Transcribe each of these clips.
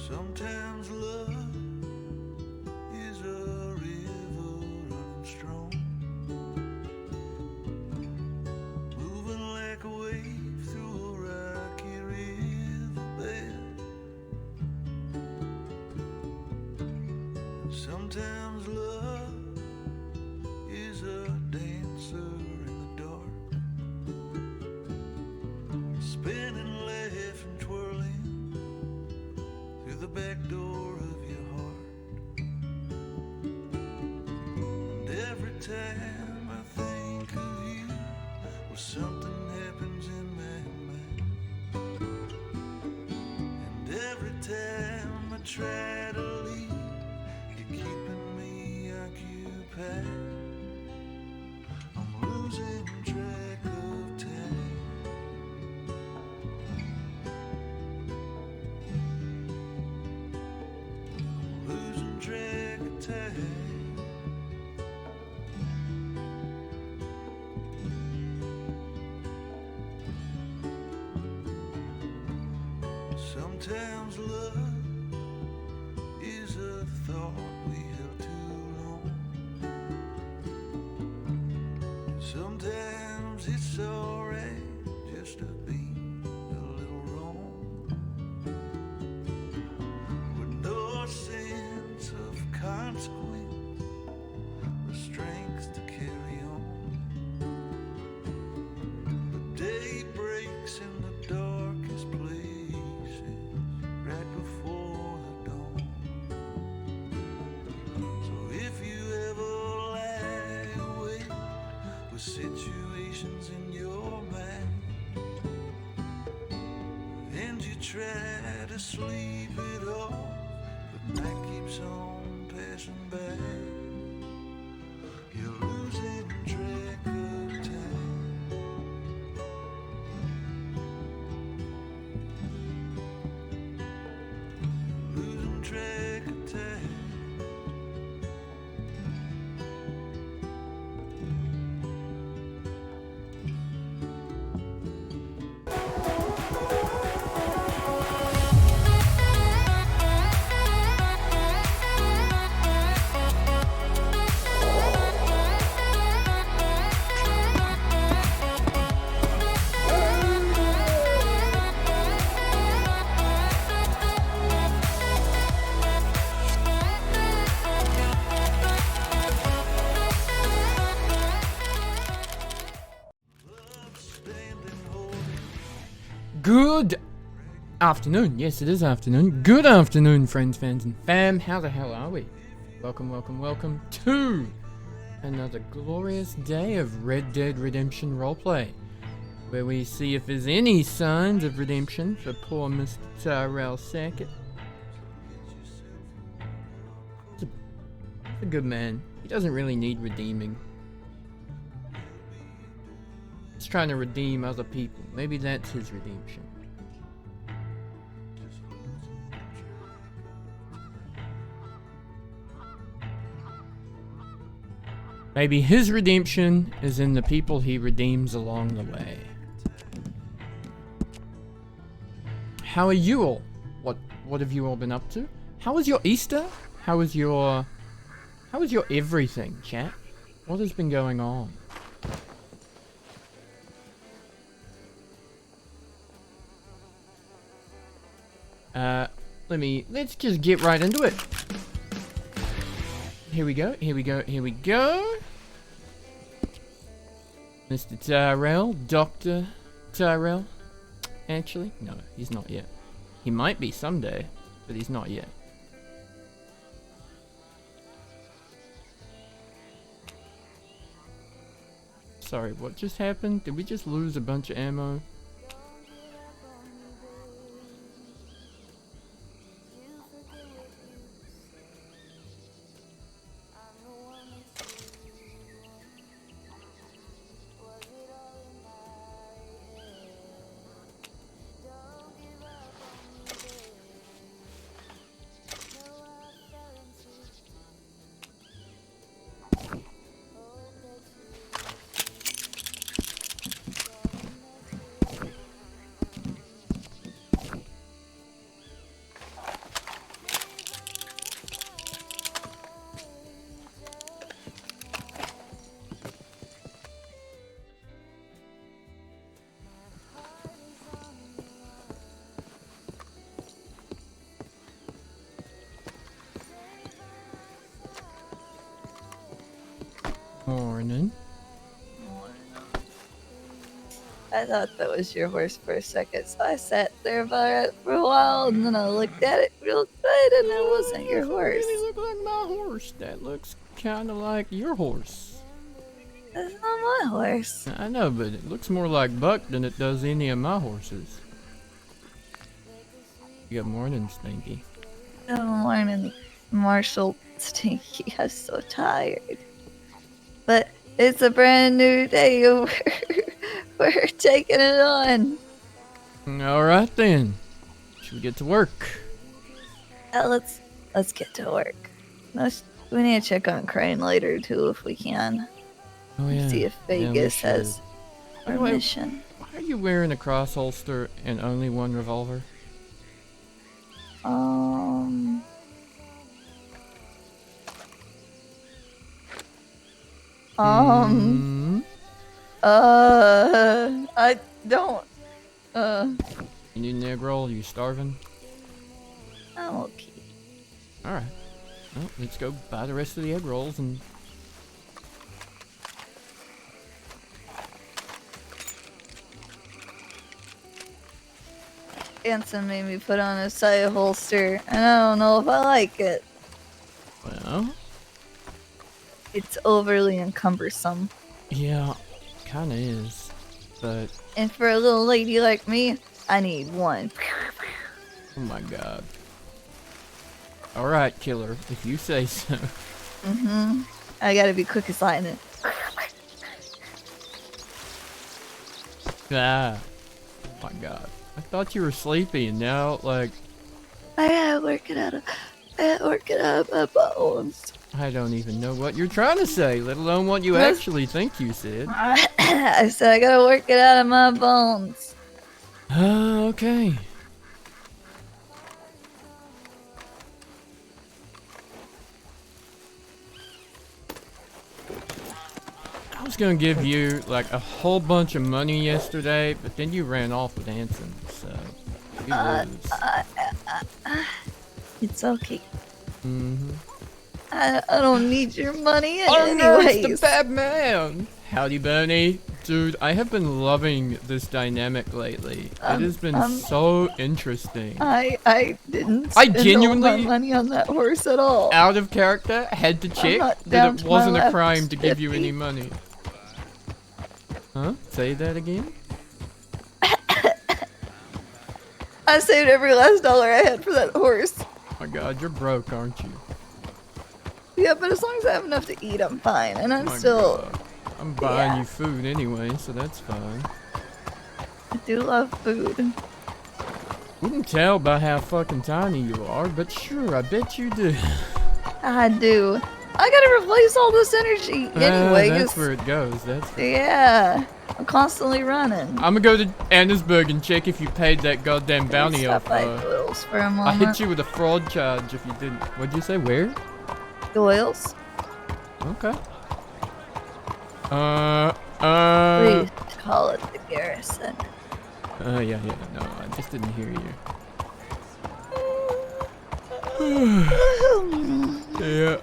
Sometimes love is a river running strong, moving like a wave through a rocky riverbed. Sometimes love is a dancer in the dark, spinning, laughing, twirling through the back door of your heart. And every time I think of you, well, something happens in my mind. And every time I try to leave, you're keeping me occupied. I'm losing track of time. Losing track of time. Sometimes love is a thought we held too long. Sometimes it's alright just to be a little wrong, with no sense of consequence, the strength to carry on. The day breaks in the darkest places right before the dawn. So if you ever lie awake with situations in your mind, and you try to sleep it off, but night keeps on passing by, you're losing track of time. Losing track of time. Good afternoon. Yes, it is afternoon. Good afternoon, friends, fans, and fam. How the hell are we? Welcome, welcome, welcome to another glorious day of Red Dead Redemption roleplay, where we see if there's any signs of redemption for poor Mr. Tyrell Sackett. He's a good man. He doesn't really need redeeming. He's trying to redeem other people. Maybe that's his redemption. Maybe his redemption is in the people he redeems along the way. How are you all? What have you all been up to? How was your Easter? How was your everything, chat? What has been going on? Let's just get right into it. Here we go. Mr. Tyrell, Dr. Tyrell. Actually, no, he's not yet. He might be someday, but he's not yet. Sorry, what just happened? Did we just lose a bunch of ammo? Morning. I thought that was your horse for a second, so I sat there by it for a while, and then I looked at it real good, and it wasn't your That horse. really look like my horse. That looks kind of like your horse. That's not my horse. I know, but it looks more like Buck than it does any of my horses. Good morning, Stinky. Good morning, Marshal. Stinky, I'm so tired. But it's a brand new day. We're taking it on. Alright then. Should we get to work? Let's get to work. We need to check on Crane later too, if we can. Oh yeah. See if Yeah, we Vegas has should. By the way, permission. why are you wearing a cross holster and only one revolver? I don't. You need an egg roll? You starving? I'm okay. Alright. Well, let's go buy the rest of the egg rolls and... Anson made me put on a side holster, and I don't know if I like it. Well... It's overly cumbersome. Yeah, kinda is. But... And for a little lady like me, I need one. Oh my god. Alright, killer, if you say so. Mm-hmm. I gotta be quick as lightning. Ah. Oh my god. I thought you were sleepy and now, like... I gotta work it out of my bones. I don't even know what you're trying to say, let alone what you actually think you said. I said I gotta work it out of my bones. Okay. I was gonna give you like a whole bunch of money yesterday, but then you ran off with Anson, so you lose. It's okay. Mm-hmm. I don't need your money Oh no, it's the anyways. bad man! Howdy, Bernie. Dude, I have been loving this dynamic lately. It has been so interesting. I didn't I spend all genuinely- my money on that horse at all. Out of character, had to check not that down it to my wasn't a left crime to give you 50. any money. Huh? Say that again? I saved every last dollar I had for that horse. Oh my god, you're broke, aren't you? Yeah, but as long as I have enough to eat, I'm fine. And I'm My still, God. I'm buying yeah. you food anyway, so that's fine. I do love food. Wouldn't tell by how fucking tiny you are, but sure, I bet you do. I do. I gotta replace all this energy anyway. That's 'cause- where it goes. That's where... Yeah, I'm constantly running. I'm gonna go to Annesburg and check if you paid that goddamn bounty Stop off. by Doyle's for a I moment. hit you with a fraud charge if you didn't. What'd you say? Where? Doyle's? Okay. Please call it the garrison. Yeah, no, I just didn't hear you. Yeah.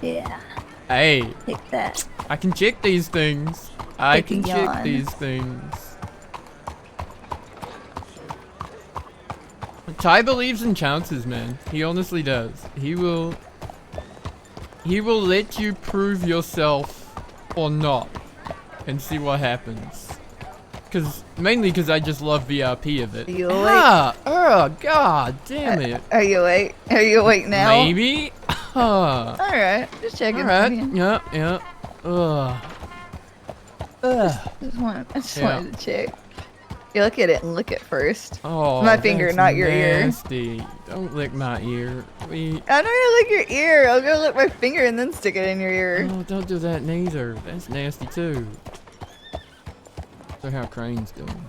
Yeah, Hey, take that. I can check these things. I Take a can check yawn. these things. Ty believes in chances, man. He honestly does. He will let you prove yourself or not and see what happens. Mainly because I just love VIP of it. Are you awake? Oh, god damn it. Are you awake? Are you awake now? Maybe? Alright, just checking. Alright, on you. yeah. Ugh. I just wanted to check. You look at it and lick it first. Oh, My finger, that's not your ear. nasty. Don't lick my ear. I'm not gonna lick your ear. I'll go lick my finger and then stick it in your ear. Oh, don't do that neither. That's nasty too. So how Crane's doing?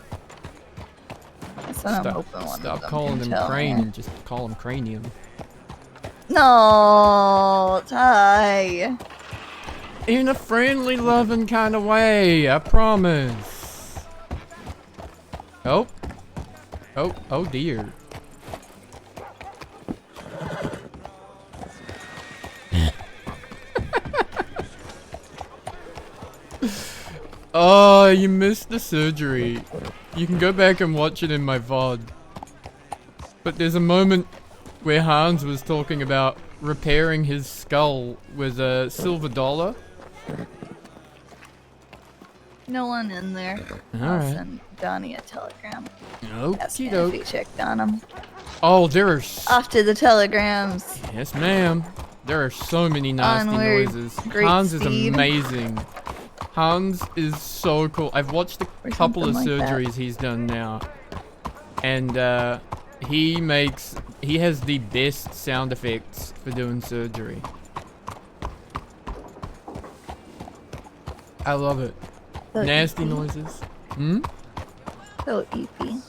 That's what I'm hoping one Stop of them calling can him tell Crane me. and just call him Cranium. No, Ty. In a friendly, loving kind of way, I promise. Oh dear. Oh, you missed the surgery. You can go back and watch it in my VOD. But there's a moment where Hans was talking about repairing his skull with a silver dollar. No one in there. I'll Alright. send Donnie a telegram. Okie Asking if doke. he checked on him. Oh, there are Off to the telegrams. yes, ma'am. There are so many nasty Onward, noises. great Hans speed. is amazing. Hans is so cool. I've watched a Or couple of something like that. surgeries he's done now. And he has the best sound effects for doing surgery. I love it. So Nasty eepy. noises. Hmm? So eepy.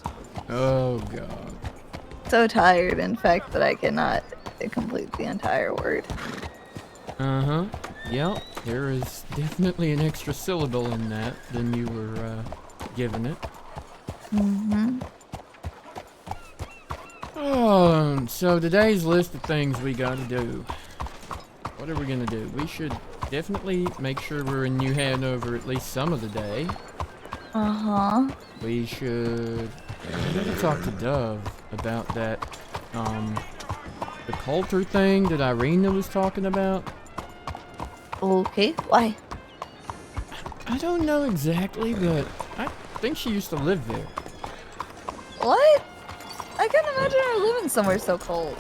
Oh god. So tired, in fact, that I cannot complete the entire word. Uh-huh. Yep, there is definitely an extra syllable in that than you were giving it. Mm-hmm. So today's list of things we gotta do. What are we gonna do? We should definitely make sure we're in New Hanover at least some of the day. Uh-huh. We should maybe talk to Dove about that, the Coulter thing that Irina was talking about. Okay, why? I don't know exactly, but I think she used to live there. What? I can't imagine her living somewhere so cold.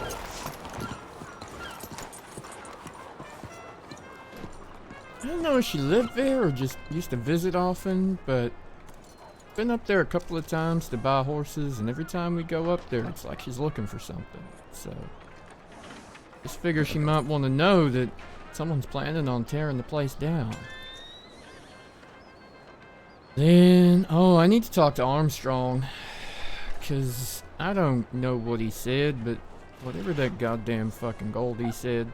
I don't know if she lived there or just used to visit often, but been up there a couple of times to buy horses, and every time we go up there, it's like she's looking for something. So, just figure she might want to know that someone's planning on tearing the place down. Then, oh, I need to talk to Armstrong, because I don't know what he said, but whatever that goddamn fucking Goldie said,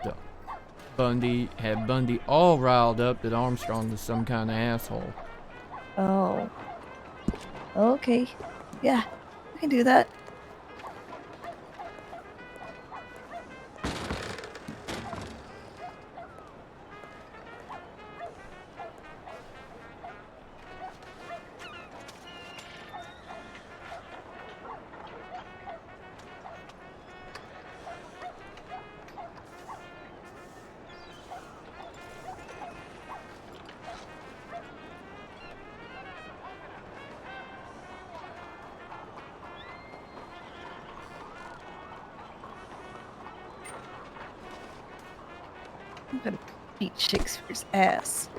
Bundy had Bundy all riled up that Armstrong was some kind of asshole. Oh. Okay. Yeah, we can do that. I'm gonna beat Shakespeare's ass.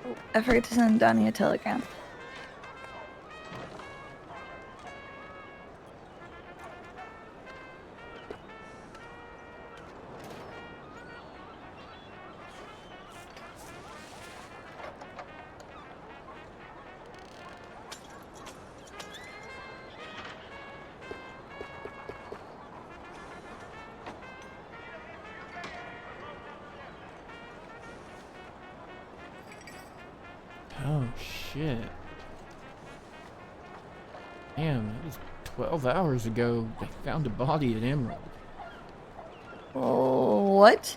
Oh, I forgot to send Donnie a telegram. Oh shit. Damn, that was 12 hours ago. They found a body at Emerald. Oh, what?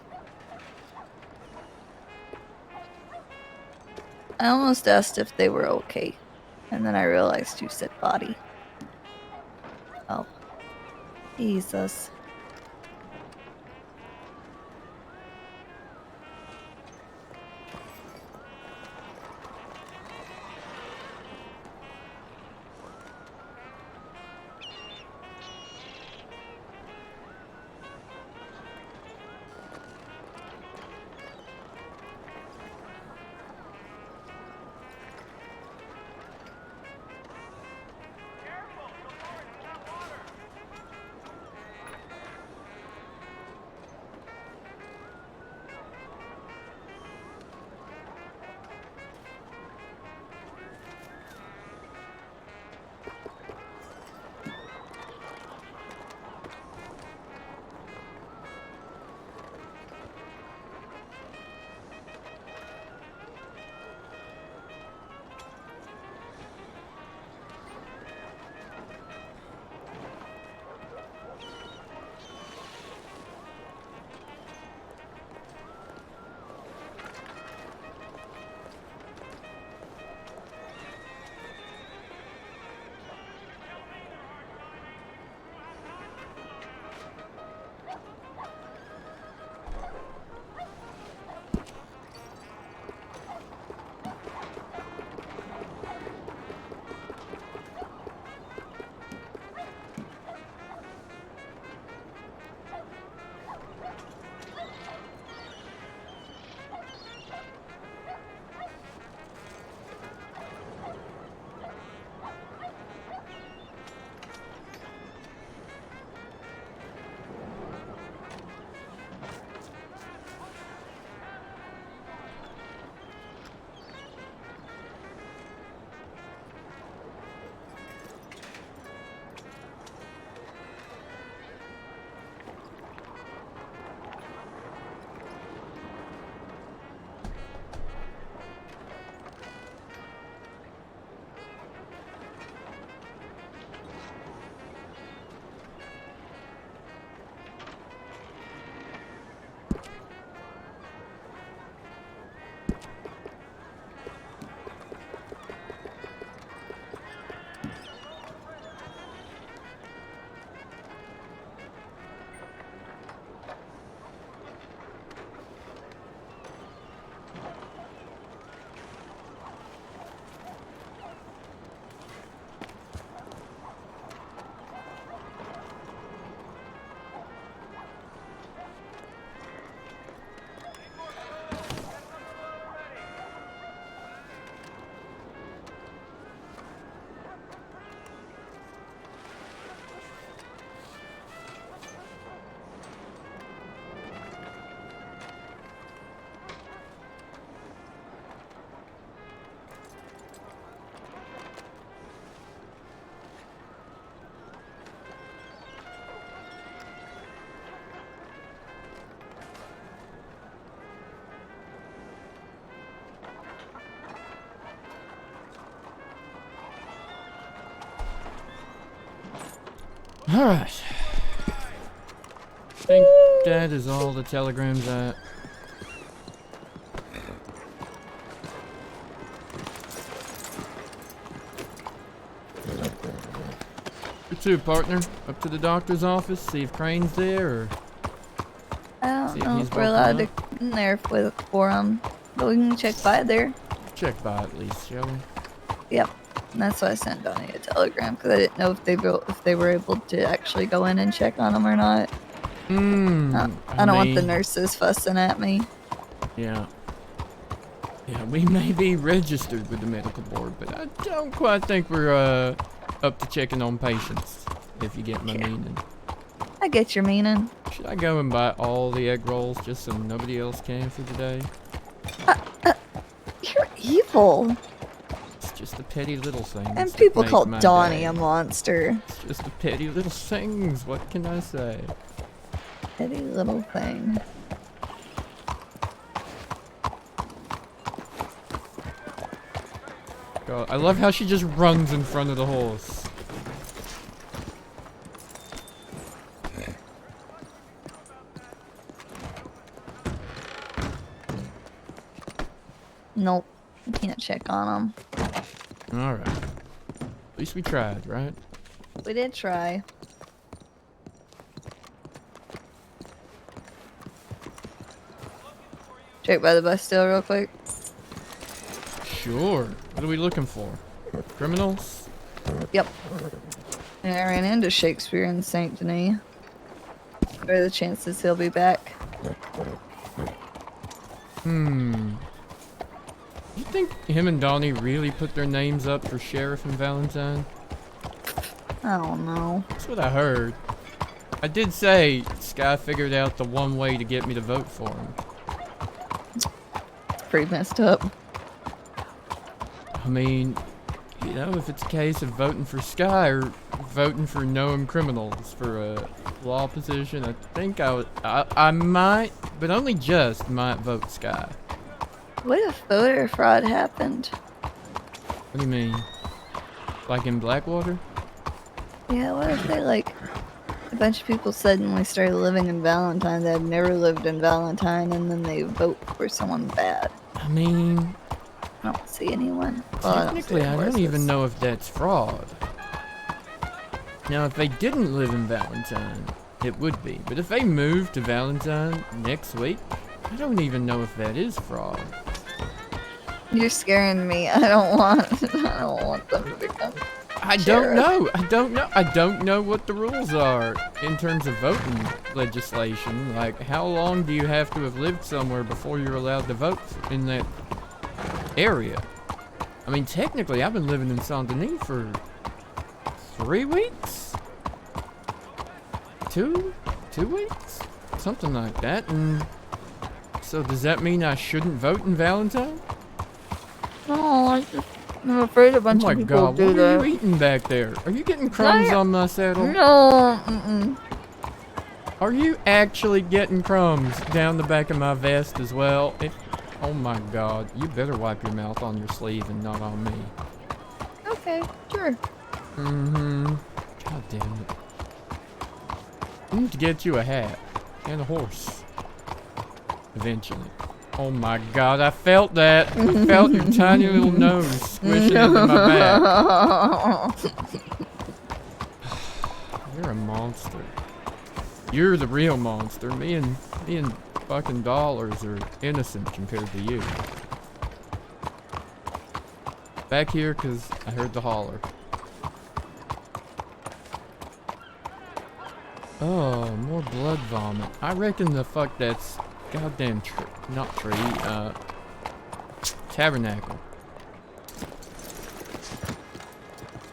I almost asked if they were okay, and then I realized you said body. Oh. Jesus. Alright. I think that is all the telegrams at. Where to, partner? Up to the doctor's office, see if Crane's there, or I see don't if know he's if we're allowed to woken get in there for him, but we can check by there. check by at least, shall we? Yep. And that's why I sent Donnie a telegram, because I didn't know if they were able to actually go in and check on him or not. I don't want the mean, nurses fussing at me. Yeah. Yeah, we may be registered with the medical board, but I don't quite think we're up to checking on patients, if you get my meaning. I get your meaning. Should I go and buy all the egg rolls just so nobody else can for the day? You're evil. It's just the petty little things. And that people make call my Donnie day. a monster. It's just the petty little things. What can I say? Petty little thing. God, I love how she just runs in front of the horse. Nope. You can't check on him. Alright. At least we tried, right? We did try. Check by the bus still real quick. Sure. What are we looking for? Criminals? Yep. And I ran into Shakespeare in Saint Denis. What are the chances he'll be back? You think him and Donnie really put their names up for Sheriff and Valentine? I don't know. That's what I heard. I did say Sky figured out the one way to get me to vote for him. It's pretty messed up. I mean, you know, if it's a case of voting for Sky or voting for known criminals for a law position, I think I might, but only just might vote Sky. What if voter fraud happened? What do you mean? Like in Blackwater? Yeah, what if they, like, a bunch of people suddenly started living in Valentine that had never lived in Valentine, and then they vote for someone bad? I mean, I don't see anyone. Well, technically, I don't even know if that's fraud. Now, if they didn't live in Valentine, it would be. But if they moved to Valentine next week, I don't even know if that is fraud. You're scaring me. I don't want them to become. I Sheriff. don't know what the rules are in terms of voting legislation. Like, how long do you have to have lived somewhere before you're allowed to vote in that area? I mean, technically, I've been living in Saint Denis for 3 weeks? 2 weeks? Something like that. And so does that mean I shouldn't vote in Valentine? No, I'm afraid a bunch Oh my of people god, do what that. are you eating back there? Are you getting crumbs on my saddle? No, mm-mm. Are you actually getting crumbs down the back of my vest as well? Oh my god, you better wipe your mouth on your sleeve and not on me. Okay, sure. God damn it. I need to get you a hat and a horse. Eventually. Oh my god, I felt that. I felt your tiny little nose squishing into my back. You're a monster. You're the real monster. Me and fucking dollars are innocent compared to you. Back here, cause I heard the holler. Oh, more blood vomit. I reckon the fuck that's goddamn tabernacle.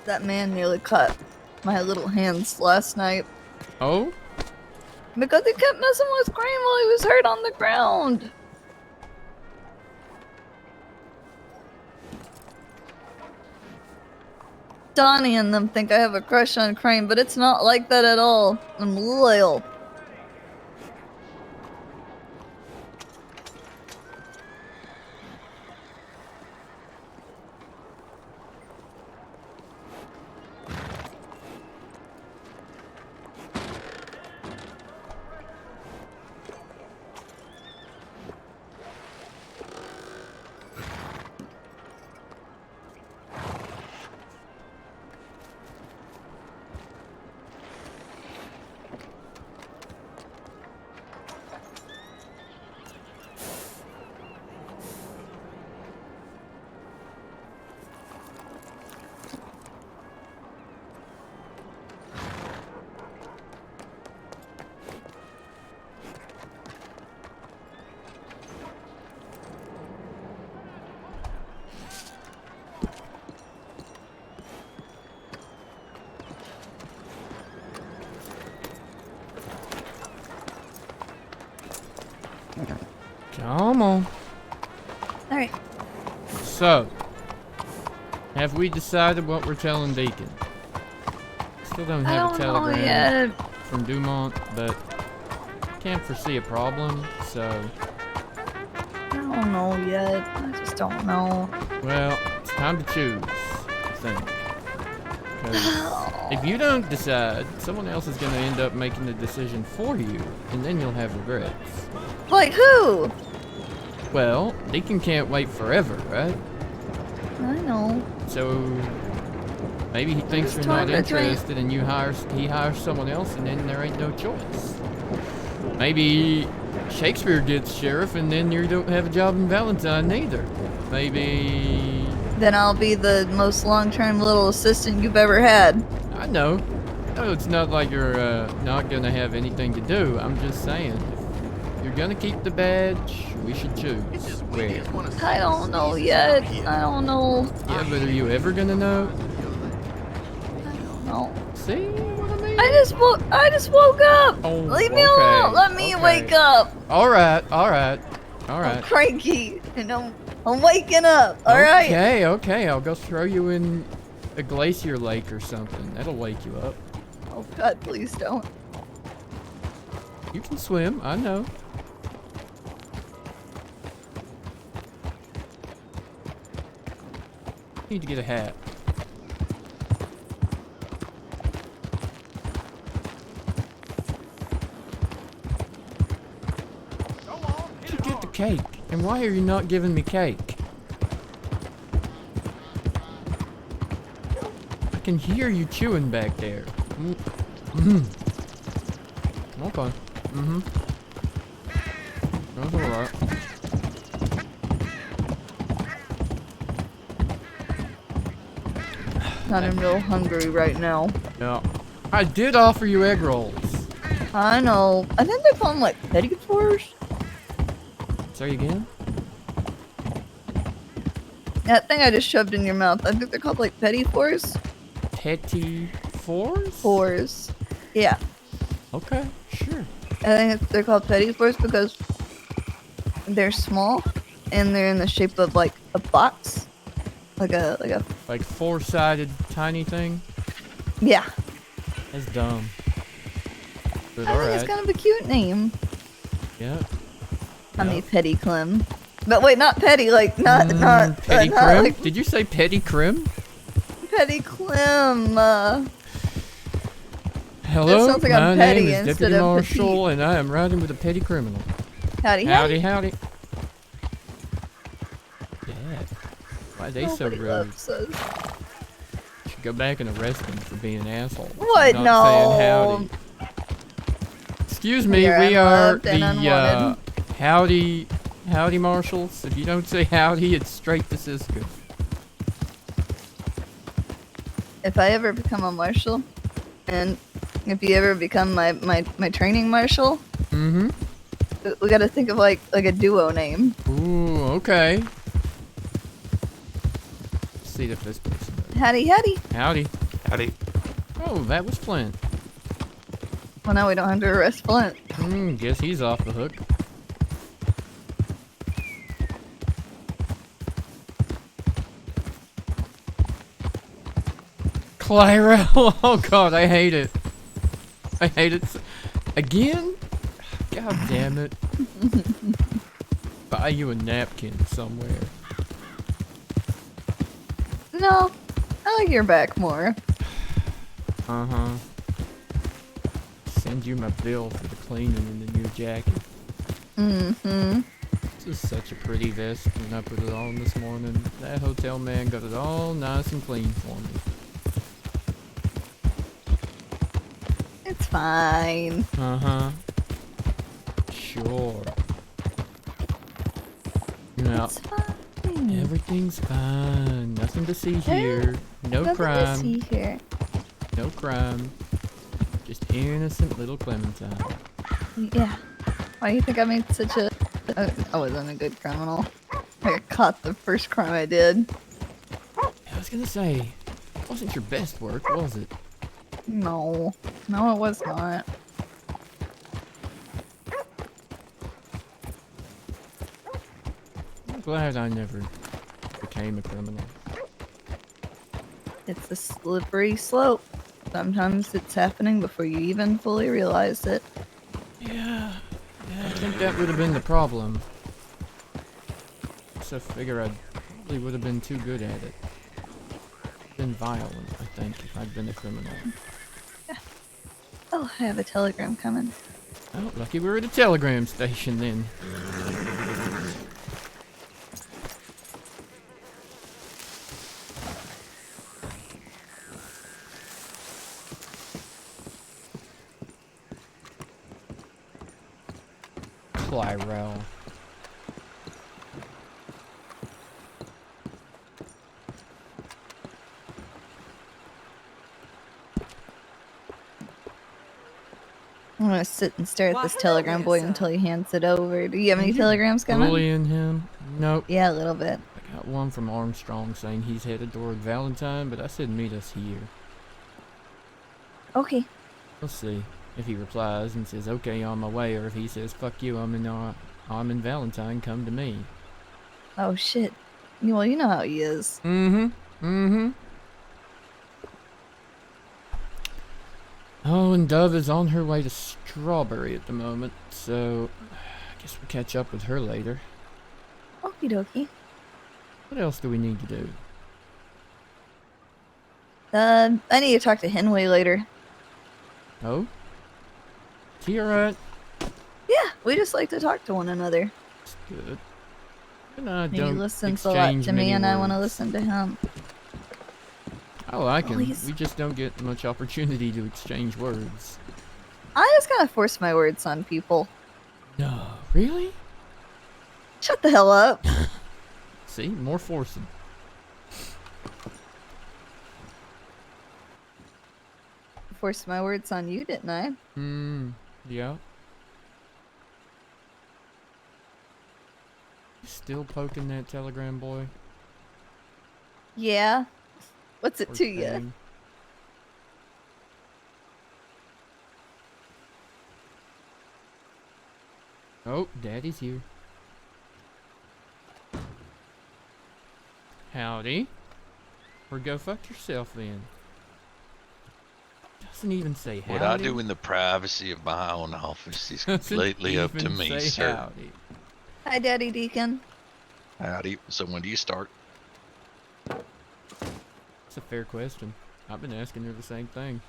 That man nearly cut my little hands last night Oh? because he kept messing with Crane while he was hurt on the ground. Donnie and them think I have a crush on Crane, but it's not like that at all. I'm loyal. Come on. All right. So, have we decided what we're telling Deacon? Still don't I have a don't know telegram yet. from Dumont, but can't foresee a problem, so, I don't know yet. I just don't know. well, it's time to choose, I think. 'Cause if you don't decide, someone else is going to end up making the decision for you, and then you'll have regrets. Like who? Well, Deacon can't wait forever, right? I know. So maybe he thinks just you're not torn between- interested, and he hires someone else, and then there ain't no choice. Maybe Shakespeare gets sheriff, and then you don't have a job in Valentine neither. Maybe Then I'll be the most long-term little assistant you've ever had. I know. No, it's not like you're not gonna have anything to do. I'm just saying, if you're gonna keep the badge, we should choose where. I don't know yet. I don't know. Yeah, but are you ever gonna know? No. See what I mean? I just woke up. Oh, Leave me okay, alone. Let me okay. wake up. All right, all right, all I'm right. cranky and I'm waking up. All right. Okay. I'll go throw you in a glacier lake or something. That'll wake you up. Oh God, please don't. You can swim, I know. Need to get a hat. You get the cake. And why are you not giving me cake? I can hear you chewing back there. Okay. That's alright. I'm real hungry right now. Yeah. I did offer you egg rolls. I know. I think they call them like petty fours. Say again? That thing I just shoved in your mouth. I think they're called like petty fours. Petty fours? Fours. Yeah. Okay, sure. I think they're called petty fours because they're small and they're in the shape of like a box. Like a Like four-sided tiny thing? yeah. That's dumb. But I think it's alright. kind of a cute name. Yeah. I Yeah. mean Petty Clem. But wait, not Petty, like not Petty not Crim? like Did you say Petty Crim? Petty Clem. Hello, sounds like my I'm petty name is instead Deputy of Marshal, and I am riding with a petty criminal. Howdy. Howdy. Yeah. Why are they so Nobody rude? loves us. Should go back and arrest them for being an asshole. What? Not No. saying howdy. Excuse me, You're we are unloved and the unwanted. howdy marshals. If you don't say howdy, it's straight to Cisco. If I ever become a marshal, and if you ever become my training marshal, Mm-hmm. we gotta think of like a duo name. Ooh, okay. Let's see if this person knows. Howdy. Howdy. Howdy. Oh, that was Flint. Well, now we don't have to arrest Flint. Guess he's off the hook. Tyrell. Oh god, I hate it. I hate it. Again? God damn it. Buy you a napkin somewhere. No, I like your back more. Uh-huh. Send you my bill for the cleaning in the new jacket. Mm-hmm. This is such a pretty vest when I put it on this morning. That hotel man got it all nice and clean for me. It's fine. Uh-huh. Sure. No, It's fine. everything's fine. Nothing to see here. No Nothing to crime. see here. No crime. Just innocent little Clementine. Yeah. Why do you think I made such a... I wasn't a good criminal. I got caught the first crime I did. I was gonna say, it wasn't your best work, was it? No. No, it was not. glad I never became a criminal. It's a slippery slope. Sometimes it's happening before you even fully realize it. Yeah, I think that would have been the problem. So I figure I probably would have been too good at it. Been violent, I think, if I'd been a criminal. Oh, I have a telegram coming. Oh, lucky we're at a telegram station then. Tyrell. I'm gonna sit and stare at this telegram boy until he hands it over. Do you have any telegrams coming? Bullying him? Nope. Yeah, a little bit. I got one from Armstrong saying he's headed toward Valentine, but I said meet us here. Okay. We'll see if he replies and says okay on my way, or if he says fuck you, I'm in Valentine, come to me. Oh shit. Well, you know how he is. Oh, and Dove is on her way to Strawberry at the moment, so I guess we'll catch up with her later. Okie dokie. What else do we need to do? I need to talk to Henway later. Oh? Is he alright? Yeah, we just like to talk to one another. That's good. And I He don't listens a lot exchange to me, many and I want to words. listen to him. I like him. Please. We just don't get much opportunity to exchange words. I just kind of force my words on people. No. Really? Shut the hell up. See? More forcing. Forced my words on you, didn't I? Yeah. Still poking that telegram boy? Yeah. What's it Poor to you? thing. Oh, Daddy's here. Howdy. Or go fuck yourself then. Doesn't even say howdy. What I do in the privacy of my own office is Doesn't completely up to even me, say sir. howdy. Hi, Daddy Deacon. Howdy. So when do you start? That's a fair question. I've been asking her the same thing.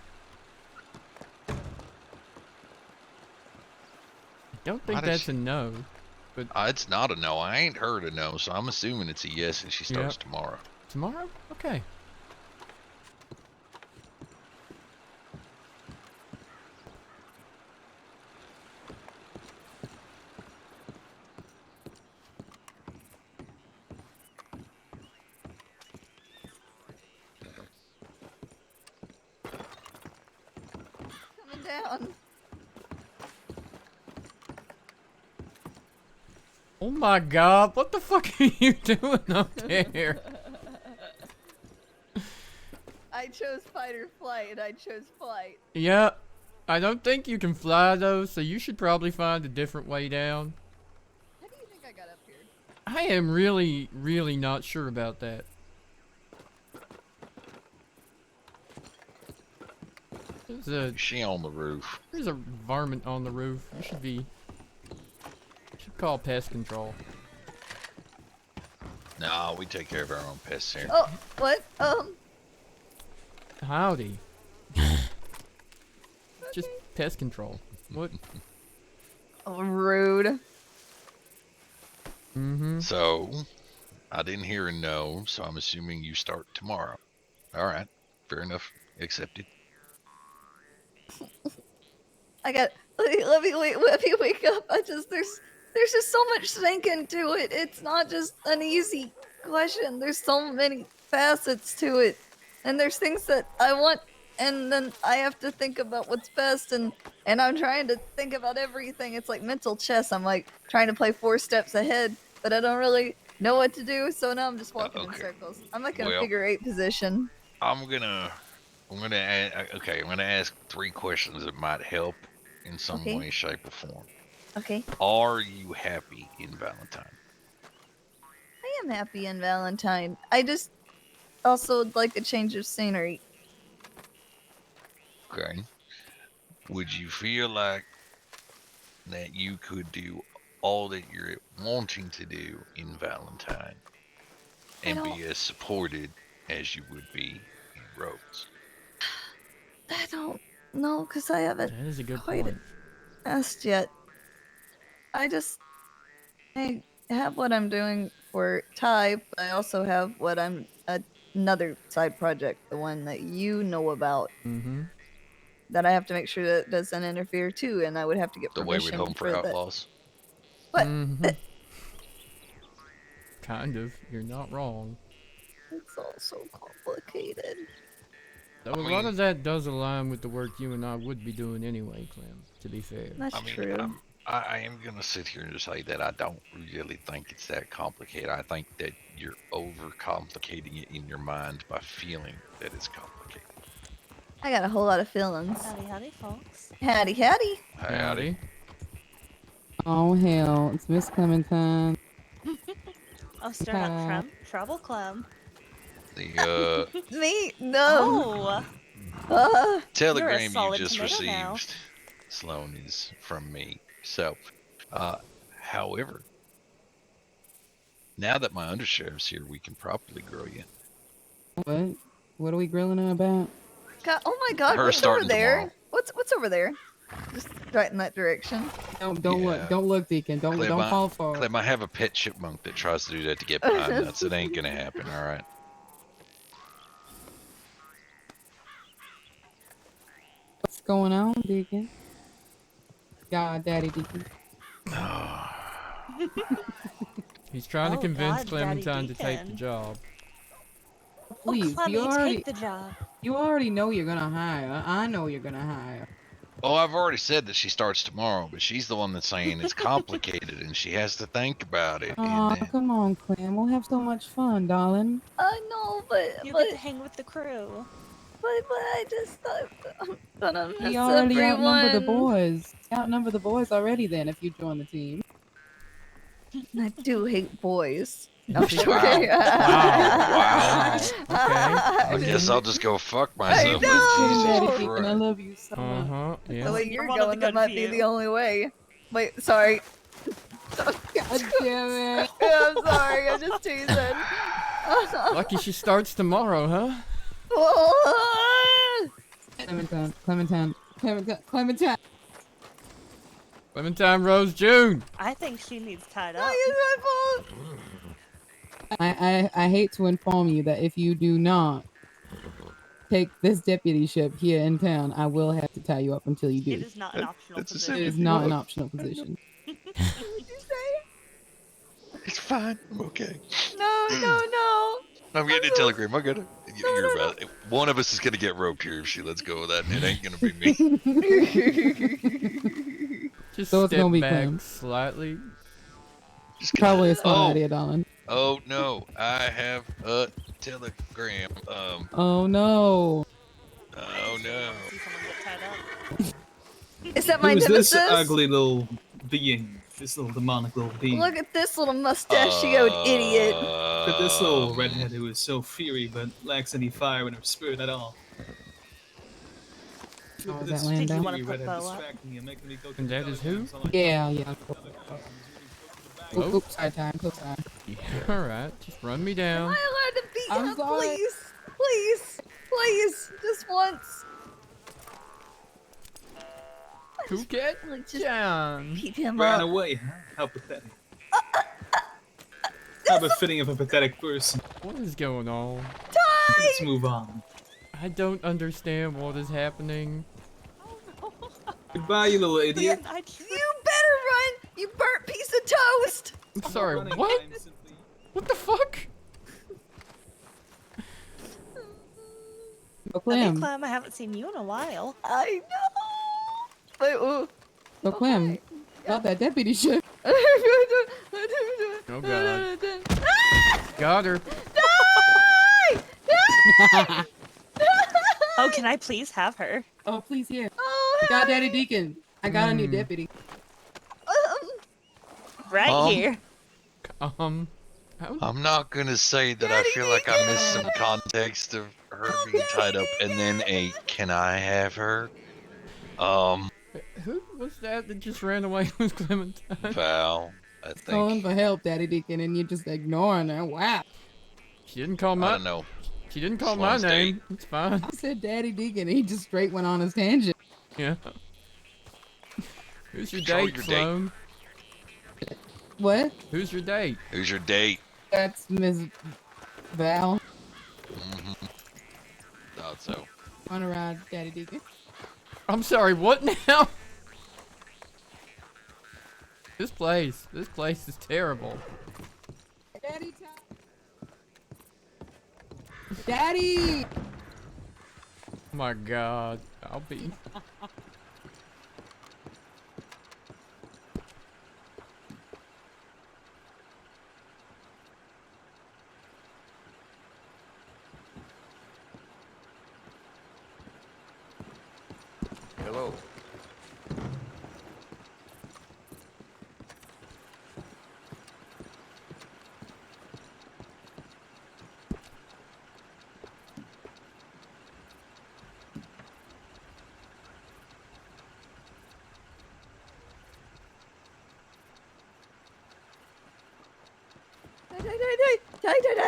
I don't think Why does that's she- a no. It's not a no. I ain't heard a no, so I'm assuming it's a yes and she starts Yep. tomorrow. Tomorrow? Okay. Coming down. Oh my god, what the fuck are you doing up there? I chose fight or flight, and I chose flight. Yeah, I don't think you can fly though, so you should probably find a different way down. How do you think I got up here? I am really, really not sure about that. She on the roof. There's a varmint on the roof. You should call pest control. No, we take care of our own pests here. Oh, what? Howdy. Just pest control. What? Oh, rude. So, I didn't hear a no, so I'm assuming you start tomorrow. Alright, fair enough. Accepted. I got. Let me wake up. There's just so much thinking to it. It's not just an easy question. There's so many facets to it, and there's things that I want, and then I have to think about what's best, and I'm trying to think about everything. It's like mental chess. I'm like trying to play 4 steps ahead, but I don't really know what to do. So now I'm just walking in Okay. circles. I'm like in a Well- figure 8 position. I'm gonna ask 3 questions that might help in some Okay. way, shape, or form. Okay. Are you happy in Valentine? am happy in Valentine. I just also would like a change of scenery. Okay. Would you feel like that you could do all that you're wanting to do in Valentine and be as supported as you would be in Rhodes? I don't know, because I haven't That is a good quite point. asked yet. I have what I'm doing for Ty, but I also have what I'm another side project, the one that you know about, Mm-hmm. that I have to make sure that doesn't interfere too, and I would have to get The Wayward permission Home for for that. Outlaws? What? Mm-hmm. Kind of. You're not wrong. It's all so complicated. Though I a lot mean- of that does align with the work you and I would be doing anyway, Clem, to be fair. That's I mean, true. I am going to sit here and just say that I don't really think it's that complicated. I think that you're overcomplicating it in your mind by feeling that it's complicated. I got a whole lot of feelings. Howdy, howdy, folks. Howdy, howdy. Howdy. Oh hell, it's Miss Clementine. Oh, stirring up trouble, Clem. The Me? No. Oh, telegram you solid just tomato now. received, Sloan, is from me. So, however, now that my undersheriff's here, we can properly grow you. What? What are we grilling her about? God, oh my God! Her What's over starting there? tomorrow. What's over there? Just right in that direction. Don't Yeah. look, Deacon. Don't Clem, fall for it. Clem, I have a pet chipmunk that tries to do that to get pine nuts. It ain't gonna happen, all right? What's going on, Deacon? God, Daddy Deacon. He's trying to Oh, convince God, Clementine Daddy to take the Deacon. job. Please, Clemmy, you already take the job. know you're gonna hire. I know you're gonna hire. Oh, I've already said that she starts tomorrow, but she's the one that's saying it's complicated and she has to think about it. Aw, And then, come on, Clem. We'll have so much fun, darling. I know, but You get to hang with the crew. I just I'm gonna miss We already outnumber the everyone. boys. Outnumber the boys already. Then, if you join the team. I do hate boys. And I'm she- sure. Wow. Okay. I guess I'll just go fuck myself. know. Daddy Jesus Deacon, I Christ. love you so much. Uh-huh. The Yeah. way you're I'm one of the going, that good might be few. the only way. Wait, sorry. God damn it. I'm sorry. I'm just teasing. Lucky she starts tomorrow, huh? Clementine. Clementine Rose June. I think she needs tied No, up. it's my fault. I hate to inform you that if you do not take this deputyship here in town, I will have to tie you up until you It do. is not an optional That's a It position. is not an optional position. What did you say? It's fine. I'm okay. No. I'm getting a telegram. I got it. You're about one of us is gonna get roped here if she lets go of that, and it ain't gonna be me. Just So it's step gonna be back Clem. slightly. Just gonna- Probably a smart Oh. idea, darling. Oh no, I have a telegram. Oh no. Oh no. See someone get tied up. Is that my Who is this nemesis? ugly little being? This little demonic little being? Look at this little mustachioed idiot. Look at this little redhead who is so fiery but lacks any fire in her spirit at all. Oh, Look is at this that Lando? Did you wanna fiery put redhead Bo up? distracting me and making me go And that is who? Yeah. Oh. Oops, sorry, time. So sorry. Yeah, alright. Just run me Am down. I allowed to beat I'm him, sorry. please, just once. Who get Like, just down? beat him Ran up. away, huh? How pathetic. How befitting of a pathetic person. What is going on? Let's move on. I don't understand what is happening. Goodbye, you little idiot. I You better run, you burnt piece of toast. I'm sorry, Running, what? I'm simply- What the fuck? Go Hey, Clem. Clem, I haven't seen you in a while. I know. Wait, ooh. Go Clem. Not that deputy ship. Oh god. Got her. Oh, can I please have her? Oh, please, here. Oh, I got Daddy Deacon. I got a new Hmm. deputy. Right Mom? here. I'm not gonna say that I feel like I missed some context of her being tied up, and then can I have her? Who was that just ran away with Clementine? Val, I Calling think. for help, Daddy Deacon, and you're just ignoring her. Wow. She didn't call I my. don't know. She didn't call my Sloane's date. name. It's fine. I said Daddy Deacon, and he just straight went on his tangent. Yeah. Who's your Control date, your date. Sloan? What? Who's your date? Who's your date? That's Miss Val. Mm-hmm. Thought so. Wanna ride, Daddy Deacon? I'm sorry. What now? This place is terrible. Daddy time. Daddy! Oh my God. I'll be. Hello.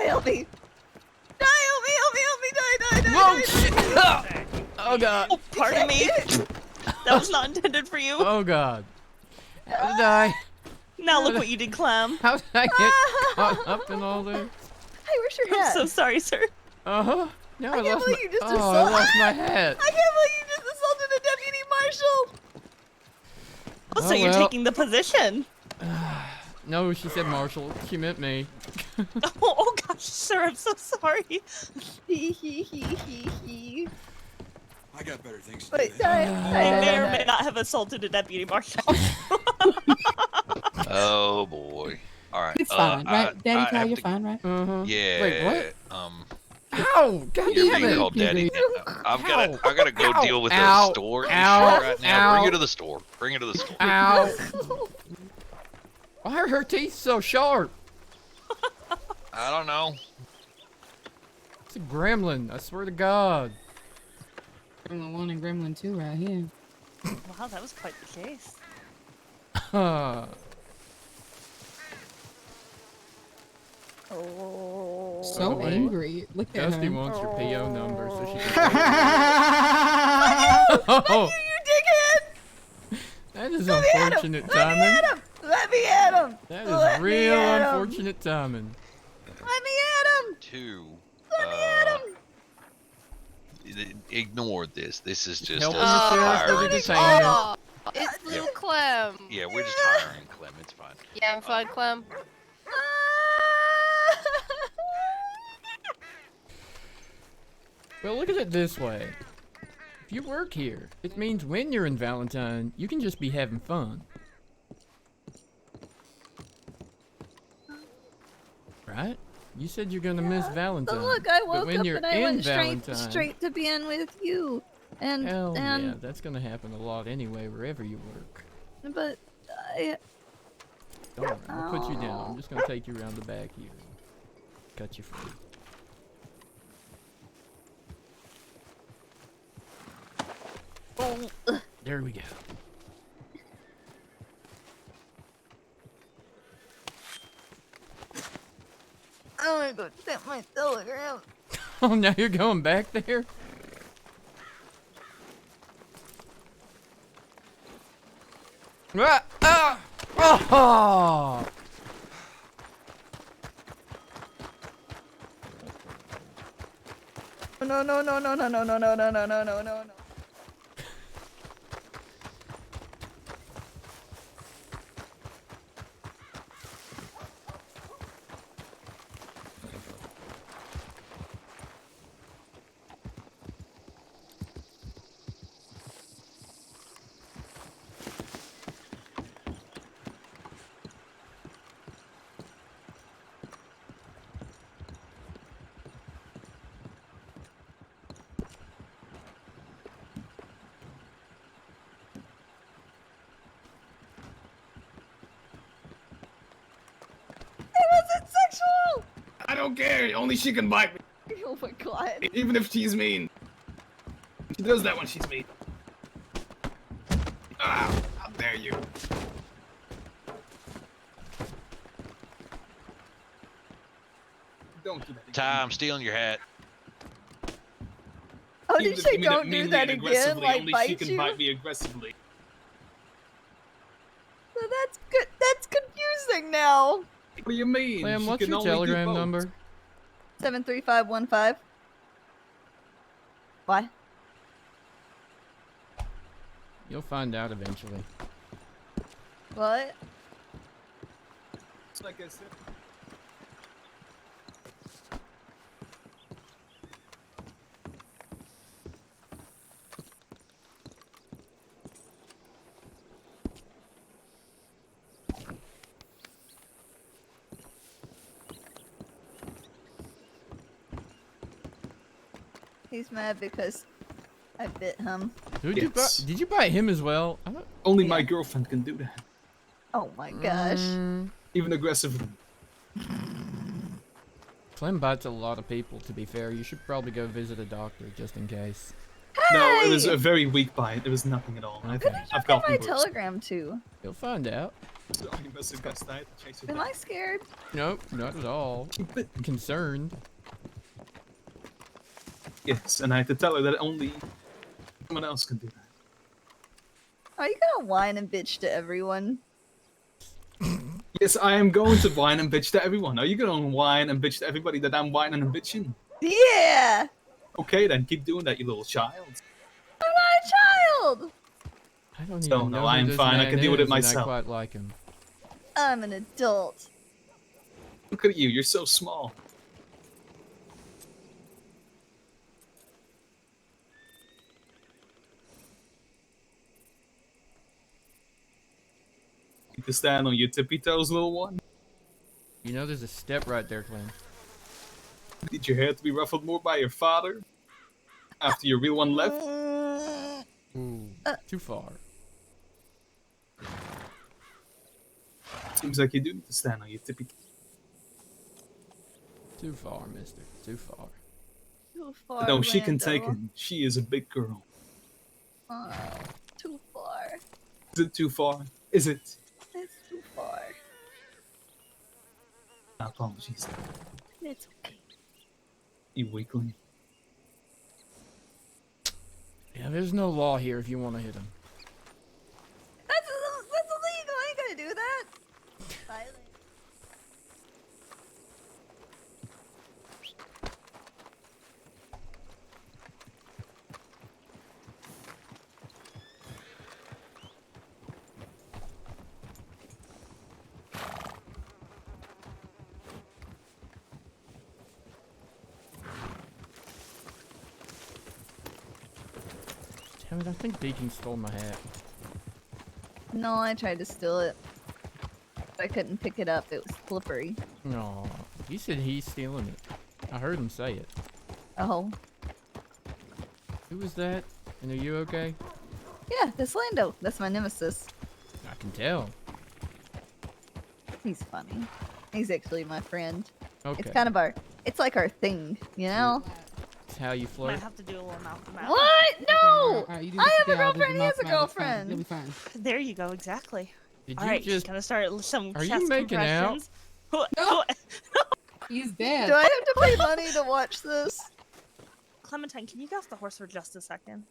Help me! Whoa! Shit! Oh God! Oh, pardon me. That was not intended for you. Oh God! How did I? Now look what you did, Clam. How did I get caught up in all this? Hey, where's your I'm hat? so sorry, sir. Uh huh. Now I can't lost believe my. you just Oh, I assaulted- lost my hat. I can't believe you just assaulted a deputy marshal! Oh, so Oh, you're well. taking the position. No, she said Marshall. She meant me. Oh gosh, sir, I'm so sorry. Hee. I got better things to Wait, do. You may or may not have assaulted a deputy marshal. Oh boy. All right. It's fine, right? Daddy I Ty, have you're to- fine, right? Uh-huh. Yeah. Wait, what? Ow! God You're damn being it! called daddy. I gotta go Ow. deal with Ow. a store Ow. issue right now. Ow. Bring her to the store. Bring her to the store. Ow! Why are her teeth so sharp? I don't know. It's a gremlin. I swear to God. Gremlin 1 and Gremlin 2 right here. Wow, that was quite the case. Huh. Oh. So wait. angry. Look at Dusty her. wants your PO number so she can. Oh, You dickhead! that is Let me at him! unfortunate Let me timing. at him! Let me at him! That Let is me real at him! unfortunate timing. Let me at him! Two. Let me at him! Ignore this. This is just Helping us the sheriff with hiring. the detainment. Oh, it's little Clem. Yeah, we're just hiring Clem. It's fine. Yeah, I'm fine, Clem. Well, look at it this way. If you work here, it means when you're in Valentine, you can just be having fun. Right? You said you're gonna miss Valentine. But look, I but woke when up you're and I in went Valentine, straight to being with you. And hell and yeah, that's gonna happen a lot anyway, wherever you work. but I Don't worry, I'll put you down. I'm just gonna take you around the back here. Cut you free. There we go. I want to go check my telegram. Oh, now you're going back there? Ah! Ah! Oh! No. don't care. Only she can bite me, Oh my god. even if she's mean. She does that when she's mean. Ah, how dare you? Don't do that again. Ty, I'm stealing your hat. Oh, Even did you if say mean it don't do meanly that and again? aggressively, Like only she bite can you? bite me aggressively. So that's good. That's confusing now. What do you mean? Clem, She what's can your only do telegram both. number? 73515. Why? You'll find out eventually. What? It's like I said. He's mad because I bit him. Yes. Did you buy him as well? Only my Yeah. girlfriend can do that. Oh my gosh. Even aggressively. Clem bites a lot of people, to be fair. You should probably go visit a doctor just in case. No, it was Hey! a very weak bite. It was nothing at all. Okay. I've Get gotten my worse. telegram too. You'll find out. So you must have got started to chase her Am back. I scared? Nope, not at all. Concerned. Yes, and I had to tell her that only someone else can do that. Are you gonna whine and bitch to everyone? Yes, I am going to whine and bitch to everyone. Are you going to whine and bitch to everybody that I'm whining and bitching? Yeah! Okay, then keep doing that, you little child. I'm not a child! I don't So, even no, know I who am this fine. I man can deal with it is, and myself. I quite like him. I'm an adult. Look at you, you're so small. You can stand on your tippy toes, little one. You know there's a step right there, Clem. Need your hair to be ruffled more by your father? After your real one left? Ooh, too far. Seems like you do need to stand on your tippy toes. Too far, mister. Too far. Too far. No, she can take it. Lando. She is a big girl. Oh, too far. Is it too far? Is it? It's too far. Apologies, It's okay. you weakling. Yeah, there's no law here if you want to hit him. That's illegal. I ain't gonna do that. Violent. Damn it, I think Deacon stole my hat. No, I tried to steal it. But I couldn't pick it up. It was slippery. No, he said he's stealing it. I heard him say it. Oh. Who was that? And are you okay? Yeah, that's Lando. That's my nemesis. I can tell. He's funny. He's actually my friend. Okay. It's kind of it's like our thing, you know? It's how you Might flirt. have to do a little mouth to mouth. What? No! Alright, you do I this have a again, I'll do the girlfriend, he has a mouth-to-mouth, it's fine. girlfriend. You'll be fine. There you go, exactly. Did All you right, just? gonna start some Are you chest making out? compressions. No. He's dead. Do I have to pay money to watch this? Clementine, can you get off the horse for just a second?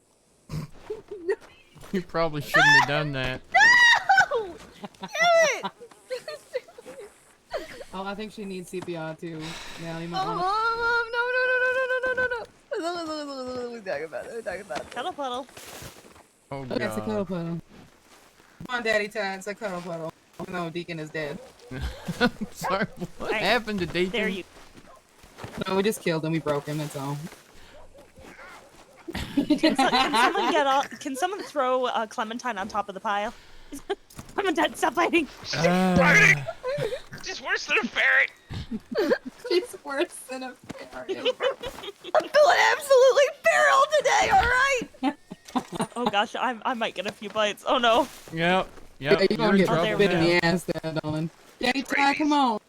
You probably shouldn't have done that. No! Damn it! Oh, I think she needs CPR too. Yeah, you might Oh, want no. We talk about it. Cuddle puddle. Oh to. That's a cuddle god. puddle. Come on, Daddy Time. It's a cuddle puddle. No, Deacon is dead. Sorry, what Right. happened to Deacon? There you. No, we just killed him. We broke him. That's all. Can someone get off? Can someone throw Clementine on top of the pile? Clementine, stop fighting. Ah. Just worse than a ferret. She's worse than a ferret. I'm feeling absolutely feral today, alright? Oh gosh, I might get a few bites. Oh no. Yep. Yeah, Yep. you're You're gonna in get there trouble we bit in now. the ass there, darling. Daddy Time, come on.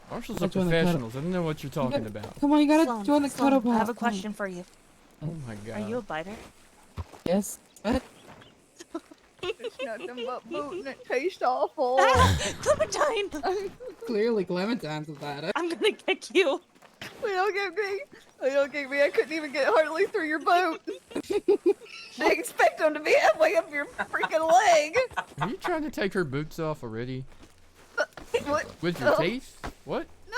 Marshals I are join the cuddle- professionals. I don't know what you're talking about. Come on, you gotta Sloan, join the Sloan, cuddle pod. I have a Come on. question for you. Oh my god. Are you a biter? Yes. What? It's nothing but boot and it tastes awful. Clementine! Clearly, Clementine's about it. I'm gonna kick you. Wait, don't get me. Wait, don't get me. I couldn't even get hardly through your boot. I expect them to be halfway up your freaking leg. Are you trying to take her boots off already? What? With your Oh. teeth? What? No,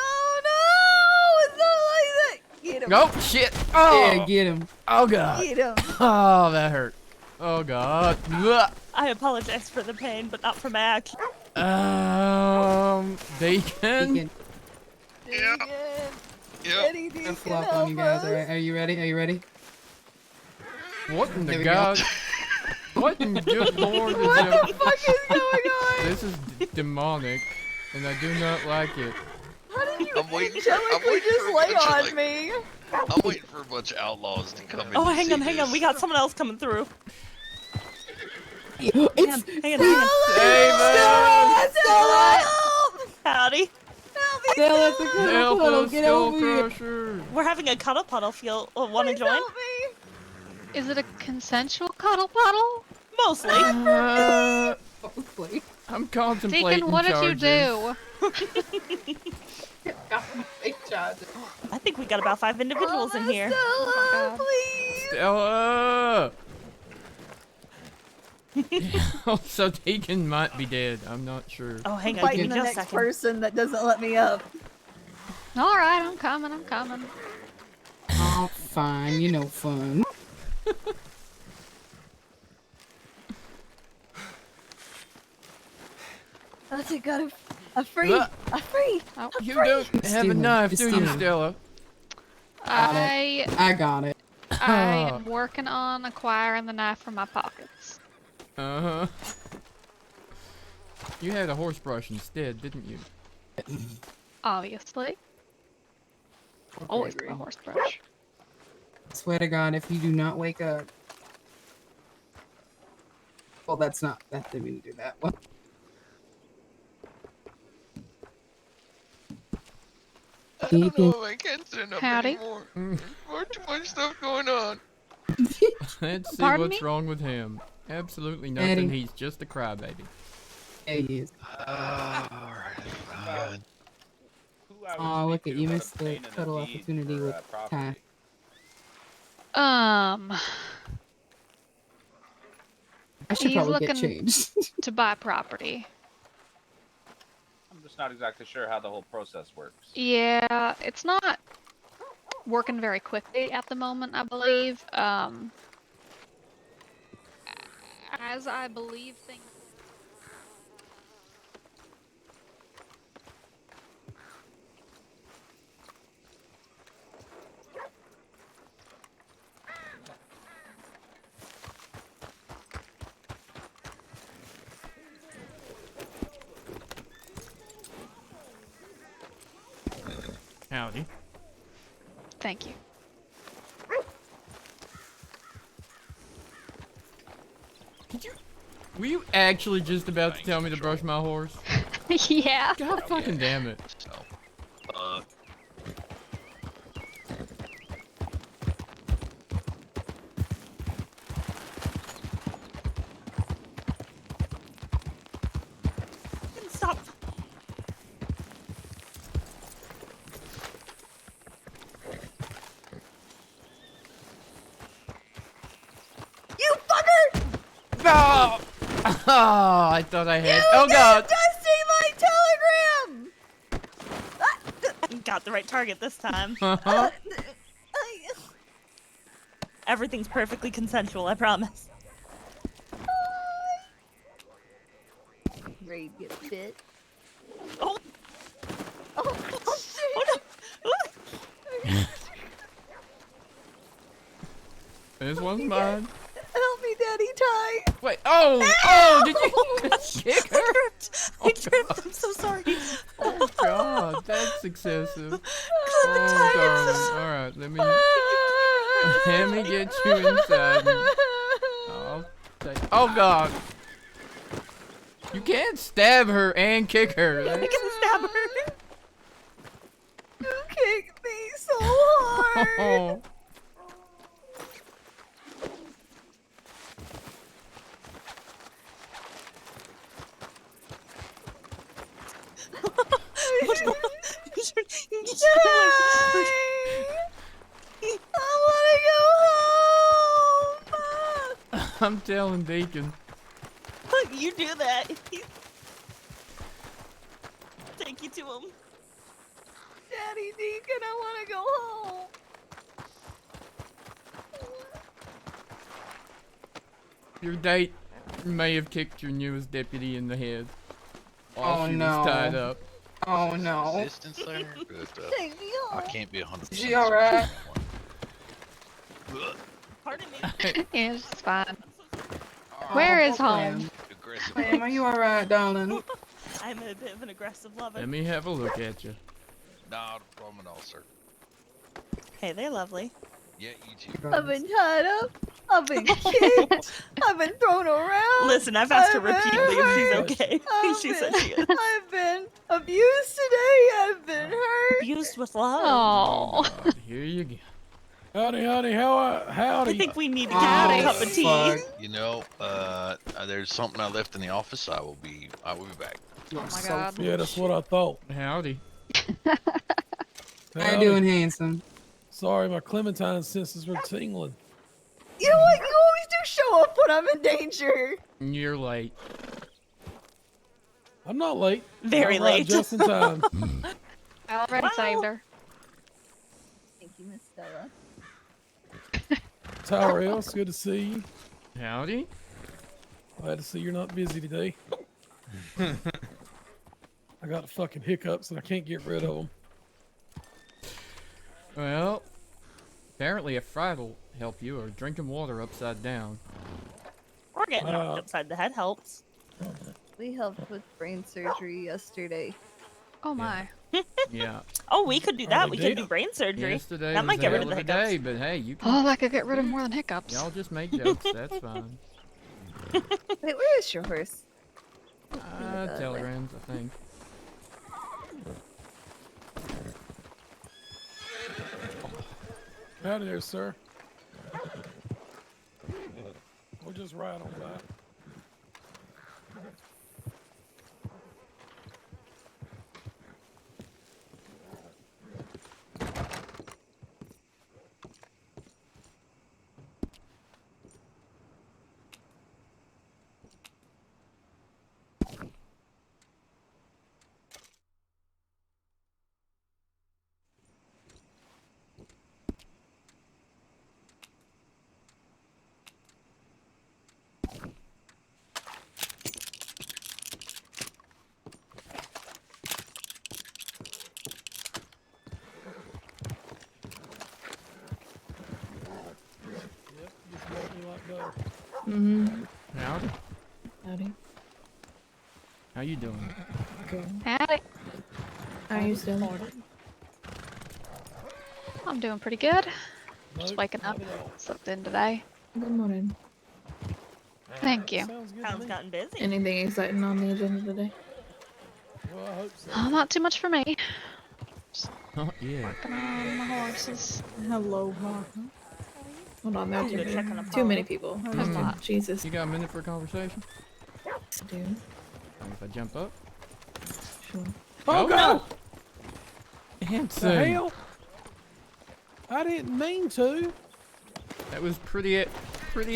it's not like that. Get him. No, shit. Oh, Yeah, get him. oh god. Get him. Oh, that hurt. Oh god. Ugh. I apologize for the pain, but not for my act. Bacon. Deacon. Yeah. Deacon. Yep. Eddie, Deacon, Gonna flop on help you guys. us. All right, are you ready? Are you ready? What in There the we go. god? What in the good lord is What that? the fuck is going on? This is demonic, and I do not like it. How did you I'm waiting angelically for just a lay bunch of, on like- me? I'm waiting for a bunch of outlaws to come in. Oh, and hang see on, hang on. this. We got someone else coming through. It's Hang on, hang on, hang on. Save us! Stella, help! Howdy. Help me, Stella, it's a Stella. cuddle Help puddle. us, Get Skull over here. Crusher! We're having a cuddle puddle. Feel want to Please join? help me. Is it a consensual cuddle puddle? Mostly. Hopefully. I'm contemplating Deacon, what if you charges. do? Big charges. I think we got about 5 individuals in here. Stella, please. Stella! Also, Deacon might be dead. I'm not sure. Oh, hang on. Give Fighting me the just a next second. person that doesn't let me up. All right, I'm coming. I'm coming. Oh, fine. You know, fun. That's it. Got a free. Look. A free. Oh, You don't have a Stealing, knife, just do you, stealing. Stella? I I got it. am working on acquiring the knife from my pockets. Uh-huh. You had a horse brush instead, didn't you? Obviously. Always got a horse brush. Swear to God, if you do not wake up. Well, that's not. That didn't mean to do that. What? I don't know if I can stand up Howdy. anymore. There's far too much stuff going on. Let's see Pardon what's me? wrong with him. Absolutely nothing. Eddie. He's just a crybaby. Yeah, he is. Alright, fine. Oh, look at you missed the cuddle opportunity with Ty. Um, I should He's probably get looking- changed. to buy property. I'm just not exactly sure how the whole process works. Yeah, it's not working very quickly at the moment, I believe. As I believe things. Howdy. Thank you. Were you actually just about to tell me to brush my horse? Yeah. God fucking damn it. So, Stop. You fucker! No! Oh, I thought I had. Oh god! Dusty my telegram! Got the right target this time. Uh-huh. Everything's perfectly consensual, I promise. Ready to get bit. Oh, Oh, shit. oh no! This one's mine. Help me, Daddy Ty. Wait. Oh! Did you kick her? I tripped. I'm so sorry. Oh god, that's excessive. Clementine, Oh I'm so darling. Alright, let me get you inside. I'll take. Oh god. You can't stab her and kick her. I That's- can stab her. Oh. I want to go home. I'm telling Deacon. You do that. Take you to him. Daddy Deacon, I want to go home. Your date may have kicked your newest deputy in the head while Oh, she no. was tied up. Oh no. Assistance there, but Take me I home. can't be 100%. She alright? Pardon me. Yeah, it's fine. Oh, Where is poor home? Clem. Aggressive. Clem, are you alright, darling? I'm a bit of an aggressive lover. Let me have a look at you. Not a problem at all, sir. Hey, they're lovely. Yeah, you too. I've been tied up. I've been kicked. I've been thrown around. Listen, I've asked her I've been repeatedly if she's hurt. okay. She said she is. I've been abused today. I've been hurt. Abused with love. Oh. God, here you go. Howdy, howdy. I think we need to Oh, get a cup of tea. fuck. You know, there's something I left in the office. I will be back. Oh my god. Yeah, that's what I thought. Howdy. How you doing, handsome? Sorry, my Clementine senses were tingling. You know what? You always do show up when I'm in danger. You're late. I'm not late. Very I'm right late. just in time. I already saved her. Thank you, Miss Stella. Tyrell, it's good to see you. Howdy. Glad to see you're not busy today. I got fucking hiccups and I can't get rid of them. Well, apparently a fright will help you, or drinking water upside down. Or getting knocked upside the head helps. We helped with brain surgery yesterday. Oh my. Yeah. Oh, we could do that. they We could dead? do brain surgery. Yesterday That was might a get rid hell of of the a day, hiccups. but hey, you can. Oh, that could get rid of more than hiccups. Y'all just make jokes. That's fine. Wait, where is your horse? Telegrams, I think. Howdy there, sir. We'll just ride on by. Yep, just make me like butter. Mm-hmm. Howdy. Howdy. How you doing? Good. Howdy. How are you still? I'm doing pretty good. Just Nope, waking up. not at all. Slept in today. Good morning. Thank you. Sounds good to Town's me. gotten busy. Anything exciting on the agenda today? Well, I hope so. Oh, not too much for me. Oh, yeah. Working on my horses. Hello, Martha. Hold on, there are Go check on a too many pony. people. There's a lot. Jesus. You got a minute for a conversation? Dude. Mind if I jump up? Sure. Oh, God! The Hanson. hell? I didn't mean to. That was pretty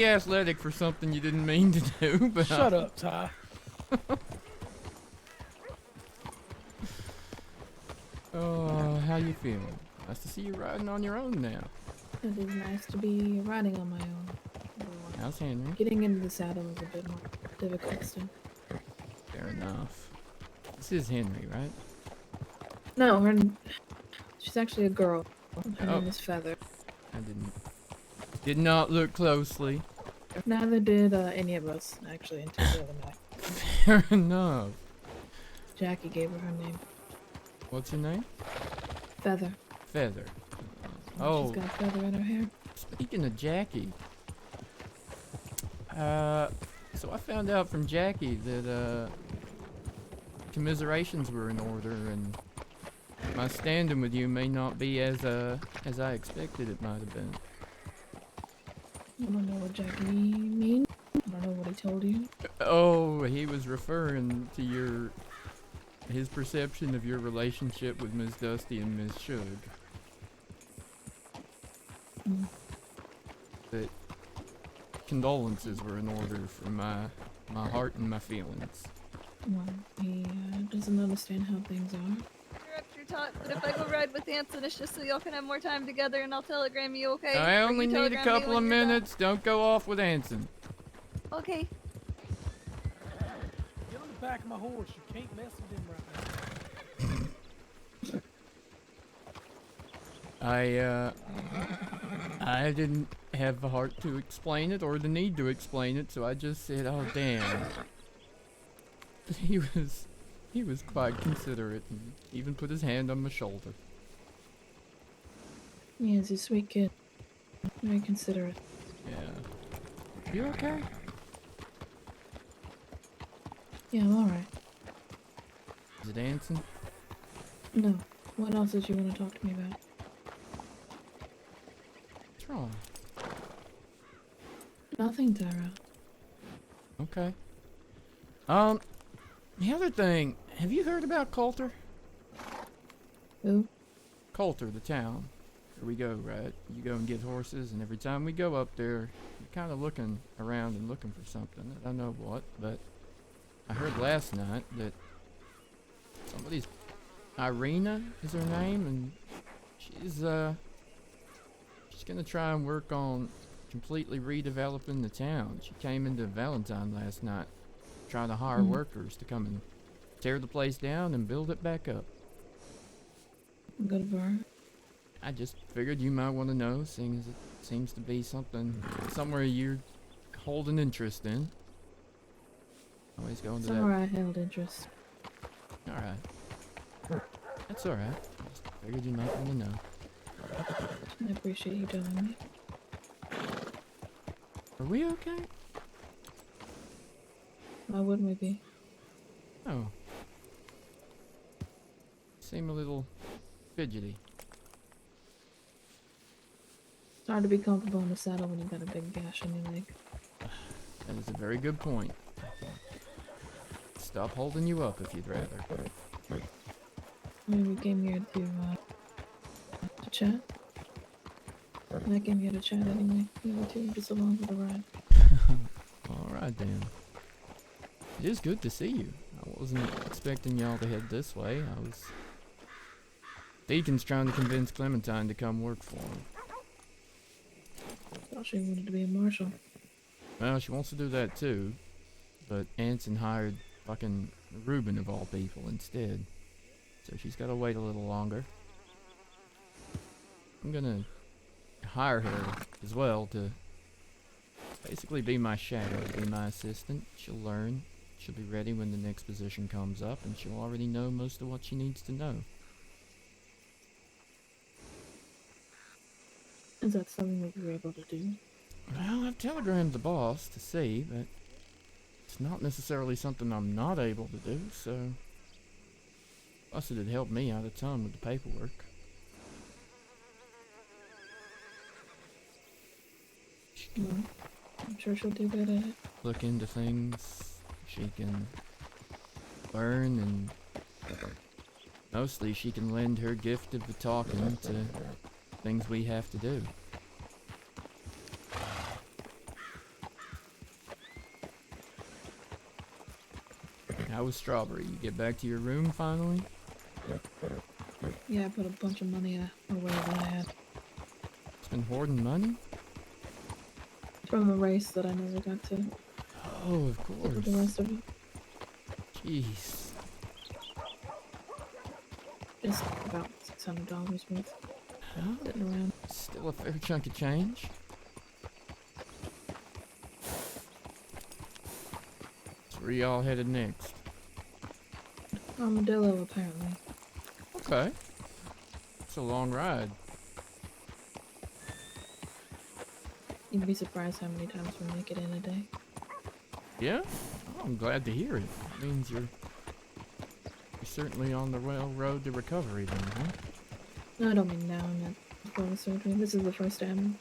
athletic for something you didn't mean to do. But Shut up, Ty. Oh, how you feeling? Nice to see you riding on your own now. It is nice to be riding on my own. How's Henry? Getting into the saddle is a bit more difficult still. Fair enough. This is Henry, right? No, she's actually a girl. Her Oh. name is Feather. I did not look closely. Neither did any of us, actually, until the other night. Fair enough. Jackie gave her name. What's your name? Feather. Feather. Oh, She's got feather in her hair. speaking of Jackie, so I found out from Jackie that commiserations were in order, and my standing with you may not be as I expected it might have been. I don't know what Jackie means. I don't know what he told you. Oh, he was referring to his perception of your relationship with Miss Dusty and Miss Shug. That condolences were in order for my heart and my feelings. Well, he doesn't understand how things are. Interrupt your talk, but if I go ride with Anson, it's just so y'all can have more time together, and I'll telegram you, okay? I Or only you need a telegram me couple when of you're done. minutes. Don't go off with Anson. Okay. Get on the back of my horse. You can't mess with him right now. I didn't have the heart to explain it or the need to explain it, so I just said, "Oh damn." He was quite considerate and even put his hand on my shoulder. Yeah, he's a sweet kid. Very considerate. Yeah. You okay? Yeah, I'm alright. Is it Anson? No. What else did you want to talk to me about? What's wrong? Nothing, Tyrell. Okay. The other thing, have you heard about Coulter? Who? Coulter, the town. Where we go, right? You go and get horses, and every time we go up there, you're kind of looking around and looking for something. I don't know what, but I heard last night that somebody's... Irina is her name, and she's gonna try and work on completely redeveloping the town. She came into Valentine last night, trying to hire workers to come and tear the place down and build it back up. Good for her. I just figured you might want to know, seeing as it seems to be somewhere you hold an interest in. Always go into that. Somewhere I held interest. Alright. That's alright. Just figured you might want to know. I appreciate you telling me. Are we okay? Why wouldn't we be? Oh. Seem a little fidgety. It's hard to be comfortable in the saddle when you've got a big gash on your leg. That is a very good point. Stop holding you up if you'd rather. I mean, we came here to chat. And I came here to chat anyway. You two just along for the ride. Alright then. It is good to see you. I wasn't expecting y'all to head this way. Deacon's trying to convince Clementine to come work for him. Thought she wanted to be a marshal. Well, she wants to do that too. But Anson hired fucking Reuben of all people instead. So she's gotta wait a little longer. I'm gonna hire her as well to basically be my shadow, be my assistant. She'll learn. She'll be ready when the next position comes up, and she'll already know most of what she needs to know. Is that something that you're able to do? Well, I've telegrammed the boss to see, but it's not necessarily something I'm not able to do, so... Plus it'd help me out a ton with the paperwork. Well, I'm sure she'll do good at it. Look into things she can learn, and mostly she can lend her gift of the talking to things we have to do. How was Strawberry? You get back to your room finally? Yeah, I put a bunch of money away that I had. It's been hoarding money? From a race that I never got to. Oh, of course. With the rest of it. Jeez. Just about $600 worth. Well, Sitting around. still a fair chunk of change. So where y'all headed next? Armadillo, apparently. Okay. It's a long ride. You'd be surprised how many times we make it in a day. Yeah? Oh, I'm glad to hear it. It means you're certainly on the well road to recovery then, huh? No, I don't mean now. I meant before the surgery. This is the first time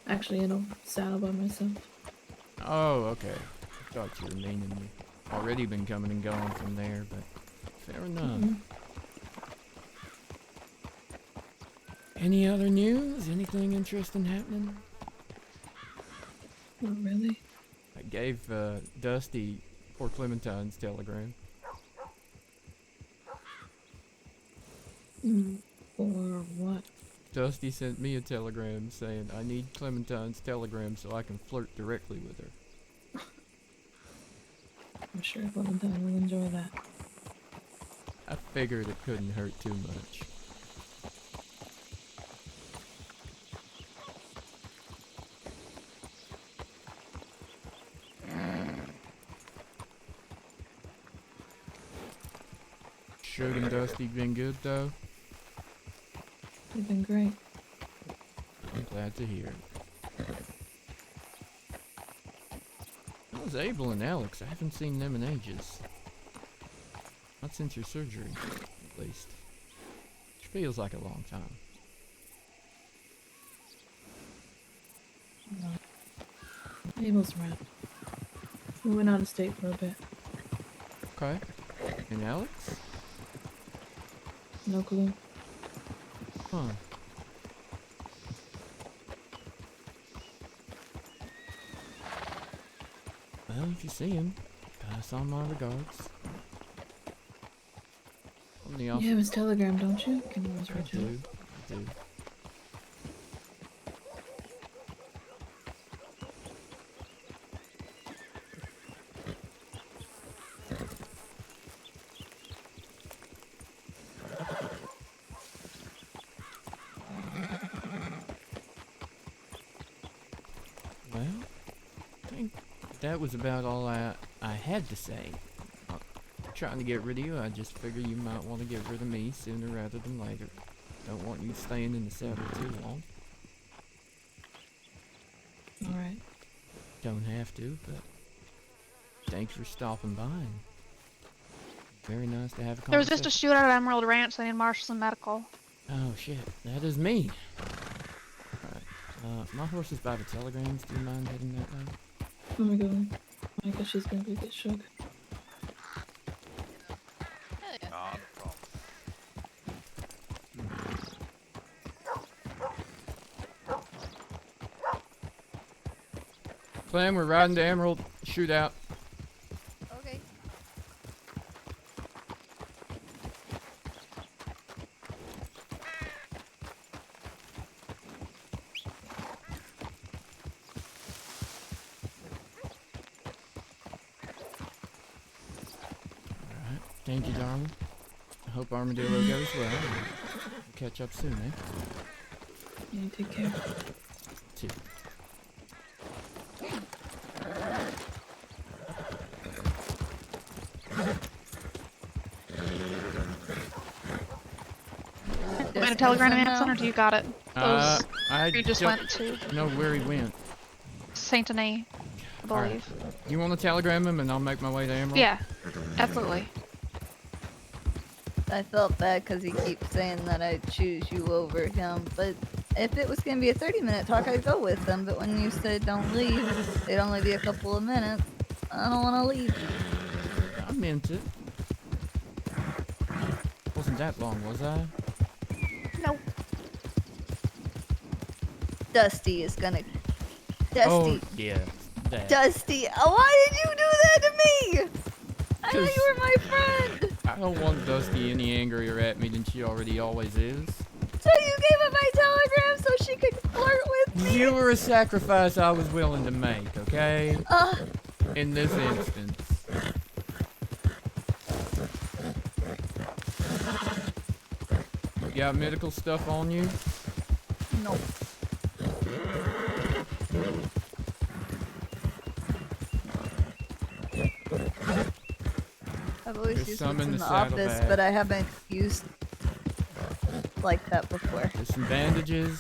actually in a saddle by myself. Oh, okay. I thought you were meaning you already been coming and going from there, but fair enough. Any other news? Anything interesting happening? Not really. I gave Dusty poor Clementine's telegram. For what? Dusty sent me a telegram saying I need Clementine's telegram so I can flirt directly with her. I'm sure Clementine will enjoy that. I figured it couldn't hurt too much. Suge and Dusty been good though? You've been great. I'm glad to hear it. How's Abel and Alex? I haven't seen them in ages. Not since your surgery, at least. Which feels like a long time. Abel's around. We went out of state for a bit. Okay. And Alex? No clue. Huh. Well, if you see him, pass on my regards. On the off- You have his telegram, don't you? Can you always I reach do. out? I do. Well, I think that was about all I had to say. Trying to get rid of you, I just figure you might want to get rid of me sooner rather than later. Don't want you staying in the saddle too long. Alright. Don't have to, but thanks for stopping by. And very nice to have a conversation. There was just a shootout at Emerald Ranch. They need Marshal and medical. Oh shit, that is me. Alright, my horse is by the telegrams. Do you mind heading that way? Oh my god. I guess she's gonna go get shook. Not a problem. Clem, we're riding to Emerald. Shootout. Okay. Alright, thank you, darling. I hope Armadillo goes well. We'll catch up soon, eh? Yeah, take care. Too. Want a telegram Anson, or do you got it? Those I you just don't went to know where he went. Saint Denis, I believe. Alright. You want to telegram him and I'll make my way to Emerald? Yeah, absolutely. I felt bad because he keeps saying that I'd choose you over him, but if it was going to be a 30-minute talk, I'd go with him. But when you said don't leave, it'd only be a couple of minutes. I don't want to leave. I meant it. Wasn't that long, was I? No. Dusty is gonna. Dusty. Oh, yeah. That. Dusty. Why did you do that to me? I thought you were my friend. I don't want Dusty any angrier at me than she already always is. So you gave up my telegram so she could flirt with me? You were a sacrifice I was willing to make, okay? In this instance. You got medical stuff on you? No. I've always There's used some this in in the the saddle office, bag. but I haven't used like that before. There's some bandages,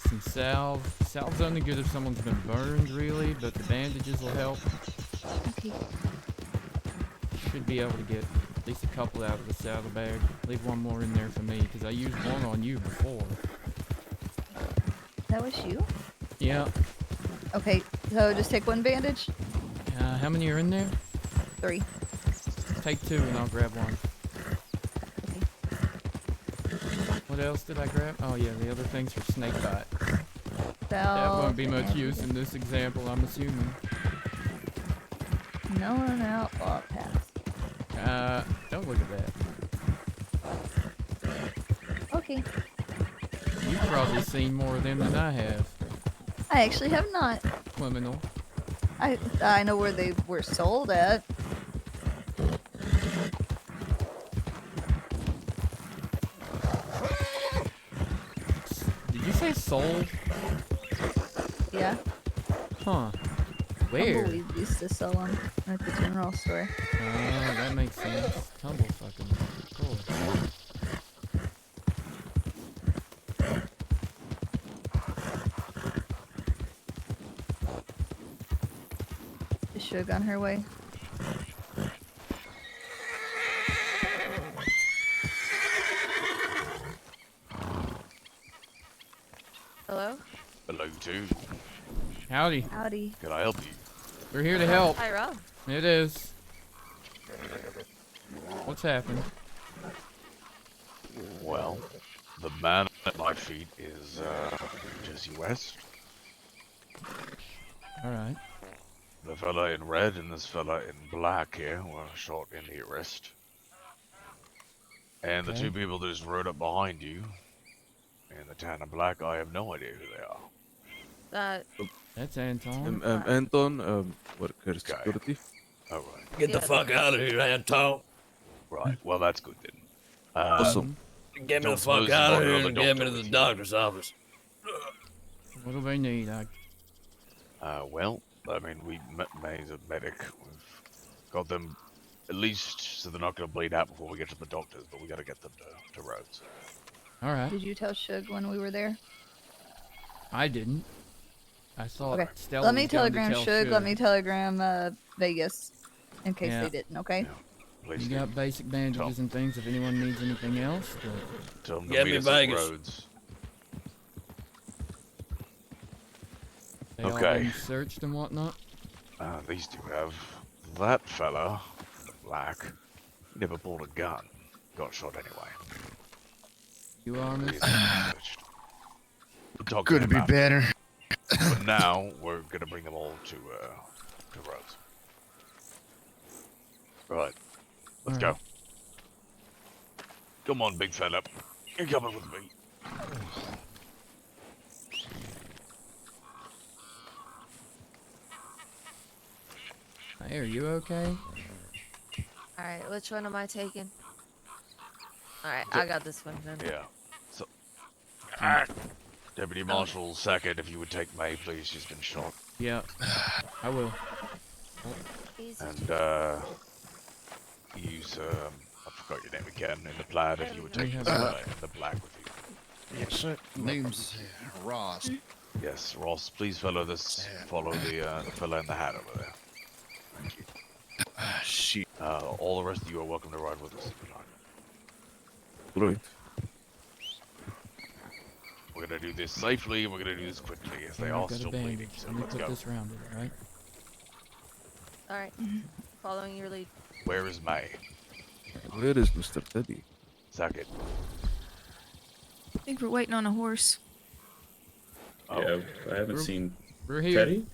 some salve. Salve's only good if someone's been burned, really, but the bandages will help. Okay. Should be able to get At least a couple out of the saddlebag. Leave one more in there for me, because I used one on you before. That was you? Yeah. Okay, so just take one bandage? How many are in there? 3. Take 2 and I'll grab one. What else did I grab? Oh yeah, the other things for snake bite. That won't be much use in this example, I'm assuming. Known outlaw pass. Don't look at that. Okay. You've probably seen more of them than I have. I actually have not. Criminal. I know where they were sold at. Did you say sold? Yeah. Huh. Where? Tumbleweed used to sell them at the general store. Oh, that makes sense. Tumble fucking. Cool. Is Suge on her way? Hello? Hello, too. Howdy. Howdy. Can I help you? We're here to help. Tyrell. It is. What's happened? Well, the man at my feet is, Jesse West. Alright. The fella in red and this fella in black here were shot in the arrest. And the Okay. 2 people that just rode up behind you, in the tan and black, I have no idea who they are. That's Anton. Anton, worker security. Alright. Get the fuck out of here, Anton. Right, well that's good then. Awesome. Get me don't the fuck suppose out of you've got here and another get me to doctor the doctor's office. What do they need? Well, I mean, May's a medic. We've got them at least so they're not going to bleed out before we get to the doctors, but we got to get them to Rhodes. Alright. Did you tell Suge when we were there? I didn't. I thought Okay. Stella Let me was going to telegram tell Suge. Let me telegram Vegas, in case Yeah. they didn't. Okay. You got basic bandages and things if anyone needs anything else. Tell them to Get meet me us at Vegas. Rhodes. They all Okay. been searched and whatnot. These 2 have. That fella, in the black, he never pulled a gun. Got shot anyway. You are, He's miss? searched. We'll talk to Could him be after. better. But now, we're gonna bring them all to Rhodes. Right. Let's go. Come on, big fella. You're coming with me. Hey, are you okay? Alright, which one am I taking? Alright, I got this one then. Yeah. So, Deputy Marshal Sackett, if you would take May, please. She's been shot. Yeah, I will. And, use, I forgot your name again, in the plaid, if you would take this fella in the black with you. Yes, sir. Name's Ross. Yes, Ross, please follow the fella in the hat over there. Thank you. Shit. All the rest of you are welcome to ride with us if you like. Right. We're gonna do this safely, and we're gonna do this quickly, as they are still bleeding, so Let me let's put go. this around it, alright? Alright, following your lead. Where is May? Where is Mr. Teddy? Sackett. I think we're waiting on a horse. Oh. Yeah, I haven't seen We're here. Teddy.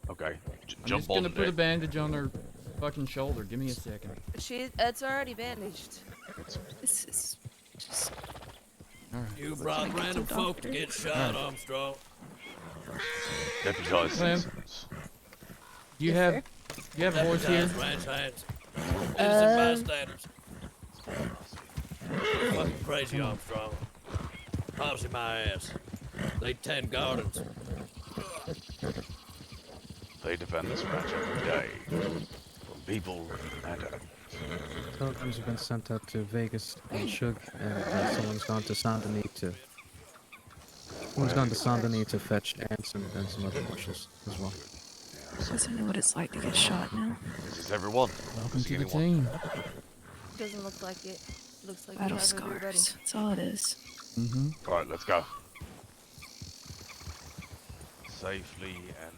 Okay, I'm jump just on gonna the put a deck. bandage on her fucking shoulder. Give me a second. It's already bandaged. This is just. Alright. You brought random folk to get shot, Armstrong. Deputized Sam. citizens. Do you have a horse here? Deputized ranch hands. Innocent bystanders. Fucking crazy, Armstrong. Pops in my ass. They tend gardens. They defend this ranch every day. From people and animals. Telegrams have been sent out to Vegas and Suge, and someone's gone to Saint Denis to fetch ants and some other marshals as well. Doesn't know what it's like to get shot now. This is everyone. Welcome to the anyone. team. Doesn't look like it. Looks like Battle we have everybody. scars. That's all it is. Mm-hmm. All right, let's go. Safely and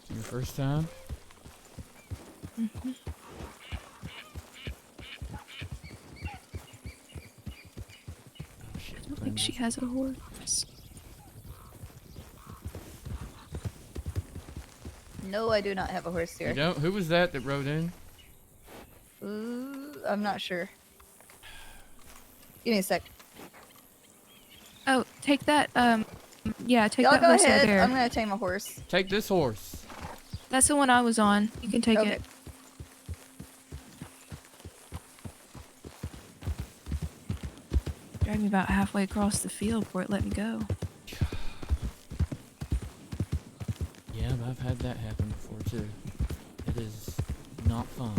Your first time? Mm-hmm. I don't think she has a horse. No, I do not have a horse You here. don't? Who was that rode in? Ooh, I'm not sure. Give me a sec. Oh, take that. Yeah, take Y'all that go horse ahead. over there. I'm gonna tame a horse. Take this horse. That's the one I was on. You can take Okay. it. Dragged me about halfway across the field before it let me go. Yeah, I've had that happen before too. It is not fun.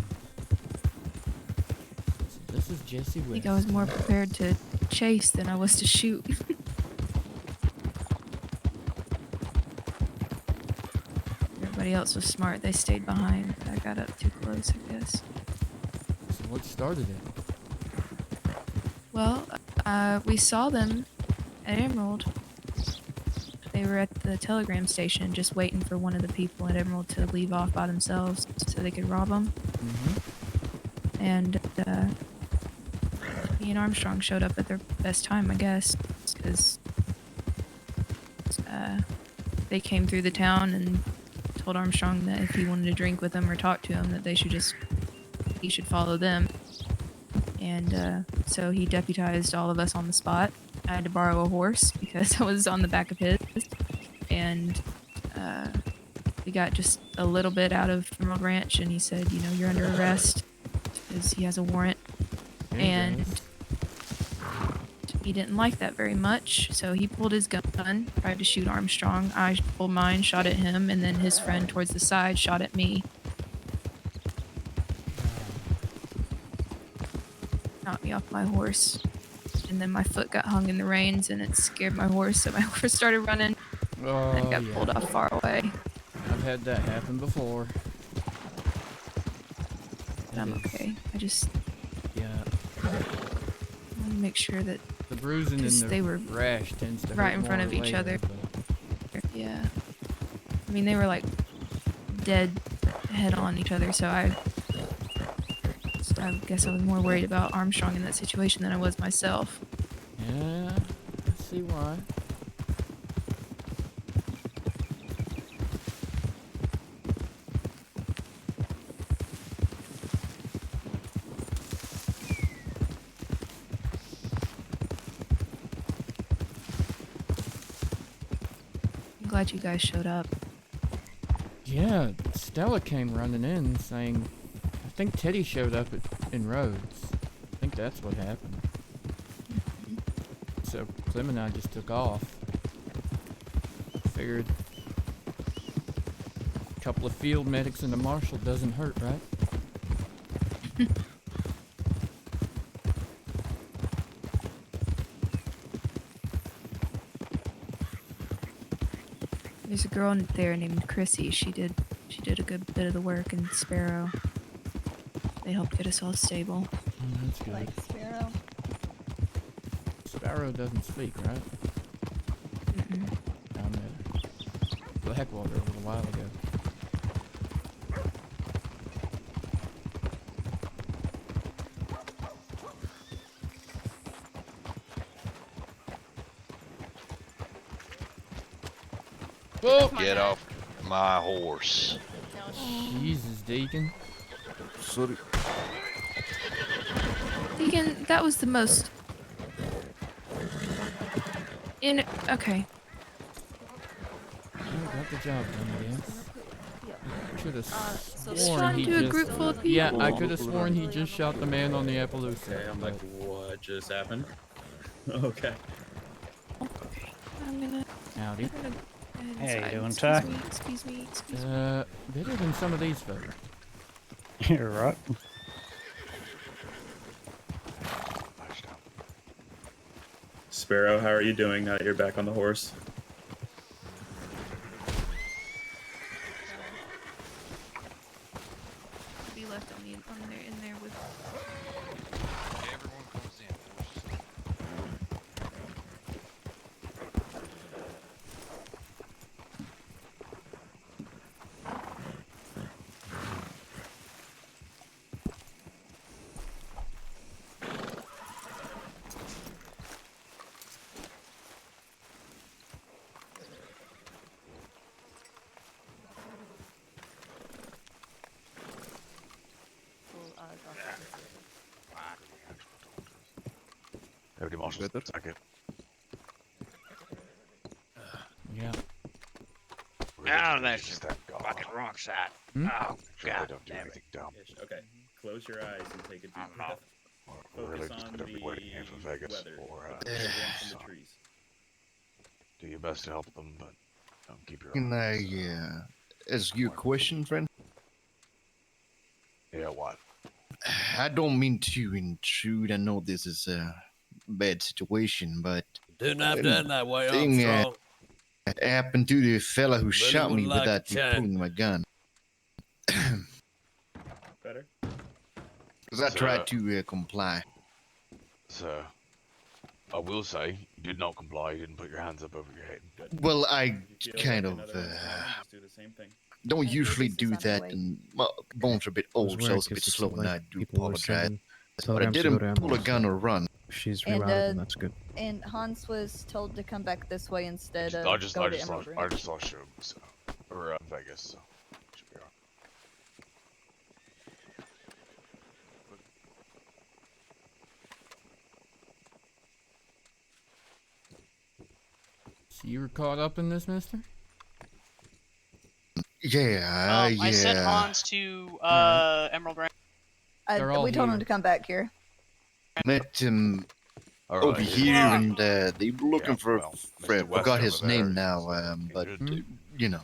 So this is Jesse I West. think I was more prepared to chase than I was to shoot. Everybody else was smart. They stayed behind. I got up too close, I guess. So what started it? Well, we saw them at Emerald. They were at the telegram station just waiting for one of the people at Emerald to leave off by themselves so they could rob them. Mm-hmm. And me and Armstrong showed up at their best time, I guess, because they came through the town and told Armstrong that if he wanted to drink with them or talk to him, that he should follow them. And so he deputized all of us on the spot. I had to borrow a horse because I was on the back of his, and we got just a little bit out of Emerald Ranch, and he said, you know, you're under arrest because he has a warrant. And he didn't like that very much, so he pulled his gun, tried to shoot Armstrong. I pulled mine, shot at him, and then his friend towards the side shot at me. Knocked me off my horse, and then my foot got hung in the reins, and it scared my horse, so my horse started running and got pulled off far away. I've had that happen before. But I'm okay. I just want to make sure that the bruising and the they were rash tends to right hurt in front more of each later, other. but- Yeah. I mean, they were like dead head on each other, so I guess I was more worried about Armstrong in that situation than I was myself. Yeah, I see why. I'm glad you guys showed up. Yeah, Stella came running in saying, I think Teddy showed up in Rhodes. I think that's what happened. So Clem and I just took off. Figured a couple of field medics and a Marshal doesn't hurt, right? There's a girl there named Chrissy. She did a good bit of the work in Sparrow. They helped get us all stable. That's good. Like Sparrow. Sparrow doesn't speak, right? Mm-mm. I met Blackwater a little while ago. Whoa. Get off my horse. Jesus, Deacon. Sorry. Deacon, that was the most... Okay. Got the job done, I guess. I could have so sworn he to a just... group full of Yeah, people. I could have sworn he just shot the man on the Appaloosa. Okay, I'm like, what just happened? Okay. I'm gonna... Howdy. Hey, inside. doing, Excuse Ty? me, excuse me, excuse me. Better than some of these folks. You're right. Sparrow, how are you doing now that you're back on the horse? Deputy Marshal, second. Yeah. Oh, that's just fucking wrong side. Hmm? Oh, Sure, God they don't do damn it. anything dumb. Okay, close your eyes and take a deep I'm breath. not. We're really Focus just on gonna be waiting here for the Vegas weather. or Everyone from so the trees. do your best to help them, but keep your Can eye. I ask you a question, friend? Yeah, what? I don't mean to intrude. I know this is a bad situation, but Didn't have to end that way, thing Armstrong. happened to the fella who Really shot would me like without a me chance. pulling my gun. Better? Because I Sir. tried to comply. So, I will say, you did not comply. You didn't put your hands up over your head. Well, I If you feel kind like of another one's coming, just do the same thing. don't think usually Vegas is do on her that, way. and my bones are a bit old, so I was a bit slow, and I do apologize. But I didn't pull a gun or run. She's And rerouted, that's good. and Hans was told to come back this way instead I of just go to saw Emerald Ranch. Sugar, so, or Vegas, so should be alright. So you were caught up in this, mister? Yeah, I sent yeah. Hans to Emerald Ranch. They're all We told him here. to come back here. Met him Alright, over here, and they were looking for a friend. West Forgot his over there name now, but you know.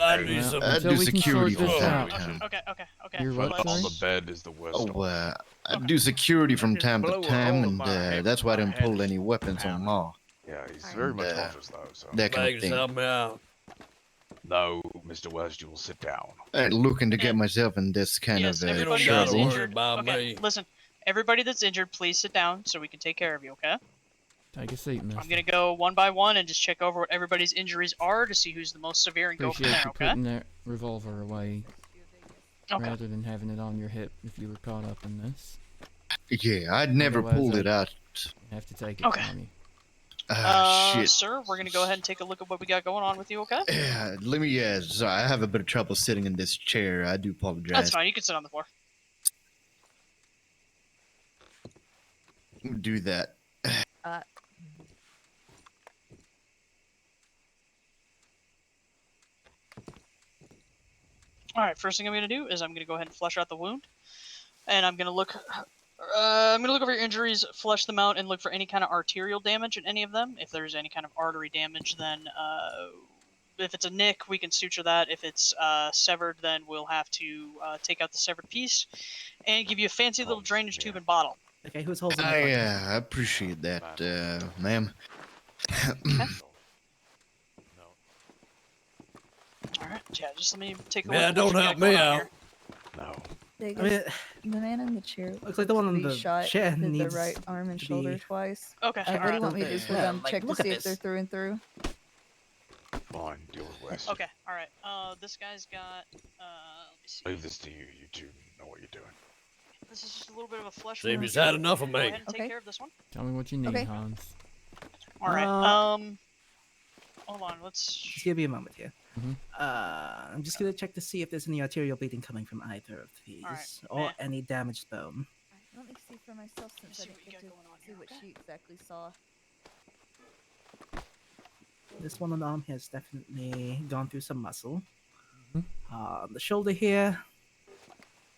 I do some. I until do we can security sort from this time to out. time. Okay. You're what, On sorry? the bed is the West. Oh, I do security from time to blew a time, hole in and my head that's why I with my didn't pull head. any weapons on Ma. Yeah, he's very much conscious though, so. That kind of Vegas, thing. help me out. No, Mr. West, you will sit down. I ain't looking to get myself in this kind Yes, of everybody gotta that's trouble. worry injured. about Okay, me. listen. Everybody that's injured, please sit down so we can take care of you. Okay? Take a seat, mister. I'm gonna go one by one and just check over what everybody's injuries are to see who's the most severe and go from Appreciate there. you Okay? putting that revolver away Okay. rather than having it on your hip if you were caught up in this. Yeah, I'd never Otherwise, pulled it I'd out. have to take it Okay. from you. Shit. Sir, we're gonna go ahead and take a look at what we got going on with you. Okay? Let me, sorry, I have a bit of trouble sitting in this chair. I do apologize. That's fine. You can sit on the floor. Do that. All right. First thing I'm gonna do is I'm gonna go ahead and flush out the wound, and I'm gonna look. I'm gonna look over your injuries, flush them out, and look for any kind of arterial damage in any of them. If there's any kind of artery damage, then if it's a nick, we can suture that. If it's severed, then we'll have to take out the severed piece and give you a fancy little drainage tube and bottle. Okay, who's holding the I appreciate that, ma'am. All right. Yeah. Just let me take a look. Yeah, at what don't you help got me going on out. here. No. Vegas, the man in the chair Looks like the one on to be the shot chair to the needs right arm and to shoulder be twice. Okay. What do you alright. want me to do for Yeah, them? like, Check to look at see if they're this. through and through. Fine, deal with West. Okay. All right. This guy's got. Let me see. Leave this to you. You two know what you're doing. This is just a little bit of a flesh Seems wound. he's had enough of Go me. ahead and take care of this one. Tell me what you need, Okay. Hans. All right. Hold on. Let's. Just give me a moment here. Mhm. I'm just gonna check to see if there's any arterial bleeding coming from either of these, Alright, or meh. any damaged bone. Let me see for myself since I didn't get to see what she exactly saw. This one on the arm has definitely gone through some muscle. Mhm. The shoulder here,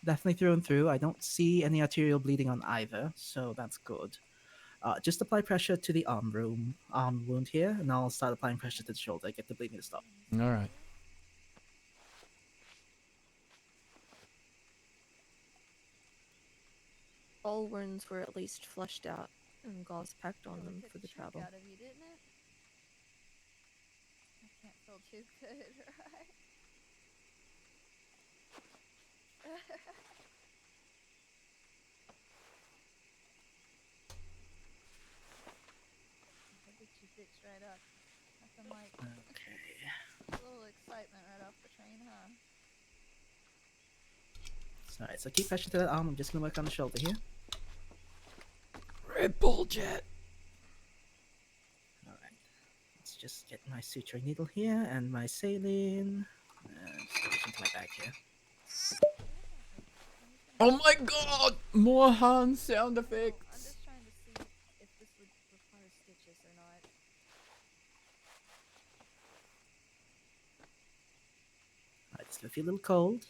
definitely through and through. I don't see any arterial bleeding on either, so that's good. Just apply pressure to the arm wound here, and I'll start applying pressure to the shoulder. Get the bleeding to stop. All right. All wounds were at least flushed out and gauze packed on them for the travel. Out of you, didn't it? I can't feel too good, right? I bet you fixed right up. Nothing like a little excitement right off the train, huh? Alright, so keep pressure to that arm. I'm just gonna work on the shoulder here. Red Bull Jet. Alright. Let's just get my suturing needle here and my saline. Just reach into my bag here. Oh my god! More Hans sound effects. I'm just trying to see if this would stitches or not. Alright, it's gonna feel a little cold.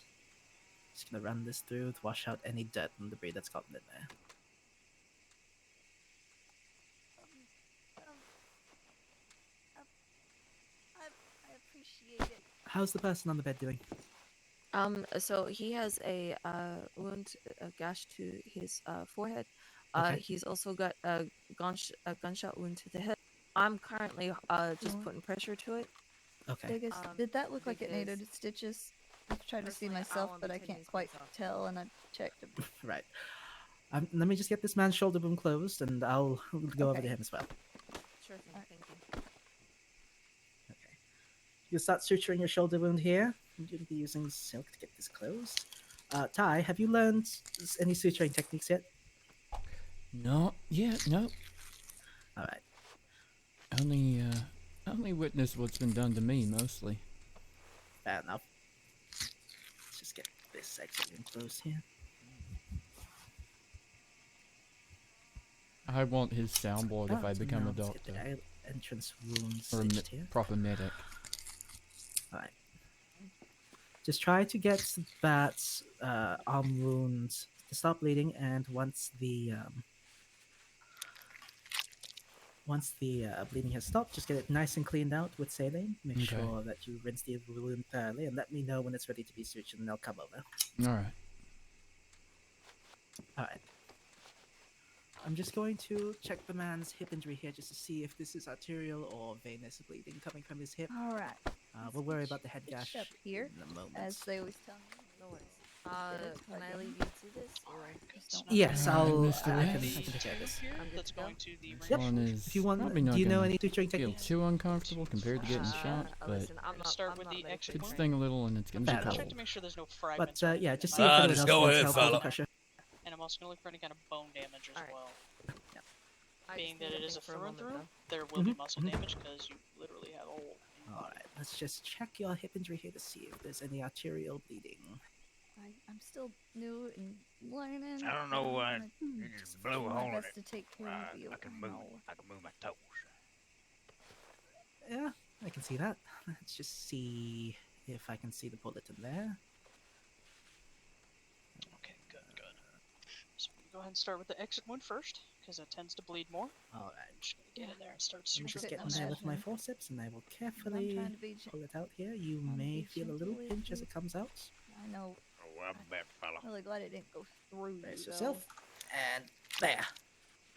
Just gonna run this through to wash out any dirt and debris that's gotten in there. I appreciate it. How's the person on the bed doing? So he has a wound, a gash to his forehead. Okay. He's also got a gunshot wound to the head. I'm currently just putting pressure to it. Okay. Vegas, did that look like it because needed stitches? I've tried to see personally, I myself, wanna but be I 10 can't years quite myself. tell, and I checked a bit. Right. Let me just get this man's shoulder wound closed, and I'll go over to Okay. him as well. Sure thing. Thank you. You start suturing your shoulder wound here. I'm going to be using silk to get this closed. Ty, have you learned any suturing techniques yet? No, yeah, no. All right. Only witnessed what's been done to me mostly. Fair enough. Let's just get this exit wound closed here. I want his soundboard if I So become now a let's get doctor the entrance wound or a stitched here. proper medic. All right. Just try to get that arm wound to stop bleeding, and once the bleeding has stopped, just get it nice and cleaned out with saline. Make Okay. sure that you rinse the wound thoroughly, and let me know when it's ready to be sutured, and I'll come over. All right. All right. I'm just going to check the man's hip injury here just to see if this is arterial or venous bleeding coming from his hip. All right. We'll worry about the head It's gash up here, in a moment. as they always tell me. No worries. Can I leave you to this, or just don't? Yes, Alright, I'll. Mr. I can West. take care of this. I'm good That's to go. going to the This Yep. one is If you want, probably do not you know gonna any suturing feel techniques? too uncomfortable compared to getting shot, but Listen, I'm Gonna not. start I'm with not the very exit could wound. sting a little and it's gonna be Fair enough. cold. Check to make sure there's no fragments. But or yeah, anything just in see the if body. anyone just else go needs ahead, help holding fella. pressure. And I'm also gonna look for any kind of bone damage as Alright. well. I Being just need that to it is a think for a through and moment, through, though. there will be Mhm, muscle mhm. damage because you literally have a hole. All right, let's just check your hip injury here to see if there's any arterial bleeding. I'm still new and learning. I don't know why I'm you gonna just blew do a my hole in best it. to take care of you. I can I move. know. I can move my toes. Yeah, I can see that. Let's just see if I can see the bullet in there. Okay, good. So I'm gonna go ahead and start with the exit wound first, because that tends to bleed more. All right. I'm just gonna get in there and start I'm just suturing getting those. there with my forceps, and I will carefully trying to be pull it out here. You trying to may be feel a little gentle with pinch as you. it comes out. I know. Oh, I bet, fella. I'm really glad it didn't go through Brace you, yourself. And there.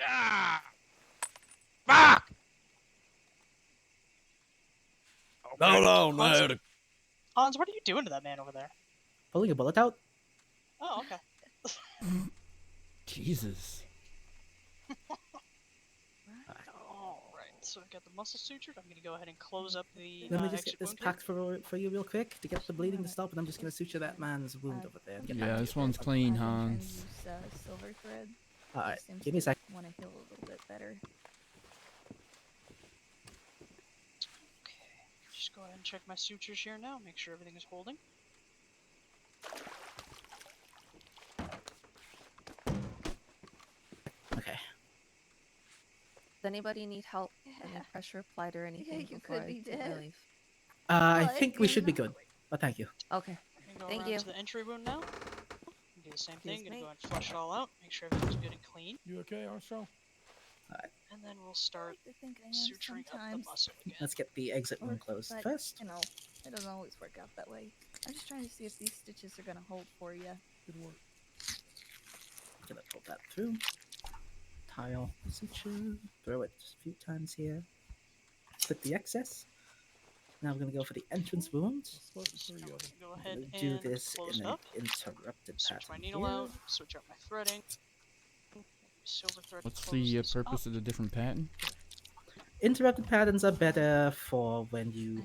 Ah! Fuck! Hold on, Hans, there. Hans, what are you doing to that man over there? Pulling a bullet out. Oh, okay. Jesus. Alright, so I've got the muscle sutured. I'm gonna go ahead and close up the Let me just exit get this wound here. packed for you real quick to get the bleeding to stop, and I'm just going to suture that man's wound over there. And get back Yeah, to this you. one's clean, I've been trying to Hans. use silver thread. All right, Seems give me a to sec. want to heal a little bit better. Just go ahead and check my sutures here now. Make sure everything is holding. Okay. Does anybody need help? Any pressure applied or anything you before could be I take my dead. leave? I But think we you're should be not. good. But thank you. Okay. I'm gonna go Thank around you. to the entry wound now. Do the same thing. Excuse Gonna me. go ahead and flush it all out. Make sure everything's good and clean. You okay, Marshal? And then we'll start I think I am suturing up the sometimes. muscle again. Let's get the exit wound closed But, first. you know, it doesn't always work out that way. I'm just trying to see if these stitches are gonna hold for you. Good work. Gonna pull that through. Tile suture. Throw it just a few times here. Put the excess. Now we're gonna go for the entrance wound. Go ahead We'll do and this close in it an up. interrupted Switch my pattern needle here. out. Switch out my threading. Silver thread. What's close the this purpose up. of the different pattern? Interrupted patterns are better for when you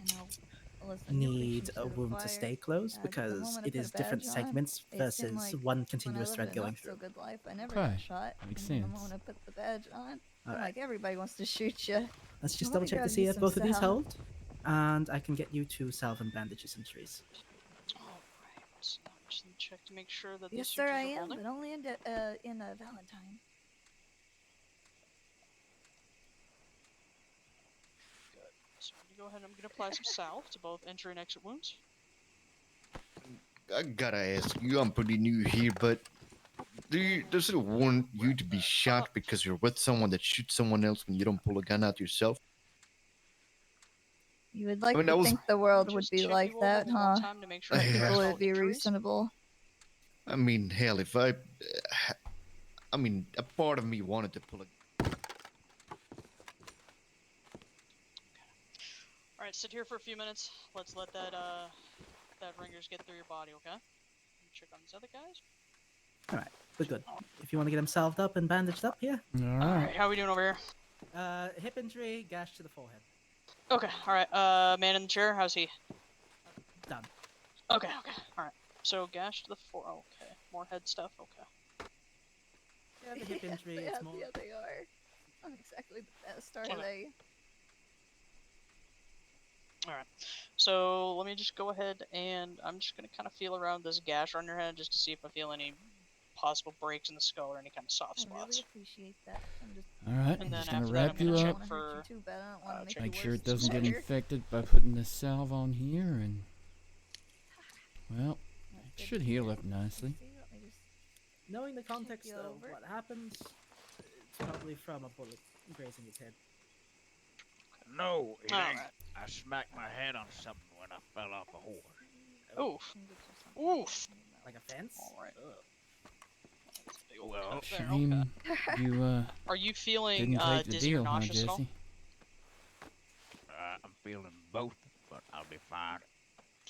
Listen, your need patience a are wound to fire. stay closed The because moment I it put a is different badge on, segments it seemed versus like one when I continuous lived thread a going not through. so good life, I never Okay, got shot. makes and The sense. moment I put the badge on, Alright. like everybody wants to shoot you. Let's just double check to see if both of these hold, and I can get you to salve and bandage his injuries. Alright. So now I'm just gonna check to make sure that Yes, these sir, sutures I are am, holding. but only in Valentine. go ahead and I'm gonna apply some salve to both entry and exit wounds. I gotta ask you, I'm pretty new here, but does it warrant you to be shot because you're with someone that shoots someone else when you don't pull a gun out yourself? You would like I mean, to I was- think the world would Just be check like you over that, one more huh? time to make sure That you people have no would be injuries. reasonable. I mean, hell, if I mean, a part of me wanted to pull a. All right, sit here for a few minutes. Let's let that ringers get through your body, okay? Check on these other guys. Alright, we're good. If you want to get him salved up and bandaged up here. All All right. right, how we doing over here? Hip injury, gash to the forehead. Okay, all right. Man in the chair, how's he? Done. Okay, all right. So gash to the okay. More head stuff. Okay. Yeah, the hip injury. Yeah, It's more. yeah, they are. Not exactly the best, are Okay. they? All right. So let me just go ahead and I'm just gonna kind of feel around this gash on your head just to see if I feel any possible breaks in the skull or any kind of soft I spots. really appreciate that. I'm just. All right. And I'm then just gonna after that, I'm wrap gonna you check up. I don't for. want to hurt you too bad. I don't want to make Make you sure worse it doesn't than get better. infected by putting the salve on here, and well, it should heal up nicely. Knowing the context you of over. what happens, it's probably from a bullet grazing his head. No, it All ain't. right. I smacked my head on something when I fell off a horse. Oof. Oof. Like a fence? All right. Well, Shame you Are you feeling didn't take the dizzy or deal, huh, nauseous at all? Jesse? I'm feeling both, but I'll be fine.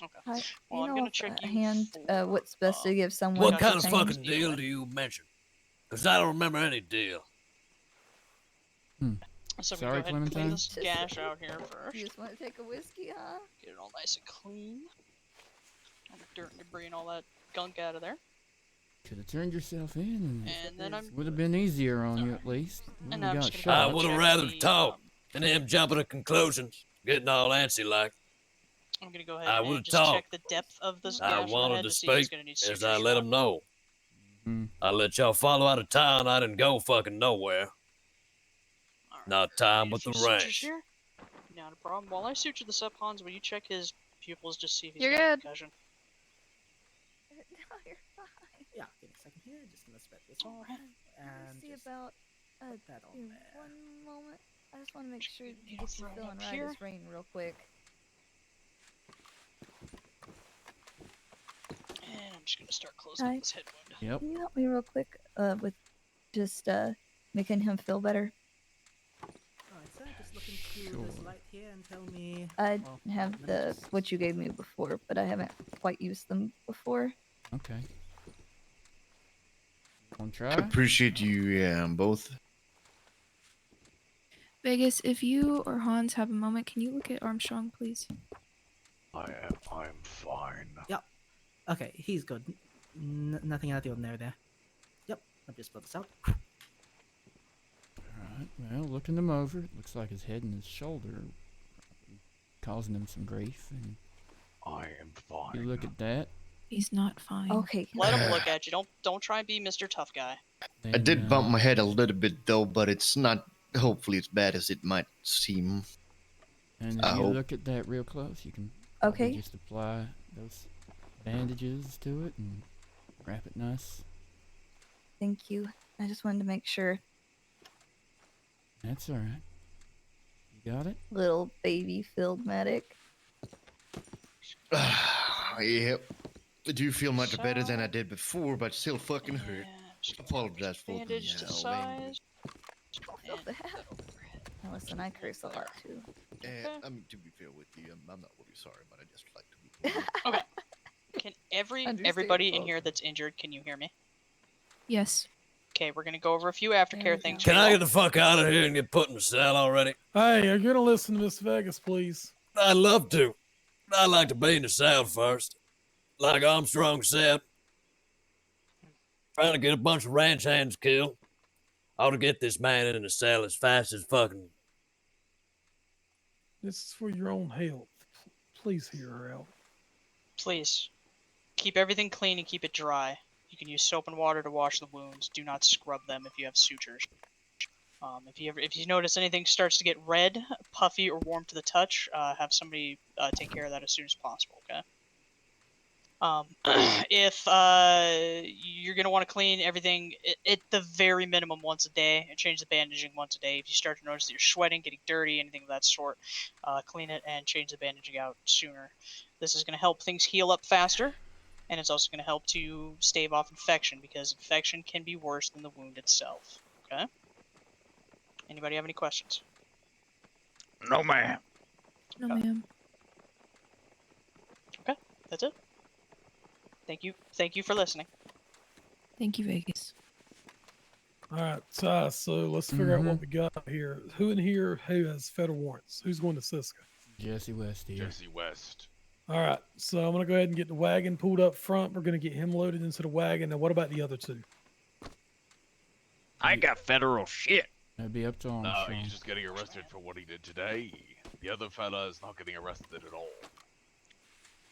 Okay. Well, Well, I'm gonna check you hand for, what's best to give someone. What for kind of pain. fucking deal do you mention? Because I don't remember any deal. So we Sorry, go ahead and clean Clementine. this gash out here first. You just want to take a whiskey, huh? Get it all nice and clean. All the dirt and debris and all that gunk out of there. Could have turned yourself in, And then I'm would have been easier on you at least. And When now you I'm got just gonna I shot. would have check rather the, talk than him jumping to conclusions, getting all antsy like. I'm gonna go ahead I and would've just check talked. the depth of this I gash on the wanted head to to see if it's speak gonna need as sutures I or let not. him know. Mm. I let y'all follow out of town. I didn't go fucking nowhere. Not time with the Few sutures ranch. here. Not a problem. While I suture this up, Hans, will you check his pupils just see if he's You're got a good. concussion? No, you're fine. Yeah, give me a second here. Just gonna spread this off. And See just about that on here, there. one moment. I just want to make sure you needle get you thrown feeling up right here. as rain real quick. And I'm just gonna start closing Hi. up his head wound. Yep. Can you help me real quick with just making him feel better? Alright, sir, just looking through this light here and tell me. I well, have let me the just- what you gave me before, but I haven't quite used them before. Okay. Want to I try? appreciate you both. Vegas, if you or Hans have a moment, can you look at Armstrong, please? I'm fine. Yep. Okay, he's good. Nothing out of the ordinary there. Yep, I'll just put this out. Alright, well, looking them over, it looks like his head and his shoulder are causing him some grief. And I am fine. you look at that. He's not fine. Okay. Let him look at you. Don't try and be Mr. Tough Guy. I did bump my head a little bit though, but it's not hopefully as bad as it might seem. And I if you hope. look at that real close, you can Okay. just apply those bandages to it and wrap it nice. Thank you. I just wanted to make sure. That's alright. You got it? Little baby filled medic. Yep. I do feel much better than I did before, but still fucking hurt. Apologize for the Bandage to the language. size. Don't feel bad. Now listen, I curse a lot too. I mean, to be fair with you, I'm not really sorry, but I just like to be polite. Okay. Can everybody in here that's injured, can you hear me? Yes. Okay, we're gonna go over a few aftercare things. Can I get the fuck out of here and get put in the cell already? Hey, are you gonna listen to Miss Vegas, please? I'd love to. I'd like to be in the cell first. Like Armstrong said. Trying to get a bunch of ranch hands killed. I ought to get this man in the cell as fast as fucking... This is for your own health. Please hear her out. Please. Keep everything clean and keep it dry. You can use soap and water to wash the wounds. Do not scrub them if you have sutures. If you notice anything starts to get red, puffy, or warm to the touch, have somebody take care of that as soon as possible. Okay. If you're gonna want to clean everything at the very minimum once a day, and change the bandaging once a day. If you start to notice that you're sweating, getting dirty, anything of that sort, clean it and change the bandaging out sooner. This is gonna help things heal up faster, and it's also gonna help to stave off infection because infection can be worse than the wound itself. Okay. Anybody have any questions? No, ma'am. No, ma'am. Okay, that's it. Thank you for listening. Thank you, Vegas. All right, so let's figure out what we got here. Who in here who has federal warrants? Who's going to Cisco? Jesse West here. Jesse West. All right, so I'm gonna go ahead and get the wagon pulled up front. We're gonna get him loaded into the wagon. Now, what about the other two? I ain't got federal shit. That'd be up to him. No, he's just getting arrested for what he did today. The other fella is not getting arrested at all.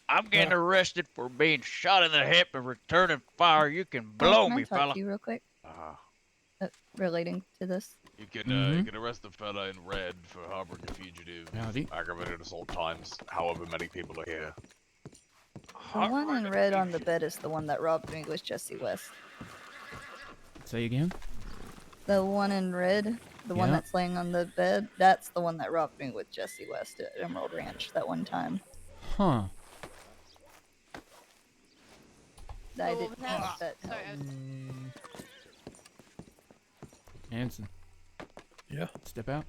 I'm getting arrested for being shot in the hip and returning fire. You can blow Can I me, talk fella. to you real quick? Uh-huh. Relating to this. You can arrest the fella in red for harboring a fugitive, aggravated assault times, however many people are here. The one in red on the bed is the one that robbed me with Jesse West. Say again? The one in red, the one Yeah. that's laying on the bed, that's the one that robbed me with Jesse West at Emerald Ranch that one time. Huh. I didn't think that. Hanson. Yeah. Step out.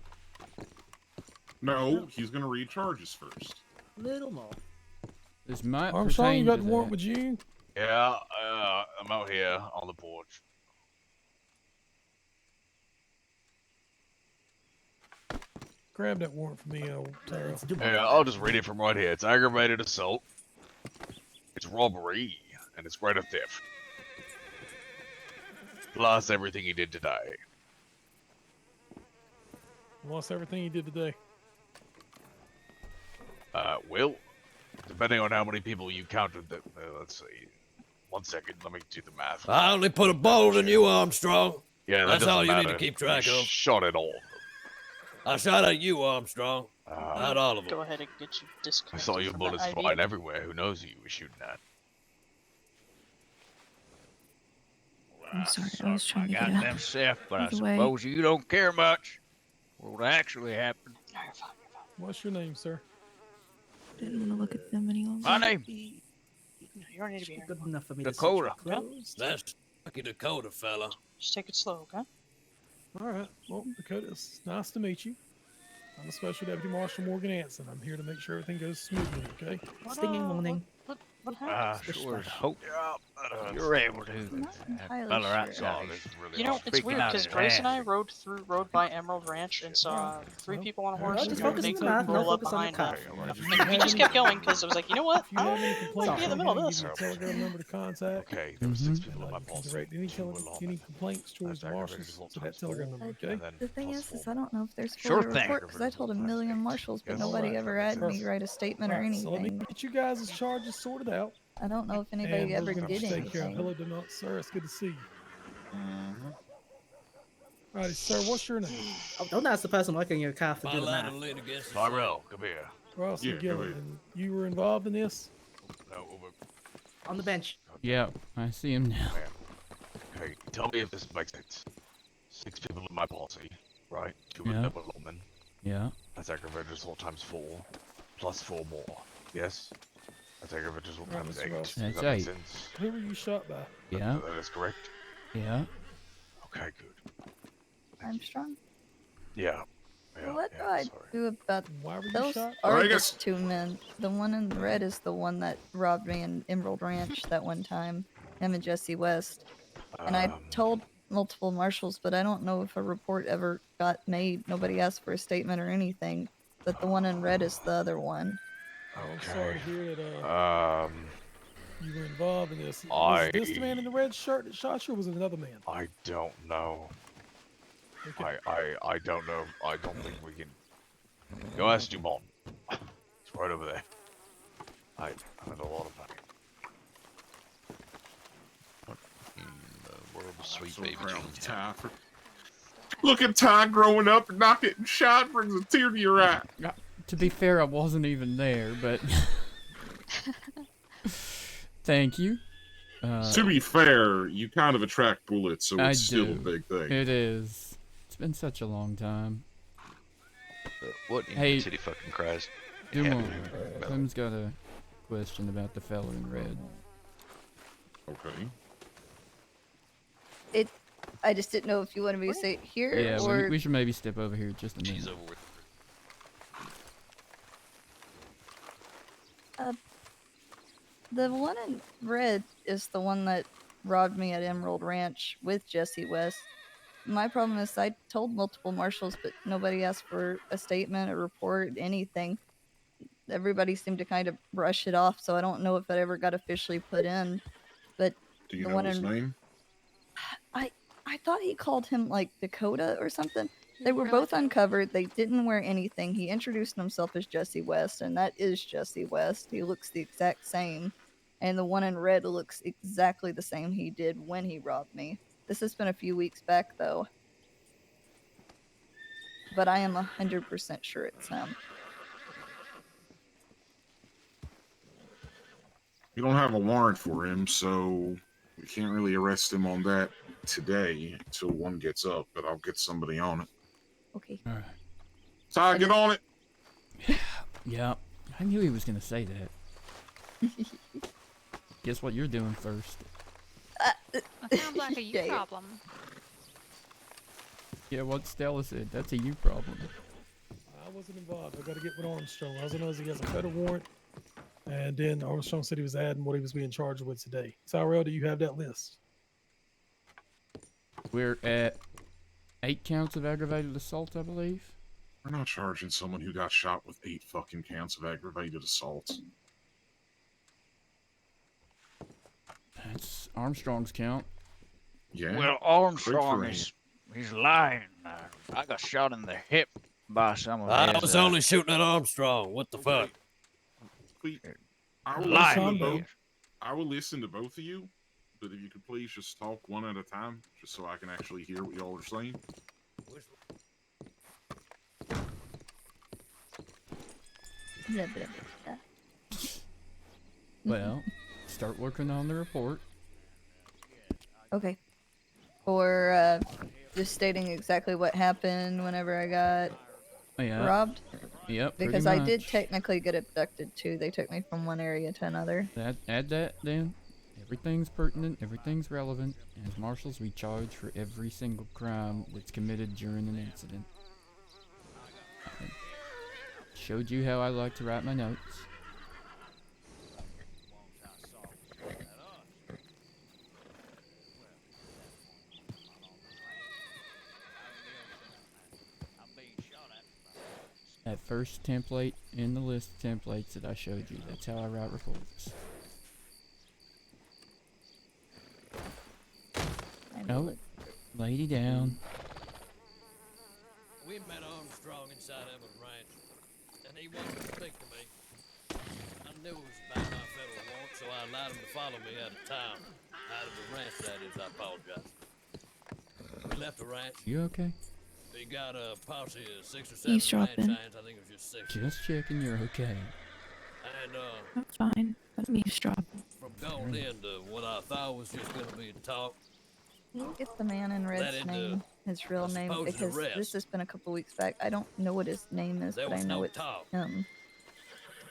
No, he's gonna read charges first. Little more. This might Armstrong, pertain you got to the warrant that. with you? Yeah, I'm out here on the porch. Grab that warrant for me, Tyrell. Yeah, I'll just read it from right here. It's aggravated assault, it's robbery, and it's greater theft. Plus everything he did today. Lost everything you did today. Well, depending on how many people you counted, that let's see. 1 second, let me do the math. I only put a bullet in you, Armstrong. Yeah, that That's doesn't all you matter. need to keep track You of. shot at all of them. I shot at you, Armstrong. Not all of them. Go ahead and get you I disconnected. saw your from bullets that ID. flying everywhere. Who knows who you were shooting at? I'm sorry, I was trying to get Goddamn out. self, but I By the way- suppose you don't care much what actually happened. What's your name, sir? Didn't want to look at them any longer. My name? You don't need to be here. Good enough for me Dakota. to see your clothes. That's lucky Dakota, fella. Just take it slow, okay? All right. Well, Dakota, it's nice to meet you. I'm a Special Deputy Marshal Morgan Anson. I'm here to make sure everything goes smoothly, okay? Stinging warning. What happened? Sure as hope you're able to. That fella outside is really You know, it's speaking weird out because his Grace and I hand. rode by Emerald Ranch and saw three people on a horse. Well, just and focus on they the math, no roll up focus on the behind cuff. them. And we just kept going because I was like, you know what? If you have any I'll complaints, be in the I'm middle of gonna this. give you a telegram number to contact. Okay, there were 6 people And on my you can policy. direct any, 2 were lawmen. any complaints towards the That's aggravated marshals assault to that times telegram 4, number, okay? and then The thing plus is 4. I don't know if there's Sure a thing. report because I told a million marshals, but Yes. nobody Alright. ever had me Perfect. write a statement or Alright, so let me anything. get you guys' charges sorted out. I don't know if And anybody we're ever gonna did take care of. anything. Hello, do not, sir. It's good to see you. Alrighty, sir. What's your name? Oh, don't ask the person working your car to My do the line math. of lean against the Tyrell, come here. Ross Yeah, go McGillen. ahead. And you were involved in this? No, over. On the bench. Yeah, I see him now. Man. Okay, tell me if this makes sense. 6 people in my policy, right? 2 of Yeah. them were lawmen. Yeah. That's aggravated assault times 4, plus 4 more. Yes? That's aggravated assault Right, times Mr. 8. Ross. Does That's that make 8. sense? Who were you shot by? Yeah. That is correct? Yeah. Okay, good. Armstrong? Yeah. Well, what do I do about Why were you those? shot? Are Alright, the guys. 2 men? The one in red is the one that robbed me in Emerald Ranch that one time. Him and Jesse West. And I told multiple marshals, but I don't know if a report ever got made. Nobody asked for a statement or anything. But the one in red is the other one. I'm sorry to hear that you were involved in this. Was this the man in the red shirt that shot you, or was it another man? I don't know. Okay. I don't know. I don't think we can. Go ask Dumont. It's right over there. I had a lot of money. World of sweet So baby proud of Jesus. Ty for Look at Ty growing up and not getting shot brings a tear to your eye. To be fair, I wasn't even there, but thank you. To be fair, you kind of attract bullets, so I it's still a do. big thing. It is. It's been such a long time. What in Hey, city fucking Christ? Dumont, Clem's got a question about the fella in red. Okay. I just didn't know if you wanted me to say it here Yeah, or we should maybe step over here just a minute. the one in red is the one that robbed me at Emerald Ranch with Jesse West. My problem is I told multiple marshals, but nobody asked for a statement, a report, anything. Everybody seemed to kind of brush it off, so I don't know if it ever got officially put in. But Do you the know one his in name? I thought he called him like Dakota or something. They were Really? both uncovered. They didn't wear anything. He introduced himself as Jesse West, and that is Jesse West. He looks the exact same. And the one in red looks exactly the same he did when he robbed me. This has been a few weeks back, though. But I am 100% sure it's him. You don't have a warrant for him, so we can't really arrest him on that today until one gets up, but I'll get somebody on it. Okay. All right. Ty, get on it! Yeah, I knew he was gonna say that. Guess what you're doing first? That sounds like a you Yeah. problem. Yeah, what Stella said. That's a you problem. I wasn't involved. I got to get with Armstrong. All I know is he has a federal warrant, and then Armstrong said he was adding what he was being charged with today. Tyrell, do you have that list? We're at 8 counts of aggravated assault, I believe. We're not charging someone who got shot with 8 fucking counts of aggravated assault. That's Armstrong's count. Yeah. Well, Armstrong he's lying. I got shot in the hip by some of I his. was only shooting at Armstrong. What the fuck? I will, lying. I will listen to both of you, but if you could please just talk one at a time, just so I can actually hear what y'all are saying. Blah, blah, blah. Well, start working on the report. Okay. For just stating exactly what happened whenever I got Yeah. robbed. Yep. Because pretty I did much. technically get abducted too. They took me from one area to another. Add that then. Everything's pertinent, everything's relevant. As marshals, we charge for every single crime that's committed during an incident. I showed you how I like to write my notes. That first template in the list of templates that I showed you, that's how I write reports. No, lady down. We met Armstrong inside Emerald Ranch, and he wanted to speak to me. I knew it was about my federal warrant, so I allowed him to follow me out of town. Out of the ranch, that is. I apologize. We left the ranch. You okay? He got a posse of 6 or 7 ranch Eavesdropping. hands. I think it was just 6. Just checking you're okay. And I'm fine. I'm eavesdropping. from going into what I thought was just going to be a talk, Can you get the man in red's into name, his real name? supposed Because arrest. this has been a couple weeks back. I don't know what his name is, There but I was know no it's talk. him.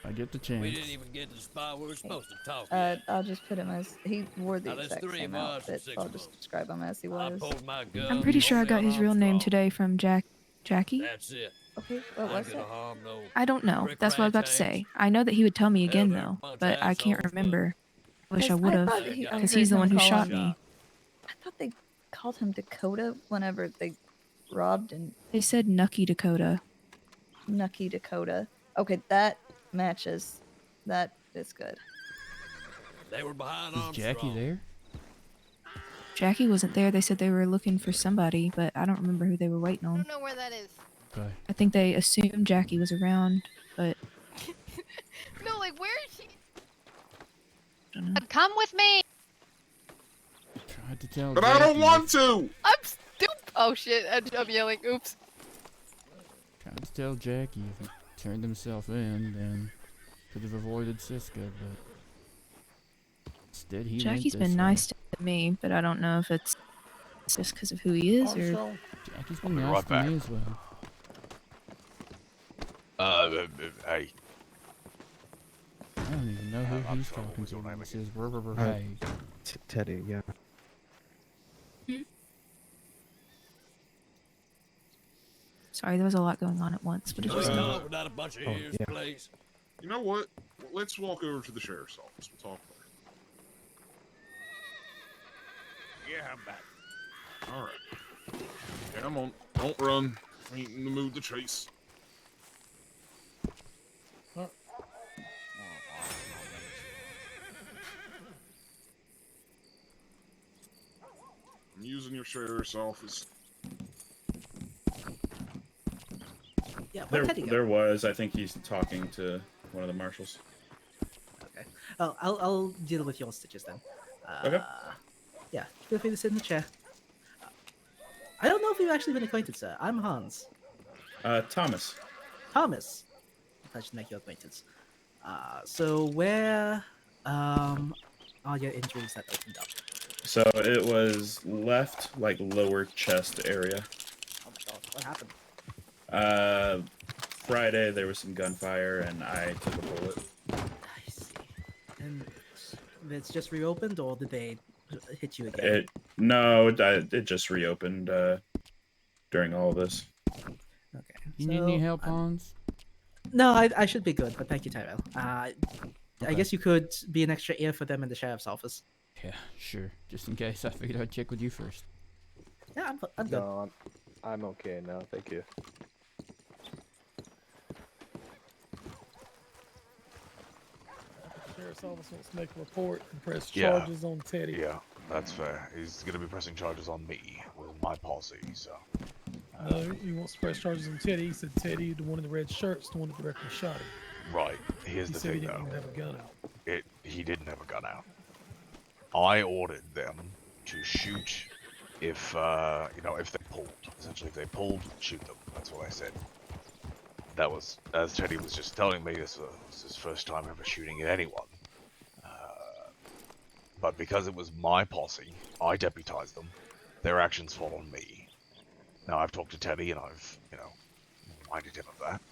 I get the we chance. didn't even get to the spot where we were supposed to talk yet. I'll just put him as he wore the Now, there's exact 3 same of us and outfit. 6 So I'll of just us. describe him as he I was. pulled my gun. I'm pretty sure I only got on his real name Armstrong. today from Jackie. That's it. Okay, what I was ain't it? gonna harm no I don't know. brick That's what I was about to ranch say. I know that he would tell me again they're a though, bunch of but I can't assholes, remember. I wish I 'Cause would have, thought I because heard he's the him one who call shot him- me. I thought they called him Dakota whenever they robbed and They said Nucky Dakota. Nucky Dakota. Okay, that matches. That is good. They were behind Is Armstrong. Jackie there? Jackie wasn't there. They said they were looking for somebody, but I don't remember who they were waiting I on. don't know where that is. Okay. I think they assumed Jackie was around, but No, like where is she? Come with me. Tried to tell But I don't Jackie want to! I'm stupid. Oh shit! I'm yelling. Oops. Trying to tell Jackie if he turned himself in, then could have avoided Siska, but instead he went Jackie's this been way. nice to me, but I don't know if it's just because of who he is or. Armstrong. Jackie's I'll been be nice right to me back. as well. Hey. I don't even know who I'm he's sorry, what talking was to your when name he again? says brr, brr, brr, Uh, hey. Teddy, yeah. Sorry, there was a lot going on at once, but it Can we just. talk without a bunch of ears, yeah. please? You know what? Let's walk over to the sheriff's office. We'll talk later. Yeah, I'm back. All right. Come on. Don't run. Ain't in the mood to chase. I'm using your sheriff's office. Yeah, where'd Teddy go? There was. I think he's talking to one of the marshals. Okay. Oh, I'll deal with your stitches then. Okay. Yeah, feel free to sit in the chair. I don't know if we've actually been acquainted, sir. I'm Hans. Thomas. Thomas. Pleasure to make your acquaintance. So where are your injuries that opened up? So it was left, like, lower chest area. Oh my god, what happened? Friday there was some gunfire and I took a bullet. I see. And it's just reopened, or did they hit you again? It just reopened during all of this. Okay. You need any help, Hans? No, I should be good, but thank you, Tyrell. I Okay. guess you could be an extra ear for them in the sheriff's office. Yeah, sure. Just in case, I figured I'd check with you first. Yeah, I'm good. No, I'm okay now. Thank you. Sheriff's office wants to make a report and press Yeah. charges on Teddy. Yeah, that's fair. He's going to be pressing charges on me with my posse, so. No, he wants to press charges on Teddy. He said Teddy, the one in the red shirt's the one that directly shot him. Right. Here's He the said thing, he didn't though. even have a gun out. He didn't have a gun out. I ordered them to shoot if they pulled. Essentially, if they pulled, shoot them. That's what I said. That was, as Teddy was just telling me, this was his first time ever shooting at anyone. But because it was my posse, I deputized them. Their actions fall on me. Now, I've talked to Teddy and I've, reminded him of that.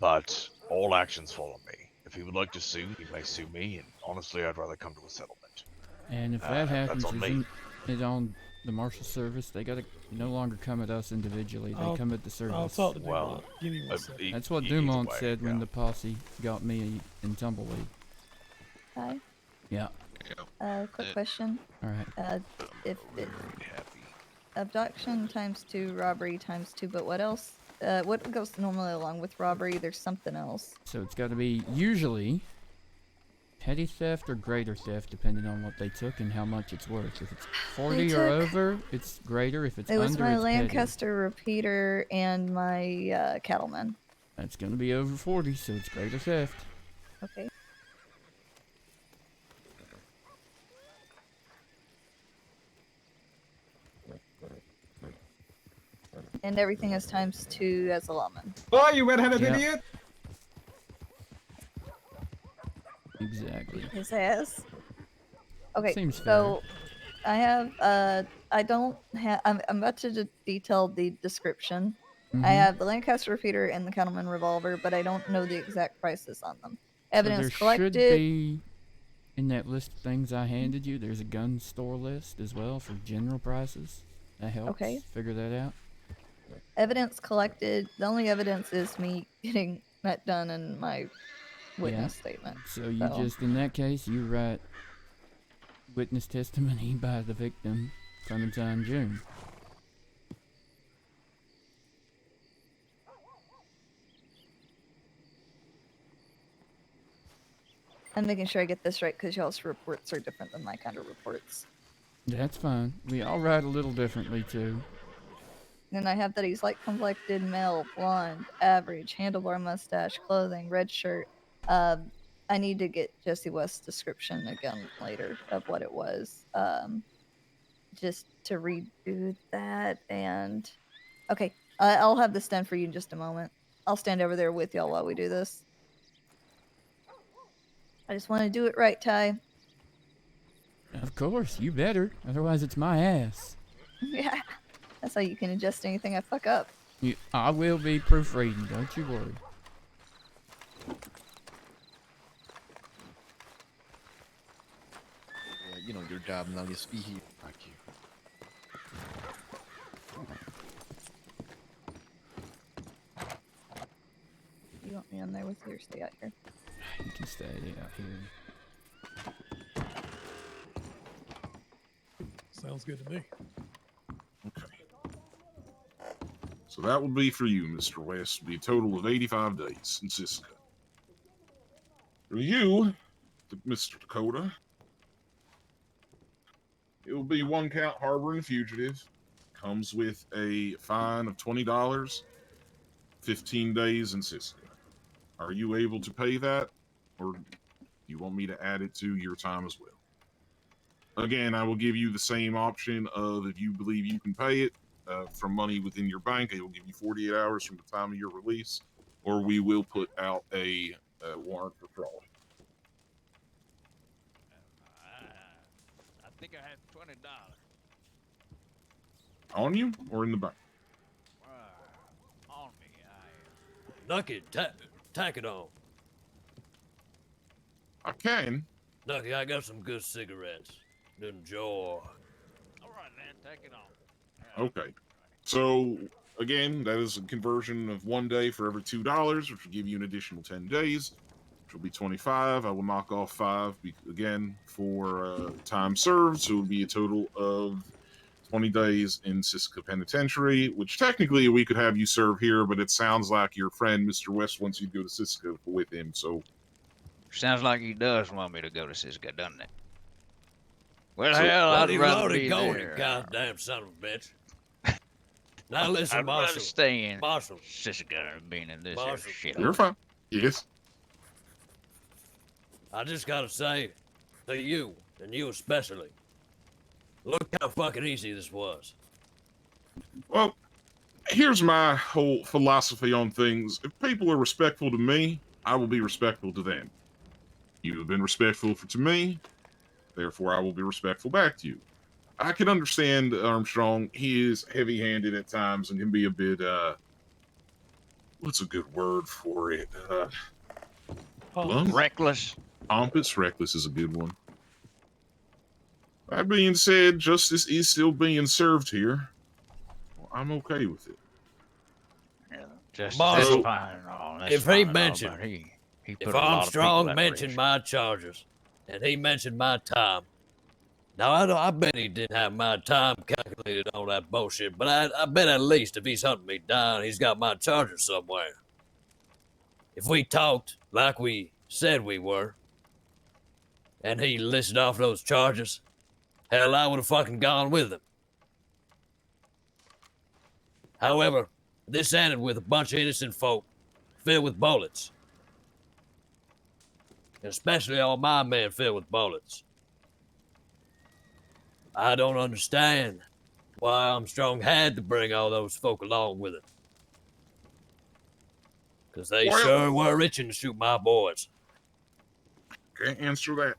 But all actions fall on me. If he would like to sue, he may sue me, and honestly, I'd rather come to a settlement. And if that happens, that's on me. isn't it on the Marshal Service? They gotta no longer come at us individually. They come at the service. I'll talk to Well, Dumont. Give me one second. That's what either Dumont way, said when the posse got me in Tumbleweed. Hi. Yeah. Quick question. All right. If it, abduction times 2, robbery times 2, but what else? What goes normally along with robbery? There's something else. So it's got to be usually petty theft or greater theft, depending on what they took and how much it's worth. If it's 40 or over, it's greater. If it's It was under, my it's petty. Lancaster repeater and my cattleman. That's going to be over 40, so it's greater theft. Okay. And everything is times 2 as a lawman. Oh, you red-headed Yep. idiot! Exactly. His ass. Okay, Seems so I have I don't have I'm about to detail the description. I Mhm. have the Lancaster repeater and the Cattleman revolver, but I don't know the exact prices on them. Evidence so there collected. should be, in that list of things I handed you, there's a gun store list as well for general prices. That helps Okay. figure that out. Evidence collected. The only evidence is me getting that done in my witness statement. So you just, in that case, you write witness testimony by the victim, Clementine June. I'm making sure I get this right because y'all's reports are different than my kind of reports. That's fine. We all write a little differently too. Then I have that he's light complected, male, blonde, average, handlebar mustache, clothing, red shirt. I need to get Jesse West's description again later of what it was. just to redo that. And okay, I'll have this done for you in just a moment. I'll stand over there with y'all while we do this. I just want to do it right, Ty. Of course, you better. Otherwise, it's my ass. Yeah, that's how you can adjust anything I fuck up. I will be proofreading. Don't you worry. You know your job now. Just be here. Thank you. You want me on there with you or stay out here? You can stay out here. Sounds good to me. Okay. So that would be for you, Mr. West. Be a total of 85 days in Siska. For you, Mr. Dakota, it will be 1 count harboring a fugitive. Comes with a fine of $20, 15 days in Siska. Are you able to pay that, or do you want me to add it to your time as well? Again, I will give you the same option of if you believe you can pay it from money within your bank, it will give you 48 hours from the time of your release, or we will put out a warrant for fraud. I think I have $20. On you or in the bank? On me, Nucky, tack it on. I can. Nucky, I got some good cigarettes. Enjoy. All right, man, take it on. Okay. So, again, that is a conversion of 1 day for every $2, which will give you an additional 10 days, which will be 25. I will knock off 5, again, for time served, so it will be a total of 20 days in Siska Penitentiary, which technically we could have you serve here, but it sounds like your friend, Mr. West, wants you to go to Siska with him, so... Sounds like he does want me to go to Siska, doesn't it? Well, So- hell, Well, I'd he rather loaded be going, there. goddamn son of a bitch. Now listen, I'd rather Marshal. stay in Marshal. Siska than being in this here Marshal. shit. You're fine. Yes. I just gotta say to you, and you especially, look how fucking easy this was. Well, here's my whole philosophy on things. If people are respectful to me, I will be respectful to them. You have been respectful to me, therefore I will be respectful back to you. I can understand Armstrong. He is heavy-handed at times and can be a bit, what's a good word for it? Blunt? Reckless. Pompous. Reckless is a good one. That being said, justice is still being served here. Well, I'm okay with it. Just Marshal, that's fine and all. That's if fine he and all, mentioned, but he put if a lot of Armstrong people at mentioned risk. my charges, and he mentioned my time, now I bet he didn't have my time calculated on that bullshit, but I bet at least if he's hunting me down, he's got my charges somewhere. If we talked like we said we were, and he listed off those charges, hell, I would have fucking gone with him. However, this ended with a bunch of innocent folk filled with bullets. Especially all my men filled with bullets. I don't understand why Armstrong had to bring all those folk along with him. Because they Well- sure were itching to shoot my boys. Can't answer that.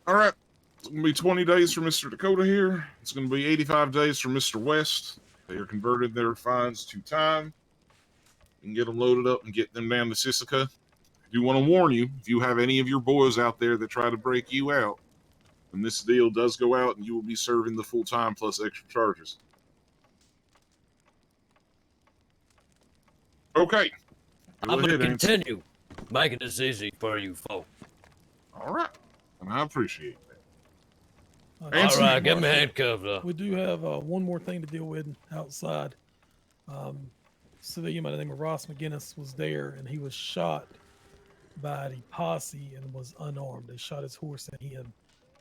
All right. It's going to be 20 days for Mr. Dakota here. It's going to be 85 days for Mr. West. They are converted their fines to time. You can get them loaded up and get them down to Siska. I do want to warn you, if you have any of your boys out there that try to break you out, when this deal does go out, and you will be serving the full time plus extra charges. Okay. I'm going to ahead, Ansel. continue making this easy for you folk. All right. And I appreciate that. All Ansel, right, you get me want- handcuffed up. We do have one more thing to deal with outside. Civilian by the name of Ross McGinnis was there, and he was shot by the posse and was unarmed. They shot his horse at him.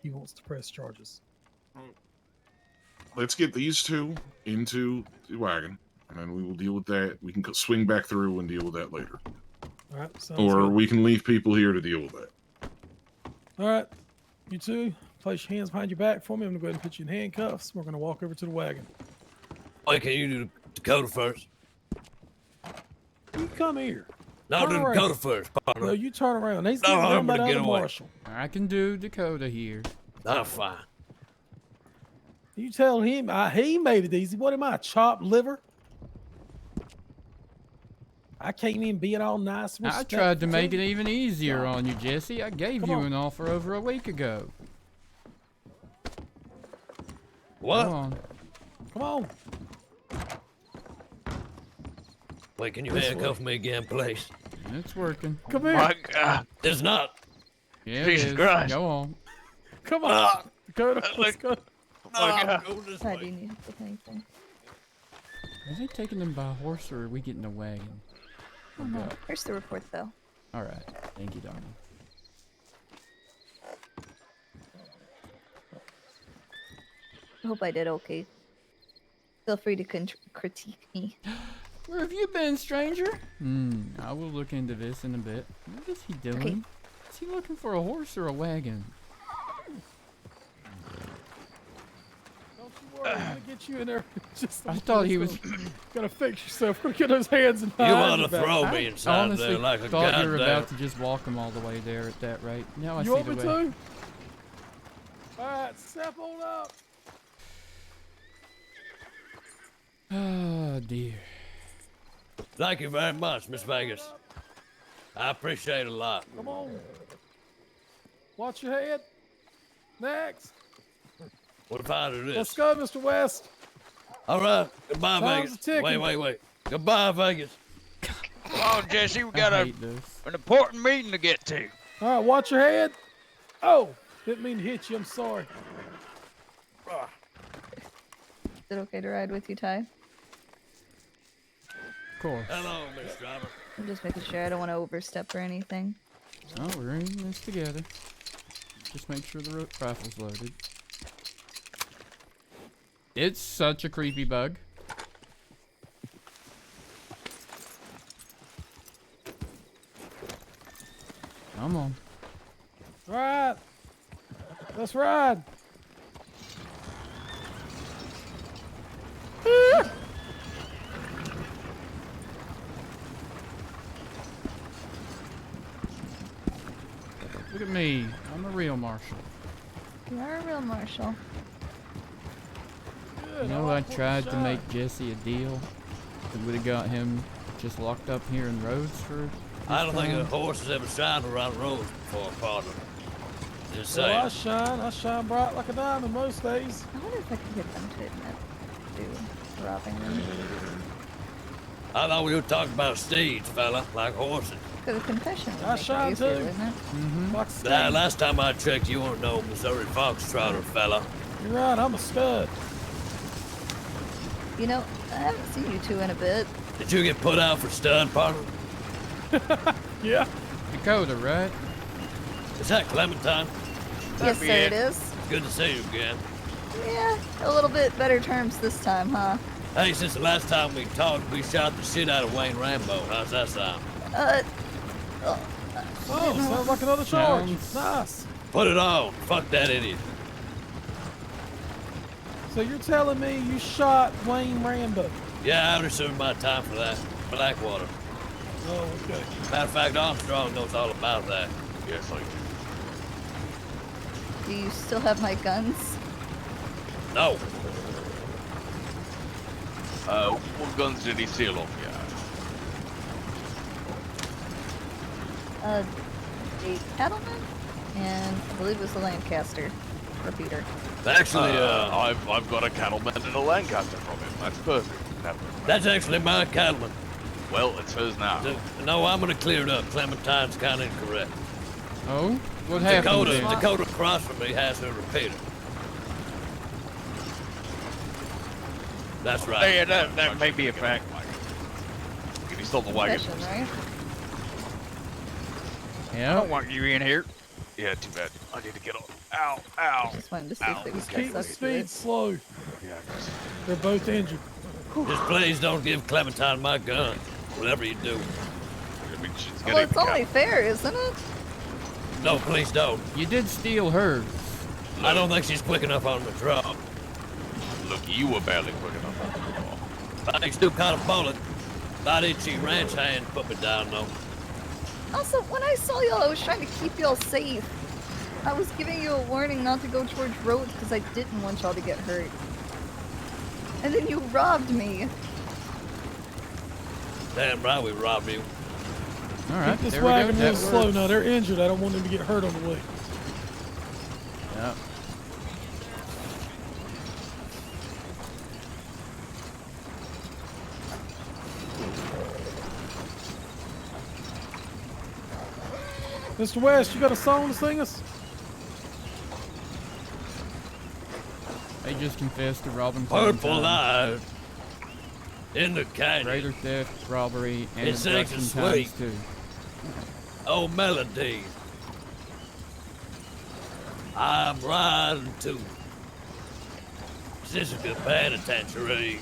He wants to press charges. Let's get these two into the wagon, and then we will deal with that. We can swing back through and deal with that later. All right, sounds Or good. we can leave people here to deal with that. All right, you two, place your hands behind your back for me. I'm gonna go ahead and put you in handcuffs. We're gonna walk over to the wagon. Wait, can you do Dakota first? You come here. No, Turn do around. Dakota first, partner. No, you turn around. He's No, getting I'm done by gonna the get other away. Marshal. I can do Dakota here. I'm fine. You tell him he made it easy. What am I, chopped liver? I came in being all nice. And I tried to respectful make it you. even easier on you, Jesse. I gave Come you on. an offer over a week ago. What? Come on. Come on. Wait, can you This handcuff me again, please? It's working. Come here. My God. It's not. Yeah, Jesus it is. Christ. Go on. Come on. Dakota, let's go. God. Hi, do you need help with anything? Are they taking them by horse or are we getting a wagon? Oh, no. Here's the report, though. All right. Thank you, darling. I hope I did okay. Feel free to critique me. Where have you been, stranger? I will look into this in a bit. What is he doing? Okay. Is he looking for a horse or a wagon? Don't you worry, I'm gonna get you in there. Just I thought he was... Gonna fix yourself. Gonna get those hands and You eyes want to back. throw me I inside honestly there like a thought you were goddamn... about to just walk him all the way there at that rate. Now I You see want the me way. to? Alright, step on up. Oh, dear. Thank you very much, Miss Vegas. I appreciate it a lot. Come on. Watch your head. Next. What if I do this? Let's go, Mr. West. All right. Goodbye, Time's Vegas. ticking. Wait. Goodbye, Vegas. Come on, Jesse. We got I hate this. an important meeting to get to. All right, watch your head. Oh, didn't mean to hit you. I'm sorry. Is it okay to ride with you, Ty? Of course. Hello, Miss Driver. I'm just making sure I don't want to overstep or anything. Oh, we're in this together. Just make sure the rifle's loaded. It's such a creepy bug. Come on. Right. Let's ride. Look at me. I'm a real Marshal. You are a real Marshal. You know, I tried to make Jesse a deal that would have got him just locked up here in Rhodes for. I don't think a this time. horse has ever shined around roads before, partner. Just Well, saying. I shine bright like a diamond most days. I wonder if I could get them to admit to robbing them. I thought we were talking about steeds, fella, like horses. Because a confession would I make it shine easier, too. wouldn't it? Like a Nah, stud. last time I checked, you weren't no Missouri Foxtrotter, fella. You're right, I'm a stud. You know, I haven't seen you two in a bit. Did you get put out for stud, partner? Yeah. Dakota, right? Is that Clementine? Yes, sir, it is. Good to see you again. Yeah, a little bit better terms this time, huh? Hey, since the last time we talked, we shot the shit out of Wayne Rambo. How's that sound? Oh, sounds like another charge. Sounds- Nice. Put it on. Fuck that idiot. So you're telling me you shot Wayne Rambo? Yeah, I already served my time for that. Blackwater. Oh, okay. Matter of fact, Armstrong knows all about that. Yes, I do. Do you still have my guns? No. What guns did he steal off you? A cattleman? And I believe it was a Lancaster repeater. Actually, I've got a cattleman and a Lancaster from him. That's perfect. That's actually my cattleman. Well, it's hers now. No, I'm gonna clear it up. Clementine's kind of incorrect. Oh? What happened there? Dakota across from me has her repeater. That's right. Yeah, that may be a fact. He stole the wagon. Confession, right? I don't want you in here. Yeah, too bad. I need to get on. Ow, ow. Just wanted to see Ow. if it was Keep the up to speed it. slow. Yeah, I guess. They're both injured. Just please don't give Clementine my gun. Whatever you do. I mean, she's Well, it's only fair, isn't it? No, please don't. You did steal hers. I don't think she's quick enough on the drop. Look, you were barely quick enough on the draw. I ain't still kind of bullet. That itchy ranch hand put me down, though. Also, when I saw y'all, I was trying to keep y'all safe. I was giving you a warning not to go towards roads because I didn't want y'all to get hurt. And then you robbed me. Damn right we robbed you. Alright, Keep this there we go. wagon That real slow works. now. They're injured. I don't want them to get hurt on the way. Yep. Mr. West, you got a song to sing us? They just confessed to robbing Purple Clementine. light in the canyon. Greater theft, robbery, and It sings abduction and times sweet. 2. Oh, melody. I'm riding too. This is a good penitentiary.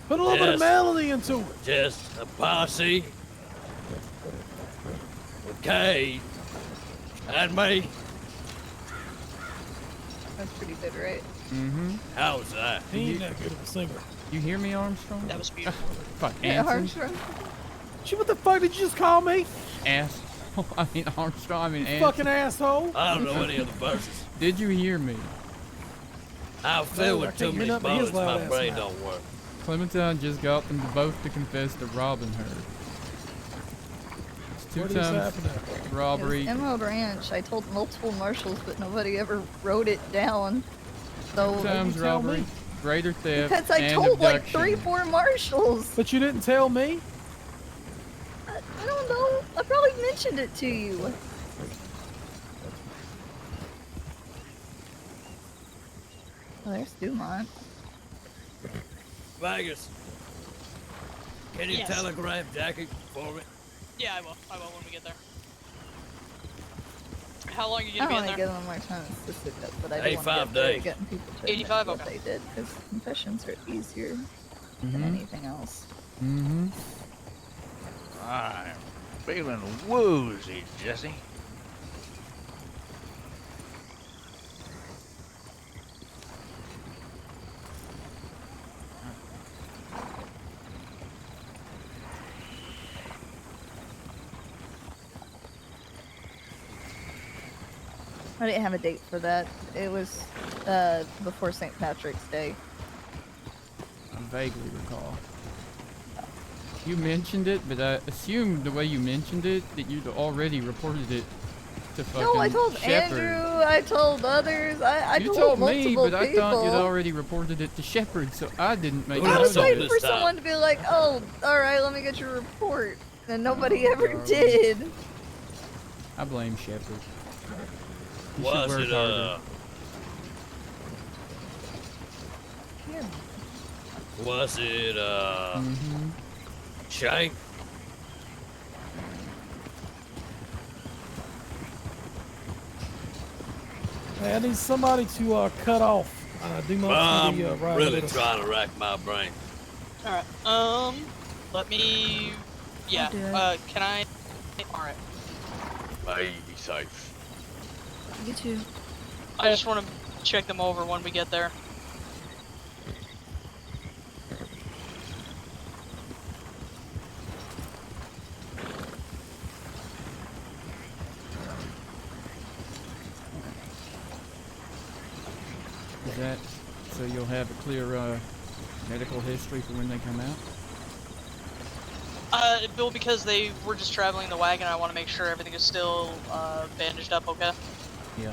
Put a little bit of melody into it. Just a posse. With Kate and me. That's pretty good, right? Mm-hmm. How's that? He ain't that good of a singer. You hear me, Armstrong? That was beautiful. Fuck, Yeah, Anson? Armstrong. Gee, what the fuck did you just call me? Ass. I mean Armstrong, I mean You Anson. fucking asshole. I don't know any of the verses. Did you hear me? I feel No, I with too can't hear many nothing but his bullets, loud my ass brain mouth. don't work. Clementine just got them both to confess to robbing her. It's 2 What is times happening? robbery. Emerald Ranch. I told multiple marshals, but nobody ever wrote it down. So 2 times tell robbery, me? greater theft, because I and told like abduction. 3-4 marshals. But you didn't tell me? I don't know. I probably mentioned it to you. Oh, there's Dumont. Vegas. Can you Yes. telegram Jackie for me? Yeah, I will. I will when we get there. How long are you I gonna don't be in want to there? give them more time to specific, but I do want to 85 get better days. at getting people to 85? admit what Okay. they did, because confessions are easier than anything else. Mm-hmm. I'm feeling woozy, Jesse. I didn't have a date for that. It was before St. Patrick's Day. I vaguely recall. You mentioned it, but I assumed the way you mentioned it that you'd already reported it to fucking No, I told Shepherd. Andrew. I told others. I You told told multiple me, but I people. thought you'd already reported it to Shepherd, so I didn't make I note was of waiting it. for someone to be like, "Oh, all right, let me get your report," and nobody ever darling. did. I blame Shepherd. He should Was work it, harder. Was it, Mm-hmm. Shank? Hey, I need somebody to cut off. Dumont's I'm gonna be riding really with us. trying to rack my brain. Alright, let me... Yeah, do it. can I... Alright. Be safe. You too. I just want to check them over when we get there. Is that so you'll have a clear medical history for when they come out? Bill, because they were just traveling the wagon, I want to make sure everything is still bandaged up, okay? Yeah.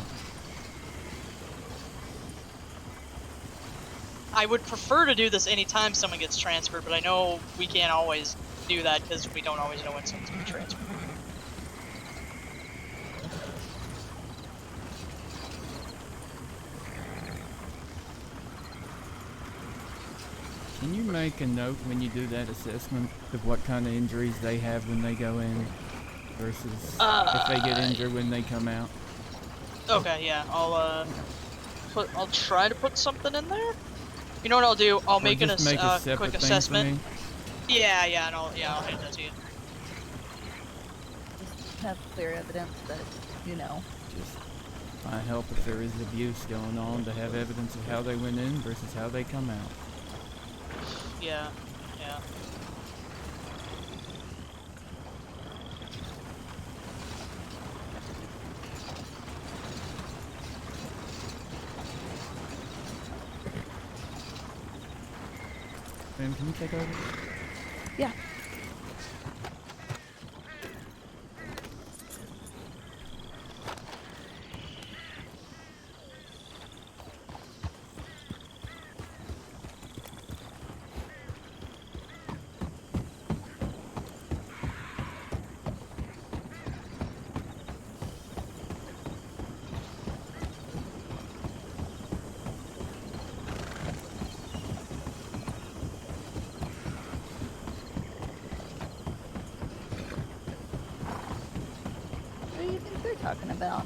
I would prefer to do this anytime someone gets transferred, but I know we can't always do that because we don't always know when someone's going to be transferred. Can you make a note when you do that assessment of what kind of injuries they have when they go in versus if they get injured when they come out? Okay, yeah, I'll try to put something in there. You know what I'll do? I'll Or make just make a quick separate thing for assessment. me? Yeah, and I'll hand that to you. Just have clear evidence that you know. Just I help if there is abuse going on to have evidence of how they went in versus how they come out. Yeah, yeah. Ma'am, can you take over? Yeah. What do you think they're talking about?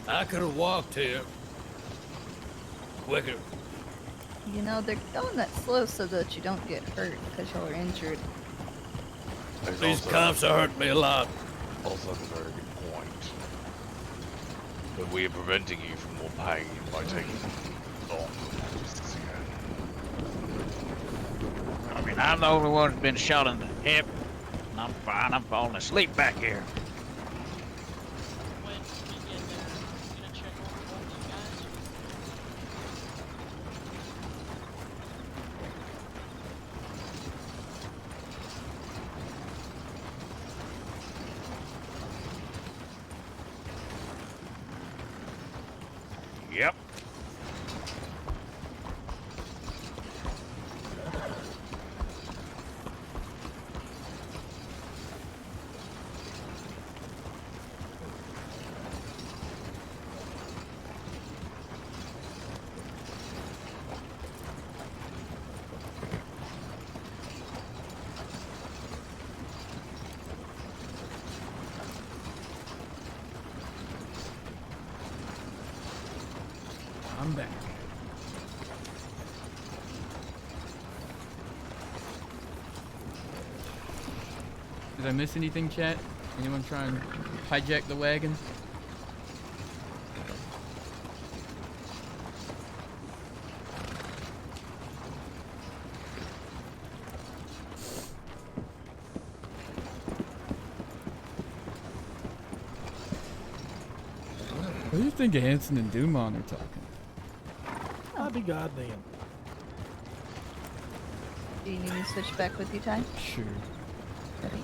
I could have walked here quicker. You know, they're going that slow so that you don't get hurt because you're injured. These cops are hurting me a lot. Also, that's a very good point. But we are preventing you from more pain by taking long distances here. I mean, I'm the only one who's been shot in the hip. And I'm fine. I'm falling asleep back here. When we get there, I'm gonna check over one of you guys. Yep. I'm back. Did I miss anything, chat? Anyone try and hijack the wagon? What do you think Hanson and Dumont are talking? I'll be goddamn. Do you need me to switch back with you, Ty? Sure. Ready?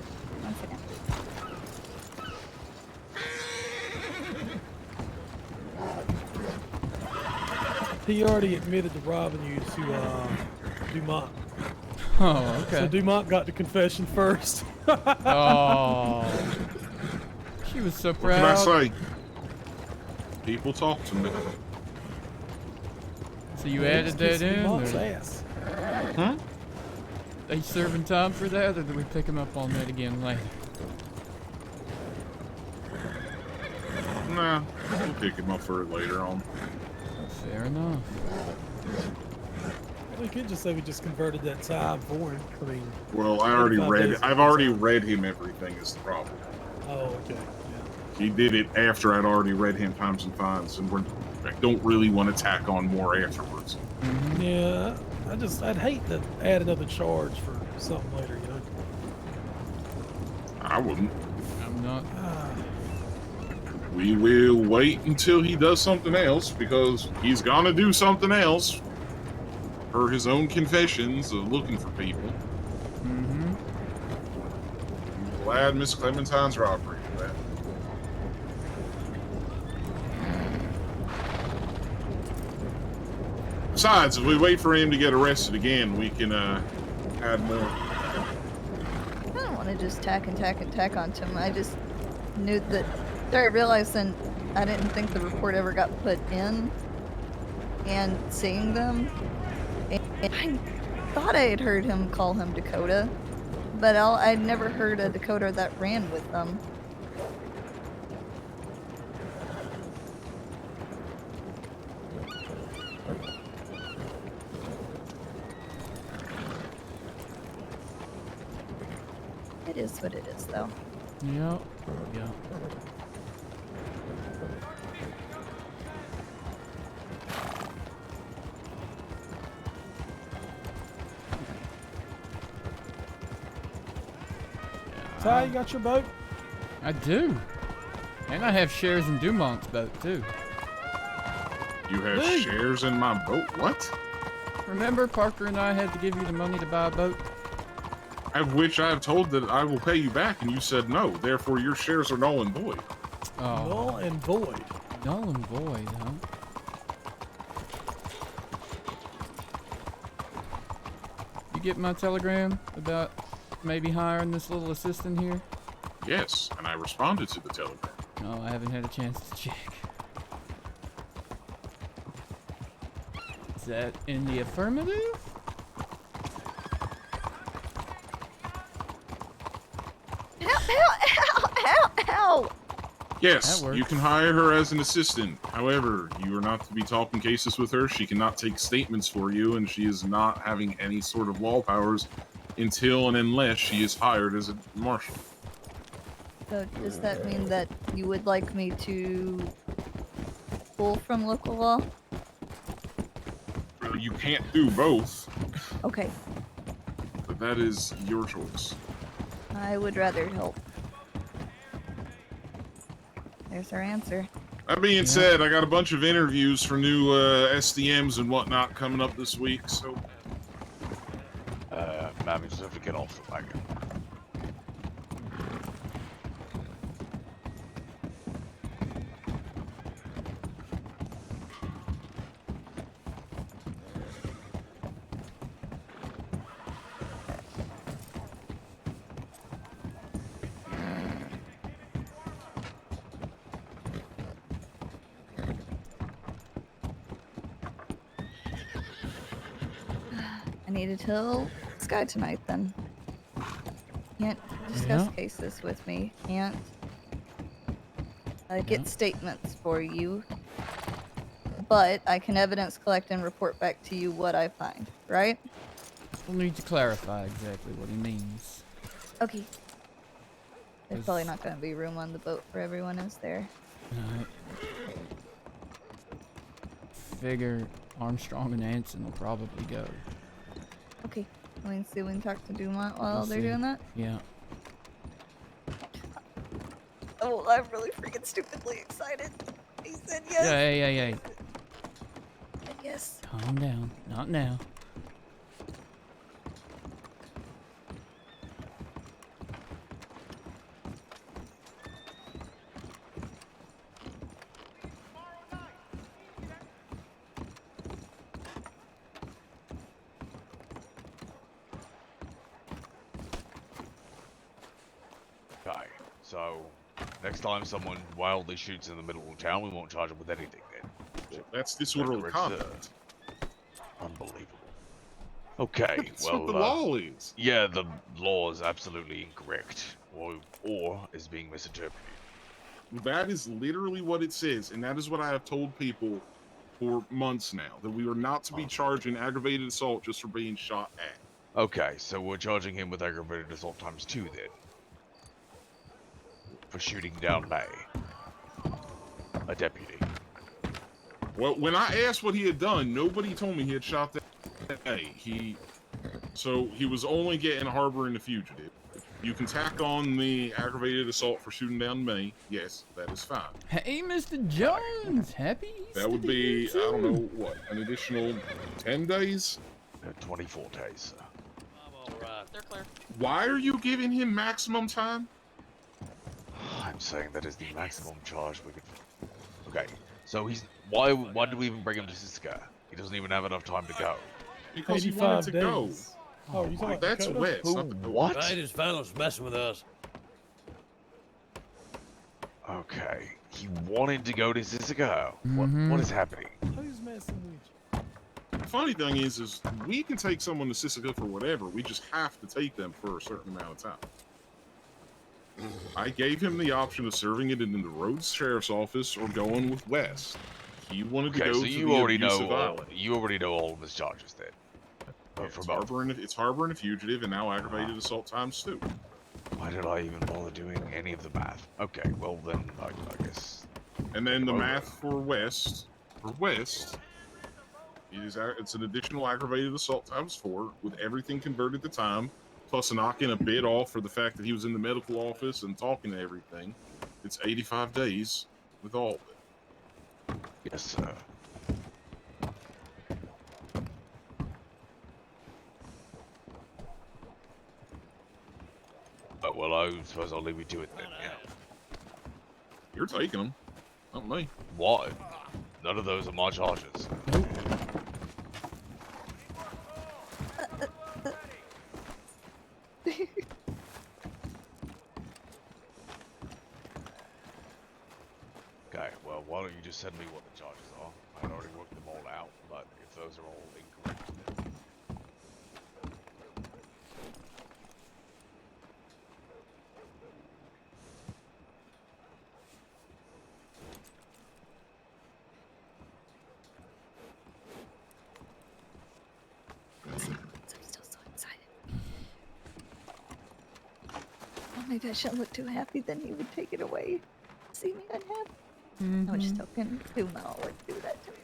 1 second. He already admitted to robbing you to Dumont. Oh, okay. So Dumont got the confession first. Oh. She was so What proud. can I say? People talk to me. So you added that in? Dumont's Or? ass. Huh? Are you serving time for that, or do we pick him up on that again later? Nah, we'll pick him up for it later on. Fair enough. We could just say we just converted that time for him. I mean, Well, I already 35 read days it. I've already read him everything is the problem. Oh, okay. He did it after I'd already read him Times and Fines, and I don't really want to tack on more afterwards. Yeah, I'd hate to add another charge for something later, you know? I wouldn't. I'm not. We will wait until he does something else, because he's gonna do something else. Per his own confessions of looking for people. Mm-hmm. I'm glad Miss Clementine's robbery for that. Besides, if we wait for him to get arrested again, we can add more. I don't want to just tack onto him. I just knew that. I realized then I didn't think the report ever got put in. And seeing them, and I thought I had heard him call him Dakota, but I'd never heard a Dakota that ran with them. It is what it is, though. Yep. Yep. Ty, you got your boat? I do. And I have shares in Dumont's boat, too. You have shares in my boat? What? Remember Parker and I had to give you the money to buy a boat? Of which I have told that I will pay you back, and you said no. Therefore, your shares are null and void. Oh. Null and void. Null and void, huh? You get my telegram about maybe hiring this little assistant here? Yes, and I responded to the telegram. No, I haven't had a chance to check. Is that in the affirmative? Ow! Yes, you can hire her as an assistant. However, you are not to be talking cases with her. She cannot take statements for you, and she is not having any sort of law powers until and unless she is hired as a marshal. So does that mean that you would like me to pull from local law? You can't do both, Okay, but that is your choice. I would rather help. There's our answer. That being said, I got a bunch of interviews for new SDMs and whatnot coming up this week, so... Ma'am, you just have to get off the wagon. I need to tell Sky tonight then. Can't discuss cases with me. Can't get statements for you. But I can evidence collect and report back to you what I find, right? We'll need to clarify exactly what he means. Okay. There's probably not going to be room on the boat for everyone, is there? Alright. Figure Armstrong and Anson will probably go. Okay. We can see if we can talk to Dumont while We'll they're see. doing that. Yeah. Oh, I'm really freaking stupidly excited. He said yes. Yeah. Yes. Calm down. Not now. Okay, so next time someone wildly shoots in the middle of town, we won't charge them with anything then. That's disorderly Correct, conduct. sir. Unbelievable. Okay, That's well, what the law is. Yeah, the law is absolutely incorrect, or is being misinterpreted. That is literally what it says, and that is what I have told people for months now, that we are not to be charging aggravated assault just for being shot at. Okay, so we're charging him with aggravated assault times 2 then. For shooting down May. A deputy. Well, when I asked what he had done, nobody told me he had shot that day. So he was only getting harboring a fugitive. You can tack on the aggravated assault for shooting down May. Yes, that is fine. Hey, Mr. Jones, happy Easter That would to be, you I don't know, too. what, an additional 10 days? 24 days, sir. I'm alright. They're clear. Why are you giving him maximum time? I'm saying that is the maximum charge we could... Okay, so he's... Why did we even bring him to Siska? He doesn't even have enough time to go. Because he wanted to 85 go. days. Oh, you talking about That's Dakota? West. Who? Not the What? Right, his fellow's messing with us. Okay. He wanted to go to Sisika. Mhm. What is happening? Who's messing with you? The funny thing is we can take someone to Sisika for whatever. We just have to take them for a certain amount of time. I gave him the option of serving it in the Rhodes Sheriff's Office or going with West. He wanted to Okay, go so to you the already abusive know island. you already know all of his charges then. Yeah, For it's, both. harboring a fugitive and now aggravated assault times 2. Why did I even bother doing any of the math? Okay, well then I guess. And then the Over. math for West, it's an additional aggravated assault times 4 with everything converted to time, plus knocking a bit off for the fact that he was in the medical office and talking to everything. It's 85 days with all of it. Yes, sir. Well, I suppose I'll leave you to it then, yeah. You're taking them, not me. What? None of those are my charges. Okay, well, why don't you just send me what the charges are? I'd already worked them all out, but if those are all incorrect, then... I'm still so excited. Well, maybe I shouldn't look too happy, then he would take it away. See me unhappy. I was just joking. Do not like do that to me.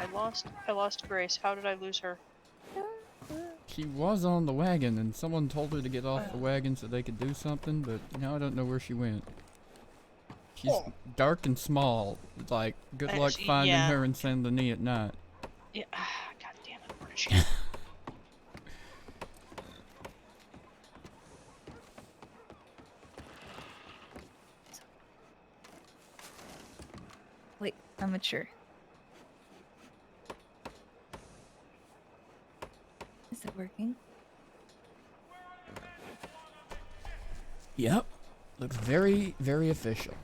I lost Grace. How did I lose her? She was on the wagon, and someone told her to get off the wagon so they could do something, but now I don't know where she went. She's dark and small. Like, good luck finding her in Saint Denis at night. Yeah. God damn it. Where is she? Wait, I'm mature. Is it working? Yep. Looks very, very official.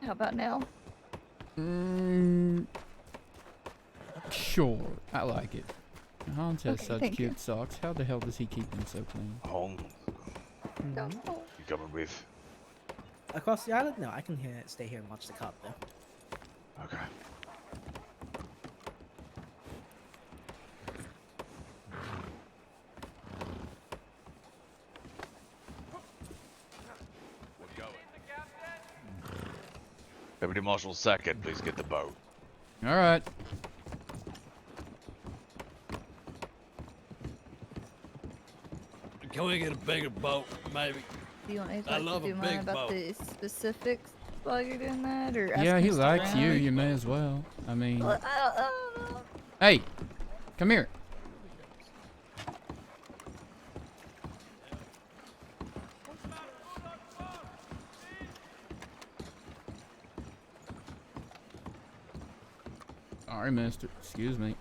How about now? Sure. I like it. Hans has Okay, such thank cute you. socks. How the hell does he keep them so clean? Home. No. You coming with? Across the island? No, I can stay here and watch the cop though. Okay. We're going. Deputy Marshal second, please get the boat. Alright. Can we get a bigger boat, maybe? Do you want me to I talk love to a Dumont big about boat. the specifics while you're doing that, or Yeah, ask he him to likes stick you. around? You may as well. I mean... Well, I don't know. Hey! Come here. Sorry, mister. Excuse me.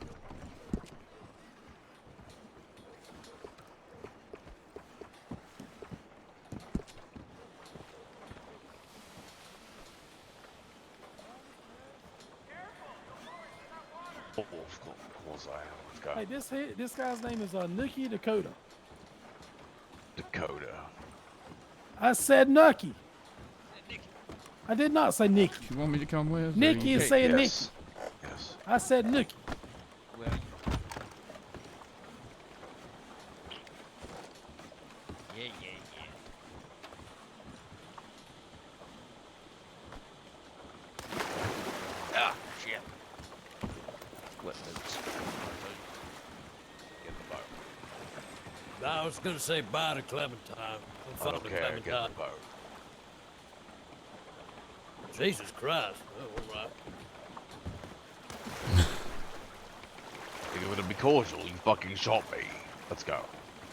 Oh, of course I am. Let's go. Hey, this guy's name is Nookie Dakota. Dakota. I said Nookie. I did not say Nikki. You want me to come with? Nikki is saying yes. Nikki. Yes. I said Nookie. Yeah. Ah, shit. What moves? Get the boat. I was gonna say bye to Clementine. I don't care. Get the boat. Jesus Christ. Oh, all right. If you were to be cordial, you fucking shot me. Let's go.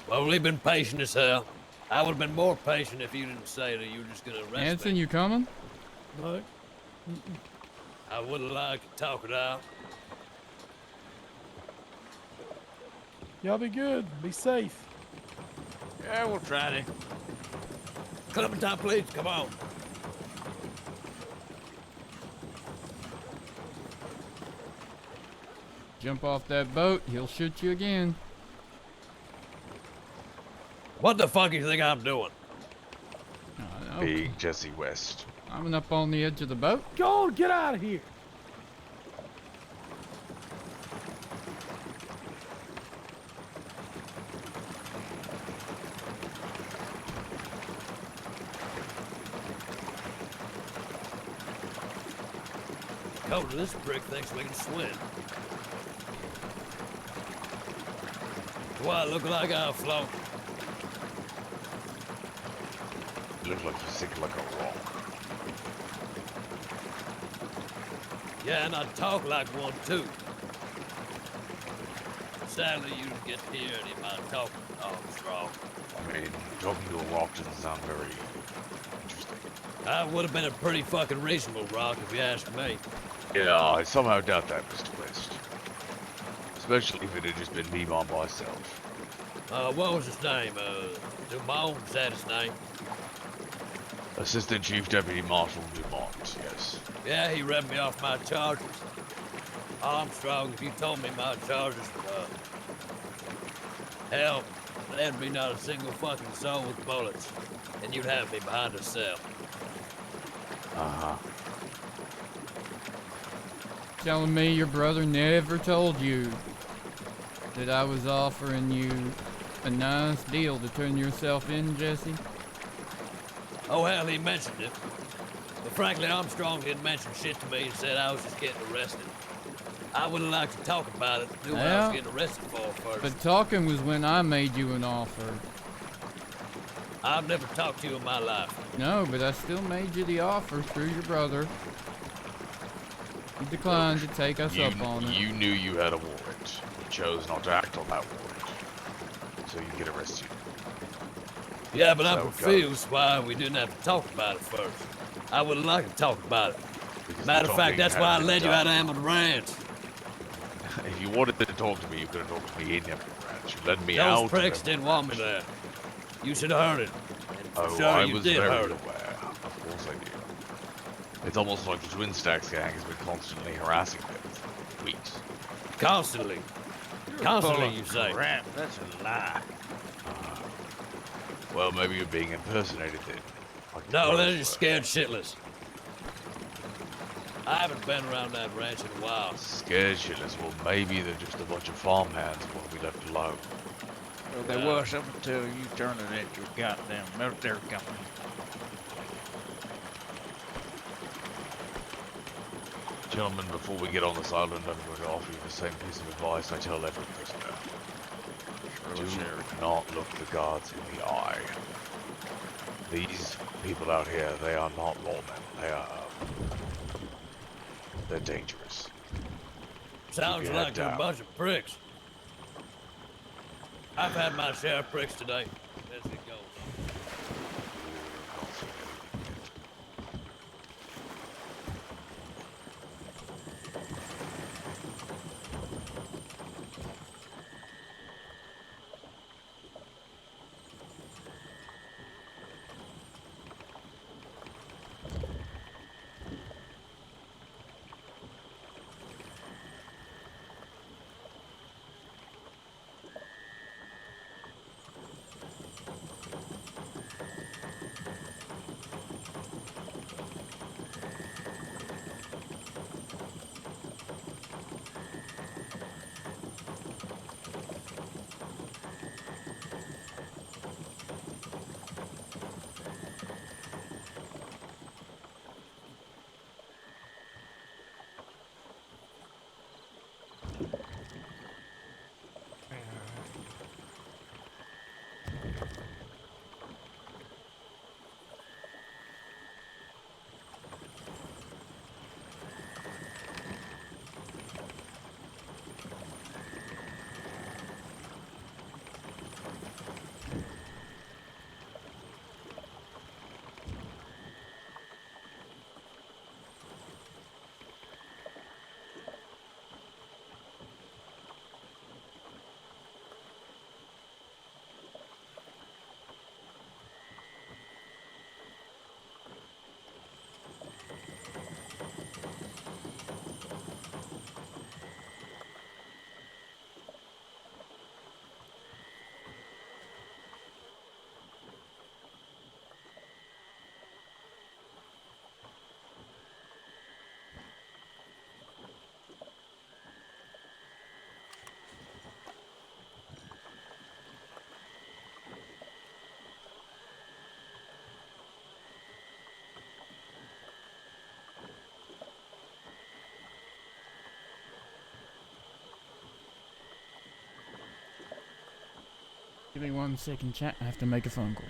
Well, we've been patient as hell. I would have been more patient if you didn't say that you were just gonna arrest Anson, me. you coming? No. I would like to talk it out. Y'all be good. Be safe. Yeah, we'll try to. Clementine, please, come on. Jump off that boat, he'll shoot you again. What the fuck do you think I'm doing? Big Jesse West. I'm up on the edge of the boat. Go on, get out of here. Coda, this prick thinks we can swim. Do I look like I float? You look like you sink like a rock. Yeah, and I talk like one too. Sadly, you didn't get to hear any of my talking, Armstrong. I mean, talking to a rock doesn't sound very interesting. I would have been a pretty fucking reasonable rock if you asked me. Yeah, I somehow doubt that, Mr. West. Especially if it had just been me by myself. What was his name? Dumont, is that his name? Assistant Chief Deputy Marshal Dumont, yes. Yeah, he read me off my charges. Armstrong, if you told me my charges were up, hell, there'd be not a single fucking soul with bullets, and you'd have me behind a cell. Uh-huh. Telling me your brother never told you that I was offering you a nice deal to turn yourself in, Jesse? Oh, hell, he mentioned it. But frankly, Armstrong didn't mention shit to me and said I was just getting arrested. I would have liked to talk about it, knew what I Yeah, was getting arrested for first. But talking was when I made you an offer. I've never talked to you in my life. No, but I still made you the offer through your brother. You declined to take us up on it. You knew you had a warrant. You chose not to act on that warrant. So you get arrested. Yeah, but I'm So it confused why we didn't have to talk about it first. I would like to talk about it. Because Matter of the fact, talking that's why I hadn't led been you out of done. Hammond Ranch. If you wanted to talk to me, you could have talked to me in Emerald Ranch. You led me Those out. pricks of didn't want me there. You should have heard it. And Oh, sure I you was did very heard it. aware. Of course I did. It's almost like the Twin Stacks gang has been constantly harassing them for weeks. Constantly. Constantly, you say. Crap, that's a lie. Well, maybe you're being impersonated then. Like No, the they're others just were. scared shitless. I haven't been around that ranch in a while. Scared shitless. Well, maybe they're just a bunch of farmhands who want to be left alone. Well, they was up until you turned it into a goddamn military company. Gentlemen, before we get on this island, I'm going to offer you the same piece of advice I tell every prisoner. Do not look the guards in the eye. These people out here, they are not lawmen. They're dangerous. Sounds your head like they're a down. bunch of pricks. I've had my share of pricks today. As it goes. Give me 1 second, chat. I have to make a phone call.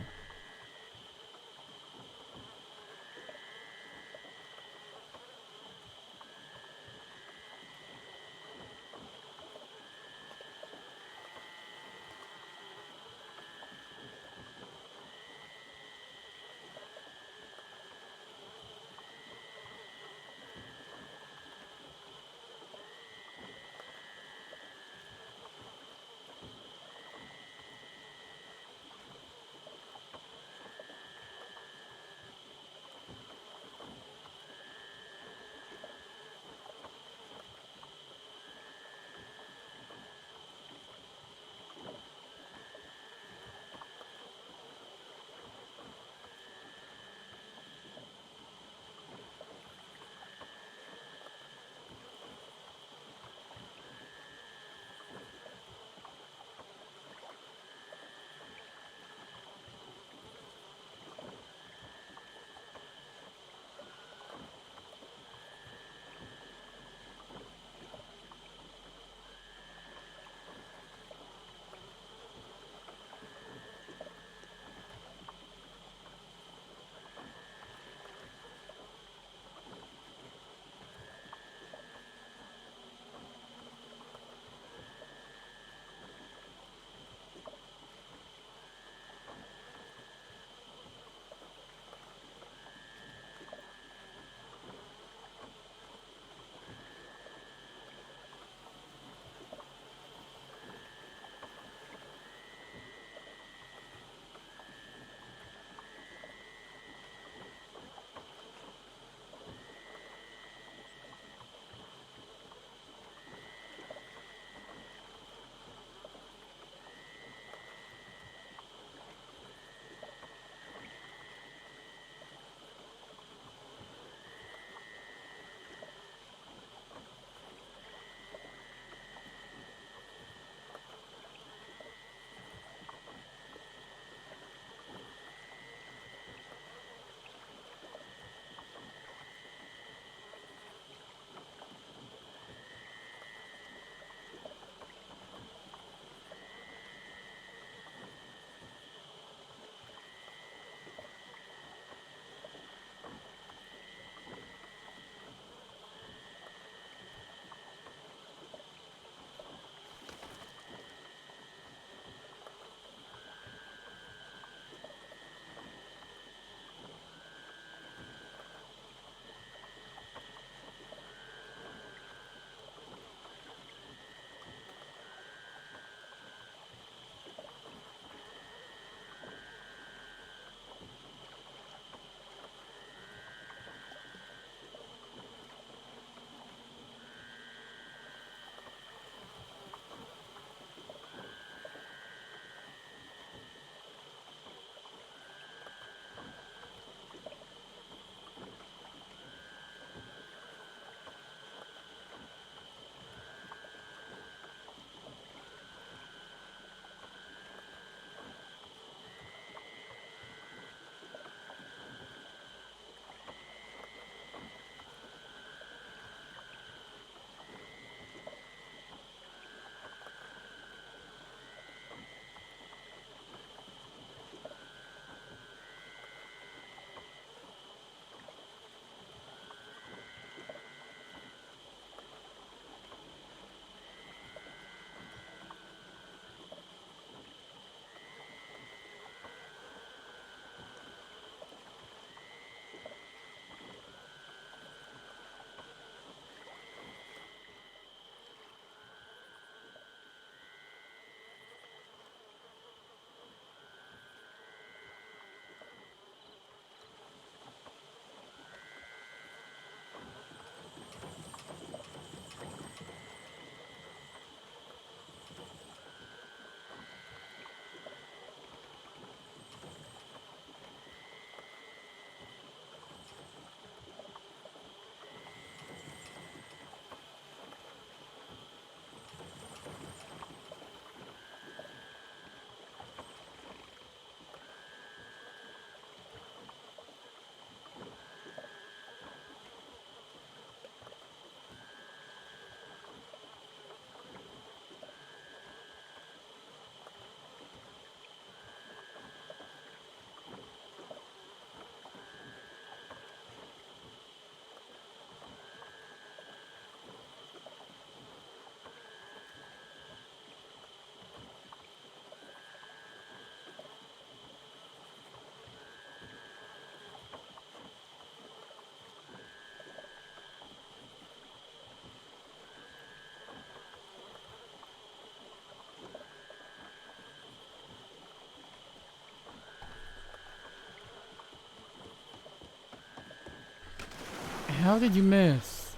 How did you miss?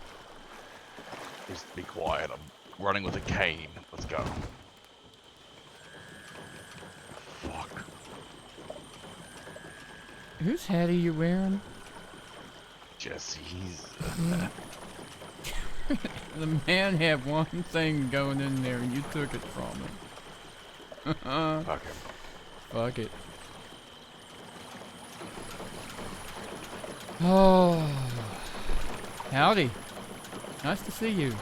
Just be quiet. I'm running with a cane. Let's go. Fuck. Whose hat are you wearing? Jesse's. The man had one thing going in there and you took it from him. Fuck him. Fuck it. Oh. Howdy. Nice to see you.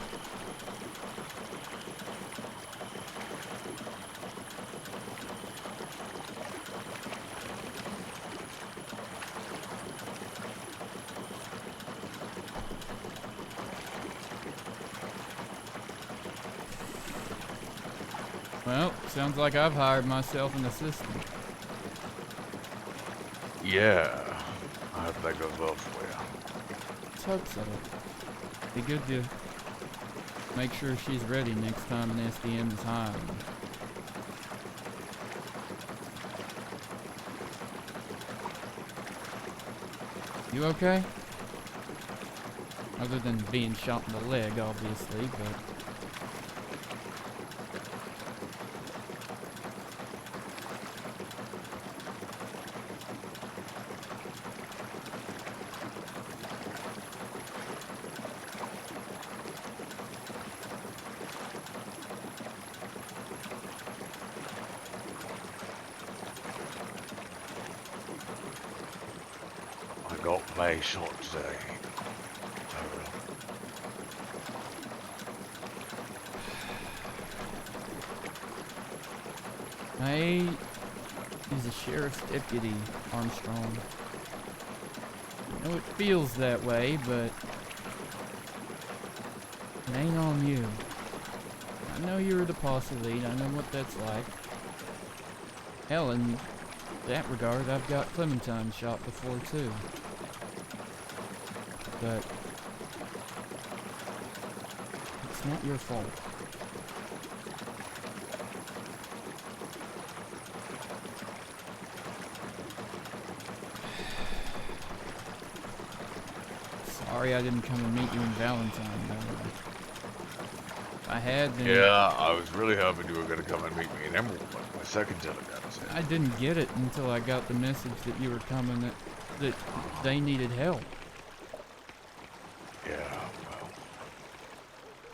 Well, sounds like I've hired myself an assistant. Yeah. I hope that goes well for you. Let's hope so. Be good to make sure she's ready next time an SDM is hiring. You okay? Other than being shot in the leg, obviously, but... I got my shot today. He's a sheriff's deputy, Armstrong. I know it feels that way, but it ain't on you. I know you're the posse lead, I know what that's like. Hell, in that regard, I've got Clementine shot before too. But it's not your fault. Sorry I didn't come and meet you in Valentine, though. If I had, then... Yeah, I was really hoping you were going to come and meet me in Emerald, like my second telegram said. I didn't get it until I got the message that you were coming, that they needed help. Yeah, well,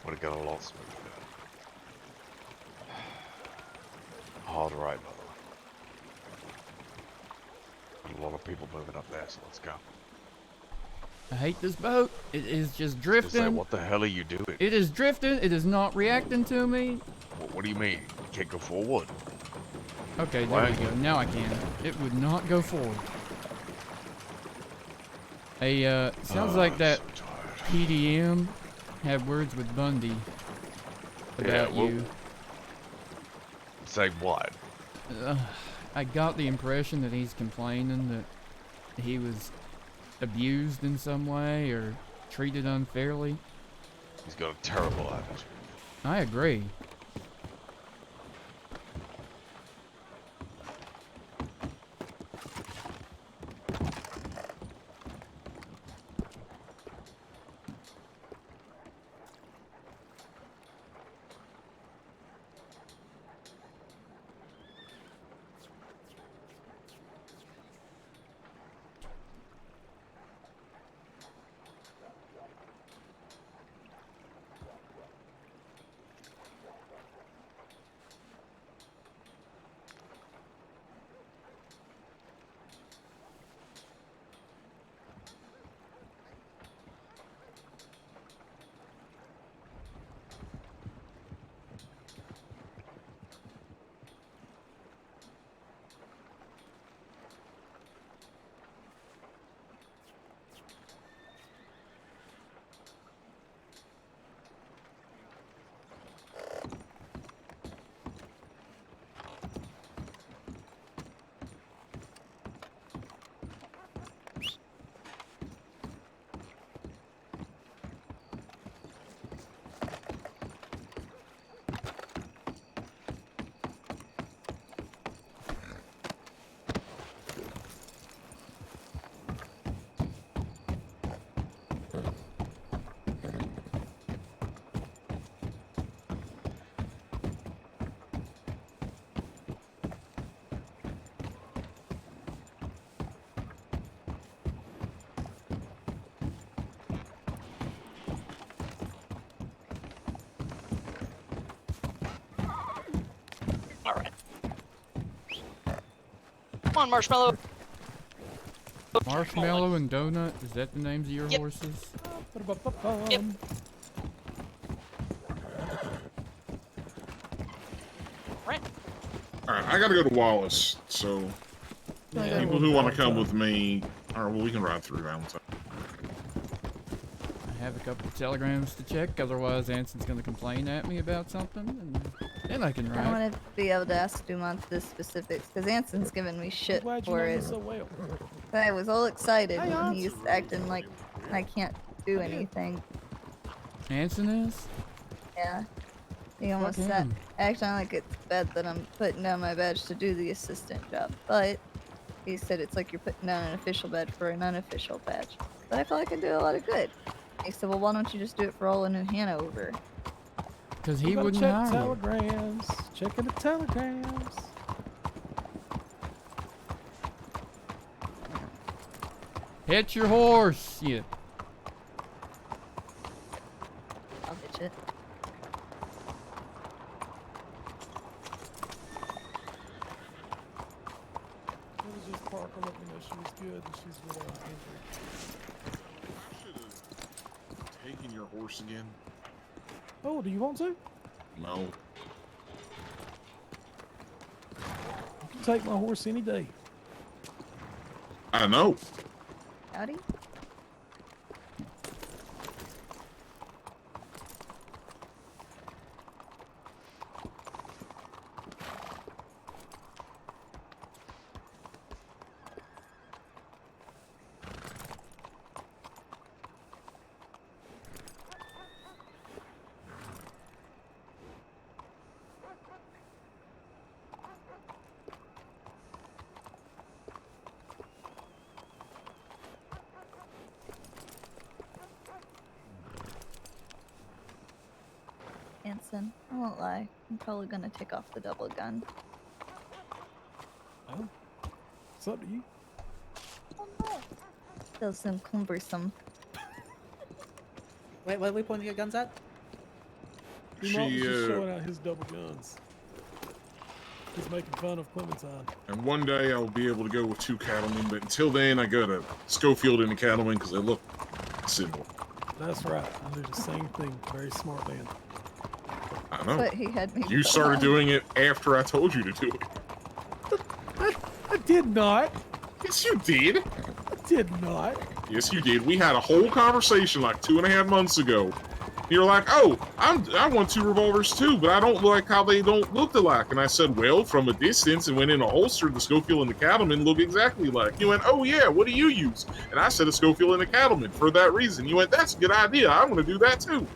would have got a lot smoother. Hard right, by the way. A lot of people moving up there, so let's go. I hate this boat. It is just Say, drifting. what the hell are you doing? It is drifting. It is not reacting to me. What do you mean? You can't go forward? Okay, there we go. Now I can. It would not go forward. Hey, sounds like that PDM had words with Bundy about you. Say what? I got the impression that he's complaining that he was abused in some way or treated unfairly. He's got a terrible attitude. I agree. on, Marshmallow. Marshmallow and Donut, is that the names of your Yep. horses? Yep. Alright, I gotta go to Wallace, so Yeah. people who want to come with me, alright, well, we can ride through Valentine. I have a couple of telegrams to check, otherwise Anson's gonna complain at me about something, and then I can I ride. want to be able to ask Dumont the specifics, because Anson's giving me shit Glad you for know me it. so well. I was all excited Hey, when he's acting like I can't do anything. Anson is? Yeah. He almost Fuck sat him. acting like it's bad that I'm putting down my badge to do the assistant job. But he said it's like you're putting down an official badge for an unofficial badge. But I feel like I do a lot of good. He said, well, why don't you just do it for all of New Hanover? Because We he gotta wouldn't check hire you. telegrams. Checking the telegrams. Hit your horse, you. I'll ditch it. It was just Parker let me know she was good and she's without injury. Taking your horse again? Oh, do you want to? No. You can take my horse any day. I know. Howdy? Anson, I won't lie. I'm probably gonna take off the double gun. Oh, it's up to you. Feels so cumbersome. Wait, what are we pointing your guns at? Dumont was just showing out his double guns. He's making fun of Clementine. And one day I'll be able to go with 2 cattlemen, but until then I go to Schofield and the cattlemen because they look similar. That's right. I do the same thing. Very smart man. I know. But he had me. You started doing it after I told you to do it. I did not. Yes, you did. I did not. Yes, you did. We had a whole conversation like 2.5 months ago. You're like, oh, I want 2 revolvers too, but I don't like how they don't look alike. And I said, well, from a distance, and went in a holster, the Schofield and the Cattleman look exactly alike. You went, oh yeah, what do you use? And I said a Schofield and a Cattleman for that reason. You went, that's a good idea. I want to do that too.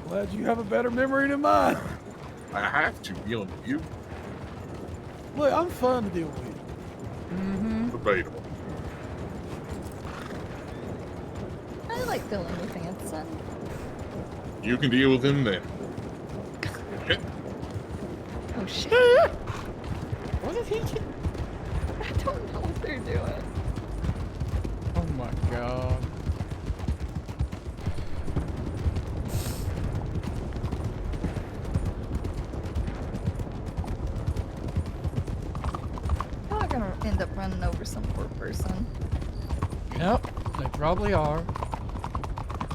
Glad you have a better memory than mine. I have to deal with you. Look, I'm fun to deal with. Mm-hmm. Debatable. I like dealing with Anson. You can deal with him then. Okay. Oh shit. What did he do? I don't know what they're doing. Oh my god. I'm not gonna end up running over some poor person. Yep, they probably are.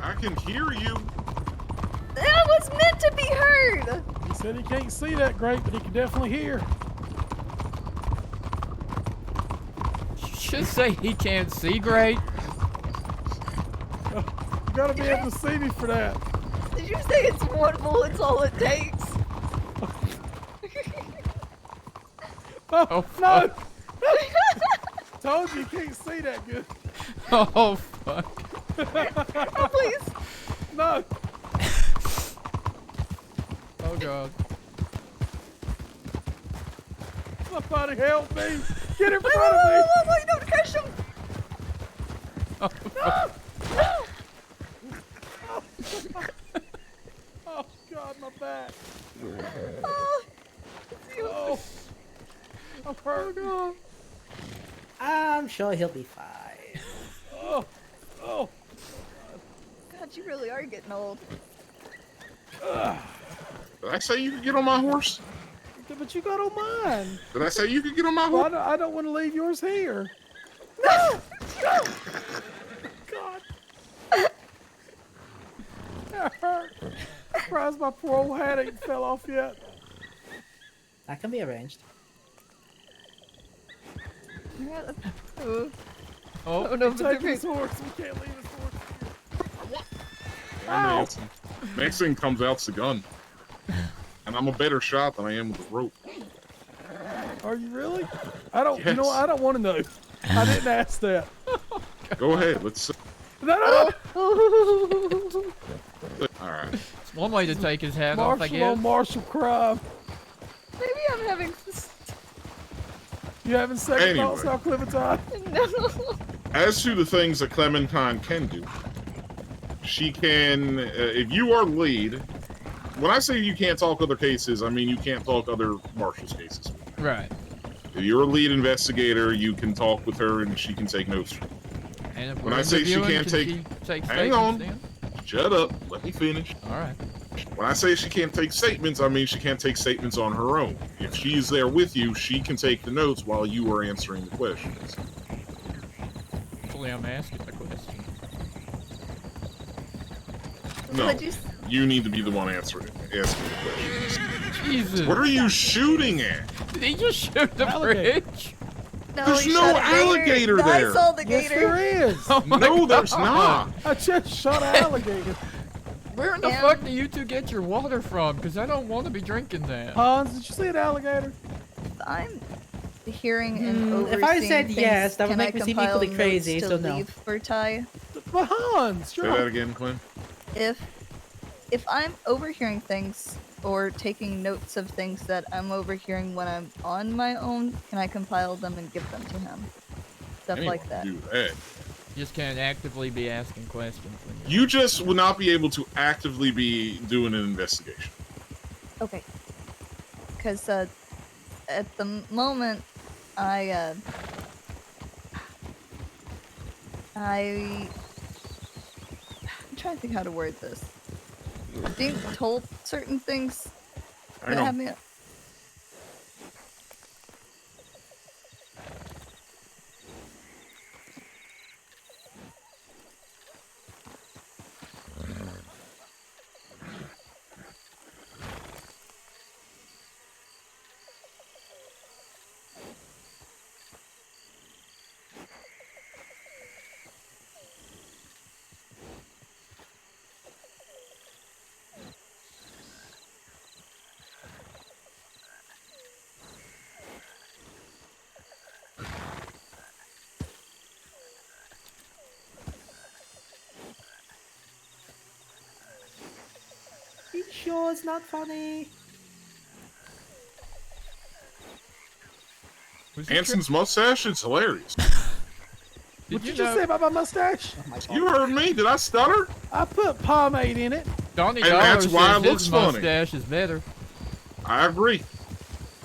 I can hear you. That was meant to be heard! He said he can't see that great, but he can definitely hear. You should say he can't see great. You gotta be able to see me for that. Did you say it's 1 bullet's all it takes? Oh, no! Told you can't see that good. Oh fuck. Oh, please. No. Oh god. Somebody help me! Get in Wait, front of me! wait, don't crush him! Oh, No! Oh God, my back! Oh, I'm hurt. Oh, I'm sure he'll be fine. Oh! God, you really are getting old. Did I say you could get on my horse? But you got on mine. Did I say you could get on my Well, horse? I don't want to leave yours here. No! No! God. That hurt. Surprised my poor old hat ain't fell off yet. That can be arranged. Oh, no, take this horse. We can't leave this horse. Ow! Next thing comes out's the gun. And I'm a better shot than I am with the rope. Are you really? I don't. You know, Yes. I don't want to know. I didn't ask that. Go ahead. Let's. No. All right. It's one way to take his hat off, I Marshal guess. on Marshal crime. Maybe I'm having. You having second Anyway. thoughts now, Clementine? No. As to the things that Clementine can do, she can. If you are lead, when I say you can't talk other cases, I mean you can't talk other Marshal's cases. Right. If you're a lead investigator, you can talk with her and she can take notes from you. And if When we're I say she interviewing, can't can take, she take hang statements on, then? shut up, let me finish. All right. When I say she can't take statements, I mean she can't take statements on her own. If she's there with you, she can take the notes while you are answering the questions. Hopefully I'm asking the question. No, What'd you you need to be the one asking the questions. Jesus. What are you shooting at? Did he just shoot the bridge? No, There's he no shot a gator. alligator I there. saw the Yes, gator. there is. Oh my No, there's God. not. I just shot an alligator. Where in the Yeah. fuck do you two get your water from? Because I don't want to be drinking that. Hans, did you see an alligator? I'm hearing and overseeing if I said things. yes, that would Can I make me seem compile equally crazy, notes so to no. leave for Ty? But Hans, Say sure. that again, Clint. If I'm overhearing things or taking notes of things that I'm overhearing when I'm on my own, can I compile them and give them to him? Stuff Anyone like that. can do that. You just can't actively be asking questions. When You just would not be able to actively be doing an investigation. Okay. Because at the moment, I'm trying to think how to word this. Being told certain things Hang that on. have me. You sure it's not funny? Hanson's mustache is hilarious. What you just say about my mustache? You heard me. Did I stutter? I put pomade in it. Donnie And Dollar that's why says it looks his funny. mustache is better. I agree.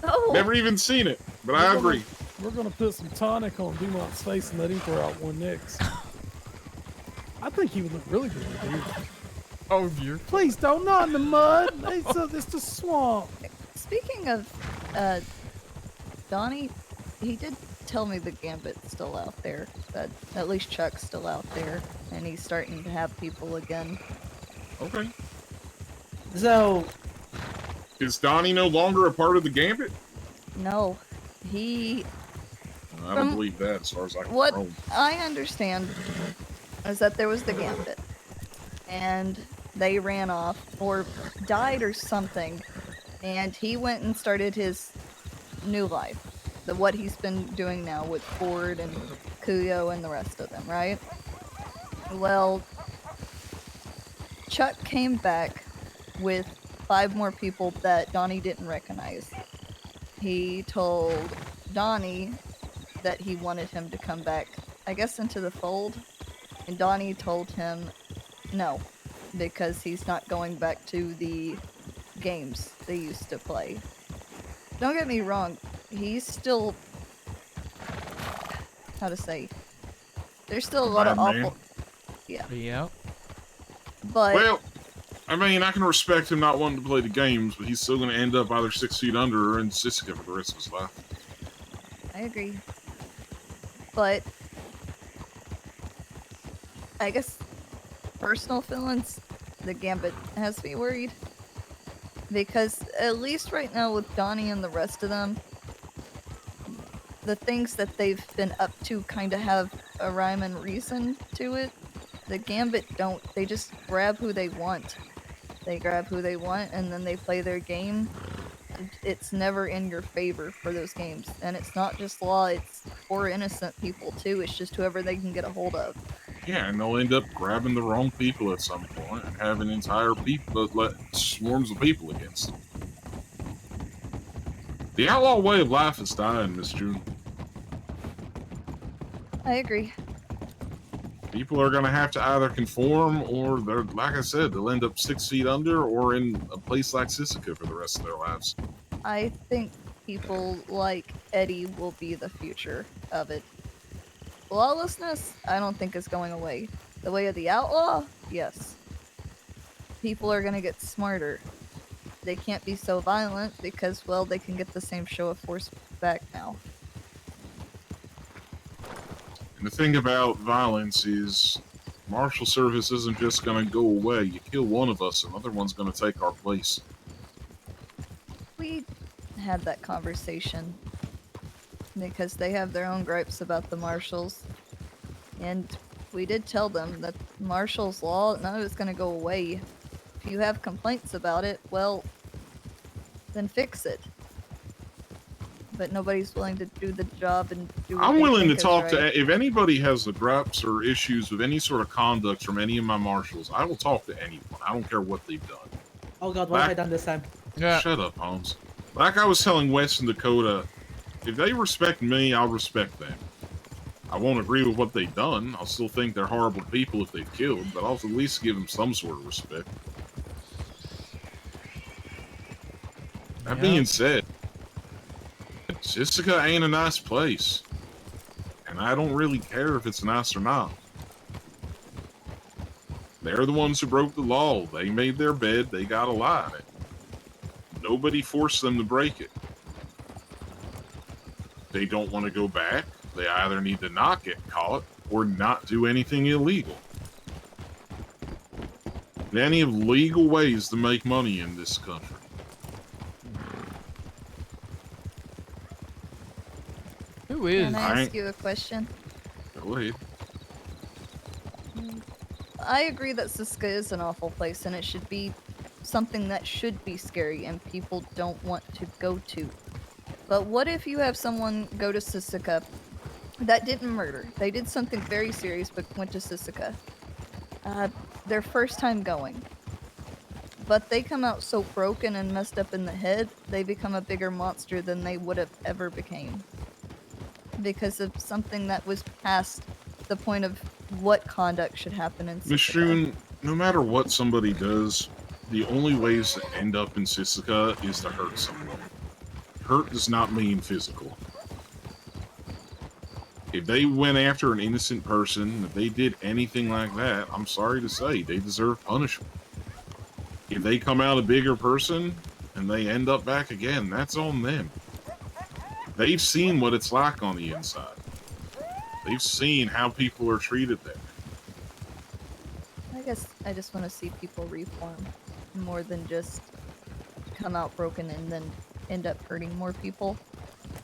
Oh. Never even seen it, but I agree. We're gonna put some tonic on Dumont's face and let him throw out one next. I think he would look really good with beard. Oh dear. Please don't, not in the mud. It's the swamp. Speaking of Donnie, he did tell me the Gambit's still out there. That at least Chuck's still out there, and he's starting to have people again. Okay. So, Is Donnie no longer a part of the Gambit? No, he. I don't believe that as far as I can What tell. I understand is that there was the Gambit, and they ran off or died or something, and he went and started his new life. What he's been doing now with Ford and Kuyo and the rest of them, right? Well, Chuck came back with 5 more people that Donnie didn't recognize. He told Donnie that he wanted him to come back, I guess, into the fold, and Donnie told him no, because he's not going back to the games they used to play. Don't get me wrong, he's still, how to say, there's still a lot of Bad man. awful, yeah. Yeah. But Well, I mean, I can respect him not wanting to play the games, but he's still going to end up either 6 feet under or in Sisika for the rest of his life. I agree. But I guess personal feelings, the Gambit has me worried. Because at least right now with Donnie and the rest of them, the things that they've been up to kind of have a rhyme and reason to it. The Gambit don't. They just grab who they want. They grab who they want and then they play their game. It's never in your favor for those games. And it's not just law, it's for innocent people too. It's just whoever they can get a hold of. Yeah, and they'll end up grabbing the wrong people at some point and having entire people let swarms of people against them. The outlaw way of life is dying, Miss June. I agree. People are going to have to either conform or, they're, like I said, they'll end up 6 feet under or in a place like Sisika for the rest of their lives. I think people like Eddie will be the future of it. Lawlessness, I don't think is going away. The way of the outlaw, yes. People are gonna get smarter. They can't be so violent because, well, they can get the same show of force back now. And the thing about violence is Marshal service isn't just going to go away. You kill one of us, another one's going to take our place. We had that conversation because they have their own gripes about the Marshals. And we did tell them that Marshall's law, none of it's going to go away. If you have complaints about it, well, then fix it. But nobody's willing to do the job and do what I'm they willing to think is talk right. to, if anybody has the gripes or issues with any sort of conduct from any of my marshals, I will talk to anyone. I don't care what they've done. Oh god, what have I done this time? Yeah. Shut up, Holmes. Like I was telling West and Dakota, if they respect me, I'll respect them. I won't agree with what they've done. I'll still think they're horrible people if they've killed, but I'll at least give them some sort of respect. That being said, Jessica ain't a nice place. And I don't really care if it's nice or not. They're the ones who broke the law. They made their bed, they gotta lie in it. Nobody forced them to break it. They don't want to go back. They either need to not get caught or not do anything illegal. Plenty of legal ways to make money in this country. Who is? Can I ask you a question? Go ahead. I agree that Siska is an awful place and it should be something that should be scary and people don't want to go to. But what if you have someone go to Sisika that didn't murder? They did something very serious but went to Sisika. Their first time going. But they come out so broken and messed up in the head, they become a bigger monster than they would have ever became. Because of something that was past the point of what conduct should happen in Sisika. Miss June, no matter what somebody does, the only ways to end up in Sisika is to hurt someone. Hurt does not mean physical. If they went after an innocent person, if they did anything like that, I'm sorry to say, they deserve punishment. If they come out a bigger person and they end up back again, that's on them. They've seen what it's like on the inside. They've seen how people are treated there. I guess I just want to see people reform more than just come out broken and then end up hurting more people.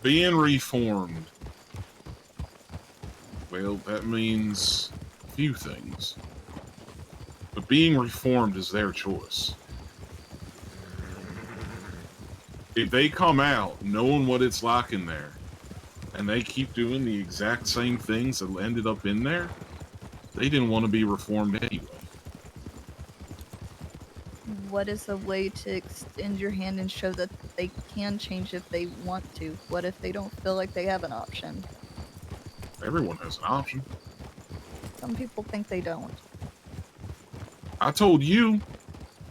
Being reformed, well, that means a few things. But being reformed is their choice. If they come out knowing what it's like in there, and they keep doing the exact same things that ended up in there, they didn't want to be reformed anyway. What is a way to extend your hand and show that they can change if they want to? What if they don't feel like they have an option? Everyone has an option. Some people think they don't. I told you,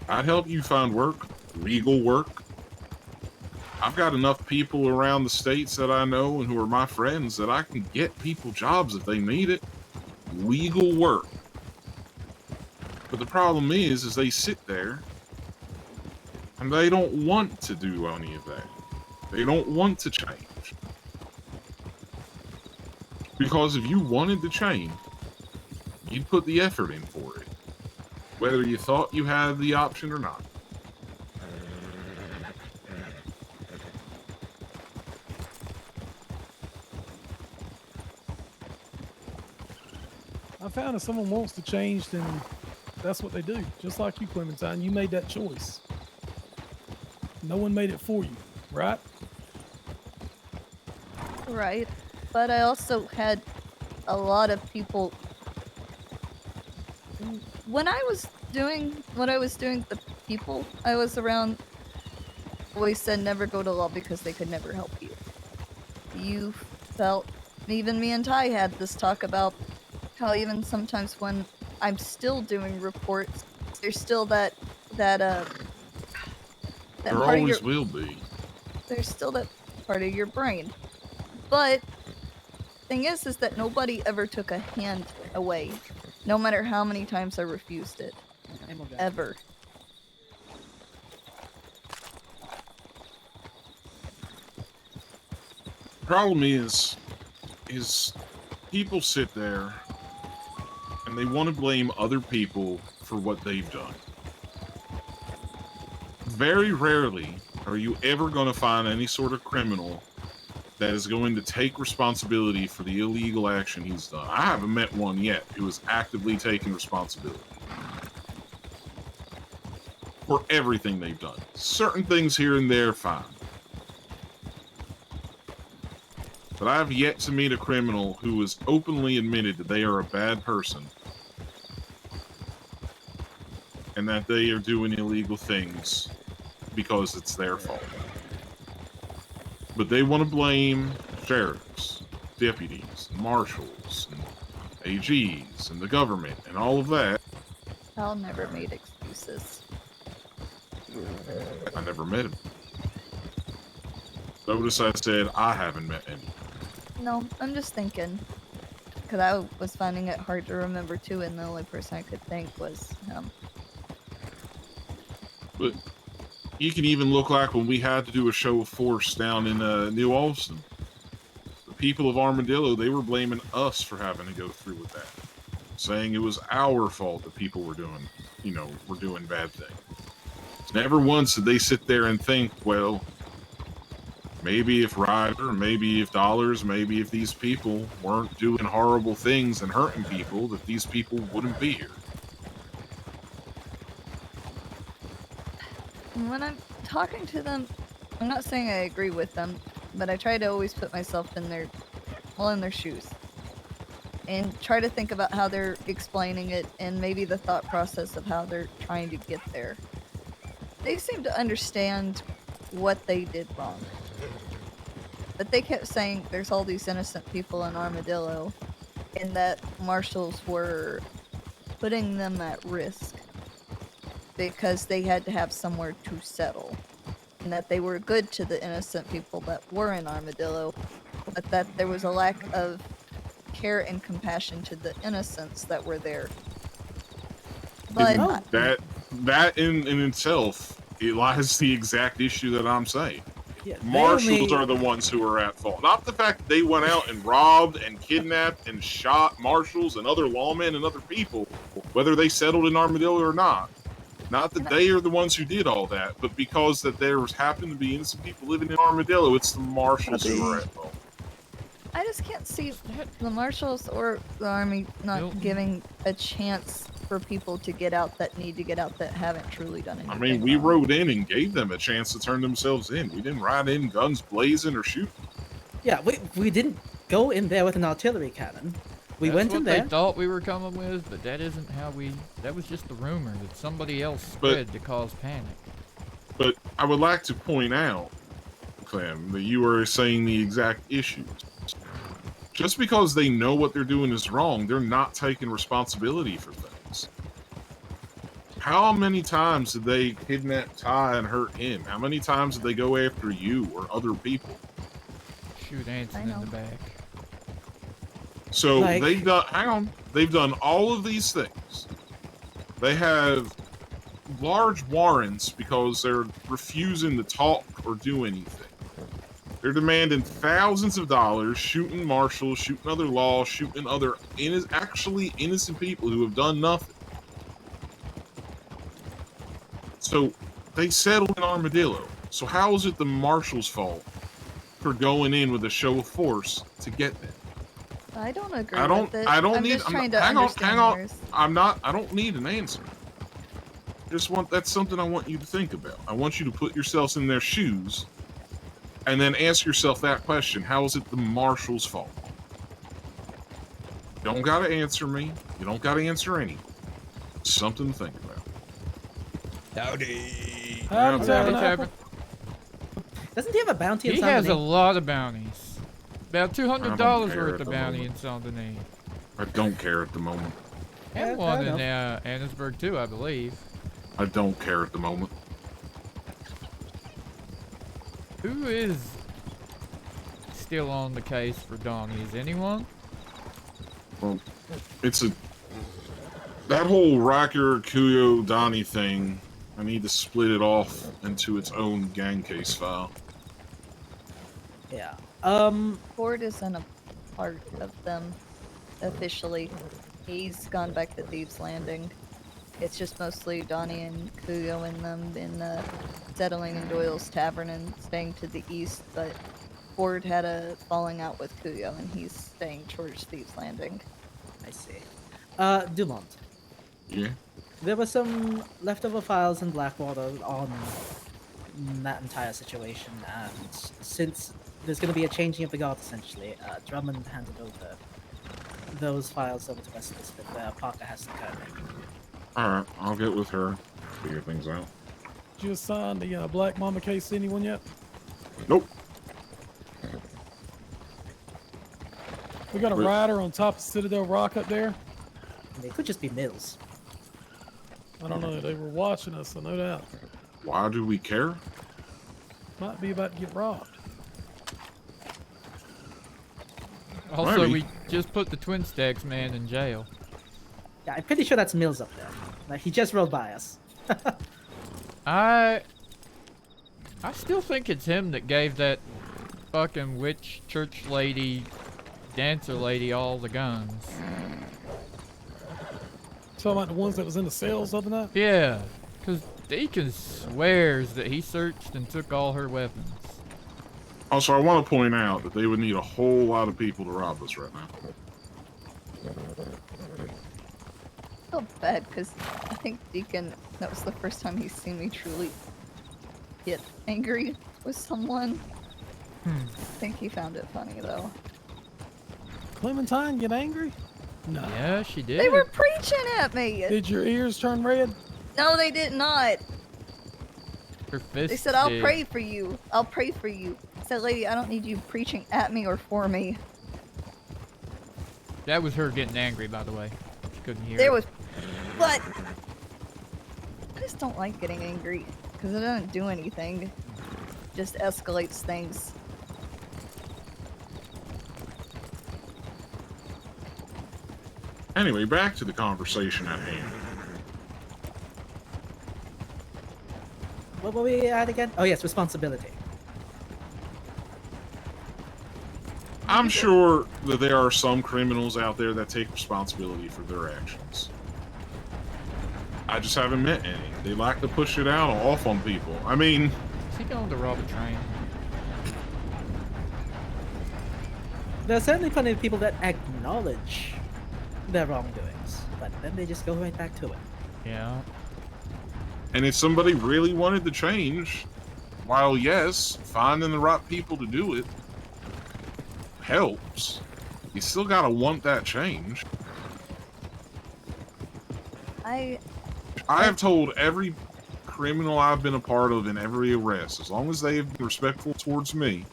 I'd help you find work, legal work. I've got enough people around the states that I know and who are my friends that I can get people jobs if they need it. Legal work. But the problem is they sit there and they don't want to do any of that. They don't want to change. Because if you wanted to change, you'd put the effort in for it, whether you thought you had the option or not. I found if someone wants to change, then that's what they do. Just like you, Clementine, you made that choice. No one made it for you, right? Right. But I also had a lot of people. When I was doing what I was doing, the people I was around always said never go to law because they could never help you. You felt, even me and Ty had this talk about how even sometimes when I'm still doing reports, there's still that There part of your, always will be. there's still that part of your brain. But thing is that nobody ever took a hand away, no matter how many times I refused it. Ever. Problem is people sit there and they want to blame other people for what they've done. Very rarely are you ever going to find any sort of criminal that is going to take responsibility for the illegal action he's done. I haven't met one yet who is actively taking responsibility for everything they've done. Certain things here and there, fine. But I have yet to meet a criminal who has openly admitted that they are a bad person and that they are doing illegal things because it's their fault. But they want to blame sheriffs, deputies, marshals, and AGs, and the government, and all of that. Hal never made excuses. I never met him. Notice I said I haven't met any. No, I'm just thinking. Because I was finding it hard to remember too, and the only person I could think was him. But you can even look like when we had to do a show of force down in New Austin. The people of Armadillo, they were blaming us for having to go through with that. Saying it was our fault that people were doing, were doing bad things. Never once did they sit there and think, well, maybe if Ryder, maybe if Dollars, maybe if these people weren't doing horrible things and hurting people, that these people wouldn't be here. When I'm talking to them, I'm not saying I agree with them, but I try to always put myself in their shoes. And try to think about how they're explaining it and maybe the thought process of how they're trying to get there. They seem to understand what they did wrong. But they kept saying there's all these innocent people in Armadillo and that marshals were putting them at risk because they had to have somewhere to settle. And that they were good to the innocent people that were in Armadillo, but that there was a lack of care and compassion to the innocents that were there. But that in itself, it lies the exact issue that I'm saying. Yeah, Marshals are the ones who are at fault. Not the fact that they went out and robbed and kidnapped and shot marshals and other lawmen and other people, whether they settled in Armadillo or not. Not that they are the ones who did all that, but because that there happened to be innocent people living in Armadillo, it's the marshals who are at fault. I just can't see the marshals or the army not giving a chance for people to get out that need to get out that haven't truly done anything. I mean, we rode in and gave them a chance to turn themselves in. We didn't ride in guns blazing or shoot. Yeah, we didn't go in there with an artillery cannon. We That's went what in there. they thought we were coming with, but that isn't how that was just the rumor that somebody else spread to cause panic. But I would like to point out, Clem, that you are saying the exact issues. Just because they know what they're doing is wrong, they're not taking responsibility for things. How many times did they kidnap Ty and hurt him? How many times did they go after you or other people? Shoot Anson in the back. So they've done all of these things. They have large warrants because they're refusing to talk or do anything. They're demanding thousands of dollars, shooting marshals, shooting other laws, shooting other actually innocent people who have done nothing. So they settled in Armadillo. So how is it the marshal's fault for going in with a show of force to get them? I don't agree I don't. with it. I don't I'm need. just trying to hang on. understand Hang on. yours. I'm not. I don't need an answer. That's something I want you to think about. I want you to put yourselves in their shoes, and then ask yourself that question: how is it the marshal's fault? You don't gotta answer me. You don't gotta answer any. Something to think about. Howdy, Howdy, Tabernacle. Doesn't he have a bounty He in has a Saint-Denis? lot of bounties. About $200 care worth at of the bounty moment. in Saint-Denis. I don't care at the moment. And one in Annisburg too, I believe. I don't care at the moment. Who is still on the case for Donnie? Is anyone? Well, that whole Rocker, Kuyo, Donnie thing, I need to split it off into its own gang case file. Yeah. Ford isn't a part of them officially. He's gone back to Thieves Landing. It's just mostly Donnie and Kuyo and them settling in Doyle's Tavern and staying to the east, but Ford had a falling out with Kuyo and he's staying towards Thieves Landing. I see. Dumont. Yeah? There were some leftover files in Blackwater on that entire situation, and since there's going to be a changing of the guard, essentially, Drummond handed over those files over to Westlist, but Parker has to cover. Alright, I'll get with her, figure things out. Did you assign the Black Mama case to anyone yet? Nope. We got a rider on top of Citadel Rock up there. They could just be Mills. I don't know. They were watching us, so no doubt. Why do we care? Might be about to get robbed. Also, Maybe. we just put the Twin Stacks man in jail. Yeah, I'm pretty sure that's Mills up there. Like, he just rode by us. I still think it's him that gave that fucking witch church lady, dancer lady all the guns. Talking about the ones that was in the cells the other night? Yeah, because Deacon swears that he searched and took all her weapons. Also, I want to point out that they would need a whole lot of people to rob us right now. I feel bad because I think Deacon, that was the first time he's seen me truly get angry with someone. I think he found it funny though. Clementine get angry? No. Yeah, she did. They were preaching at me! Did your ears turn red? No, they did not! Her fist They said, I'll did. pray for you. I'll pray for you. I said, lady, I don't need you preaching at me or for me. That was her getting angry, by the way. She couldn't hear There it. was... But... I just don't like getting angry. Because it doesn't do anything. It just escalates things. Anyway, back to the conversation at hand. What were we at again? Oh yes, responsibility. I'm sure that there are some criminals out there that take responsibility for their actions. I just haven't met any. They like to push it out off on people. I mean... Is he going to rob a train? There are certainly plenty of people that acknowledge their wrongdoings, but then they just go right back to it. Yeah. And if somebody really wanted to change, while yes, finding the right people to do it helps, you still gotta want that change. I have told every criminal I've been a part of in every arrest, as long as they have been respectful towards me,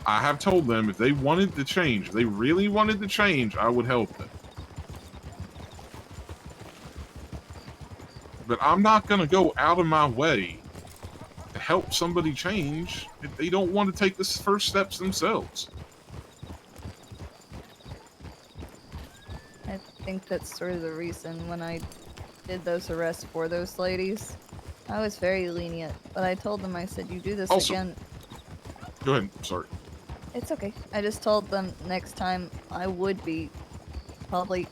I have told them if they wanted to change, if they really wanted to change, I would help them. But I'm not going to go out of my way to help somebody change if they don't want to take the first steps themselves. I think that's sort of the reason when I did those arrests for those ladies. I was very lenient, but I told them, I said, you do this Also- again. Go ahead. Sorry. It's okay. I just told them next time I would be probably.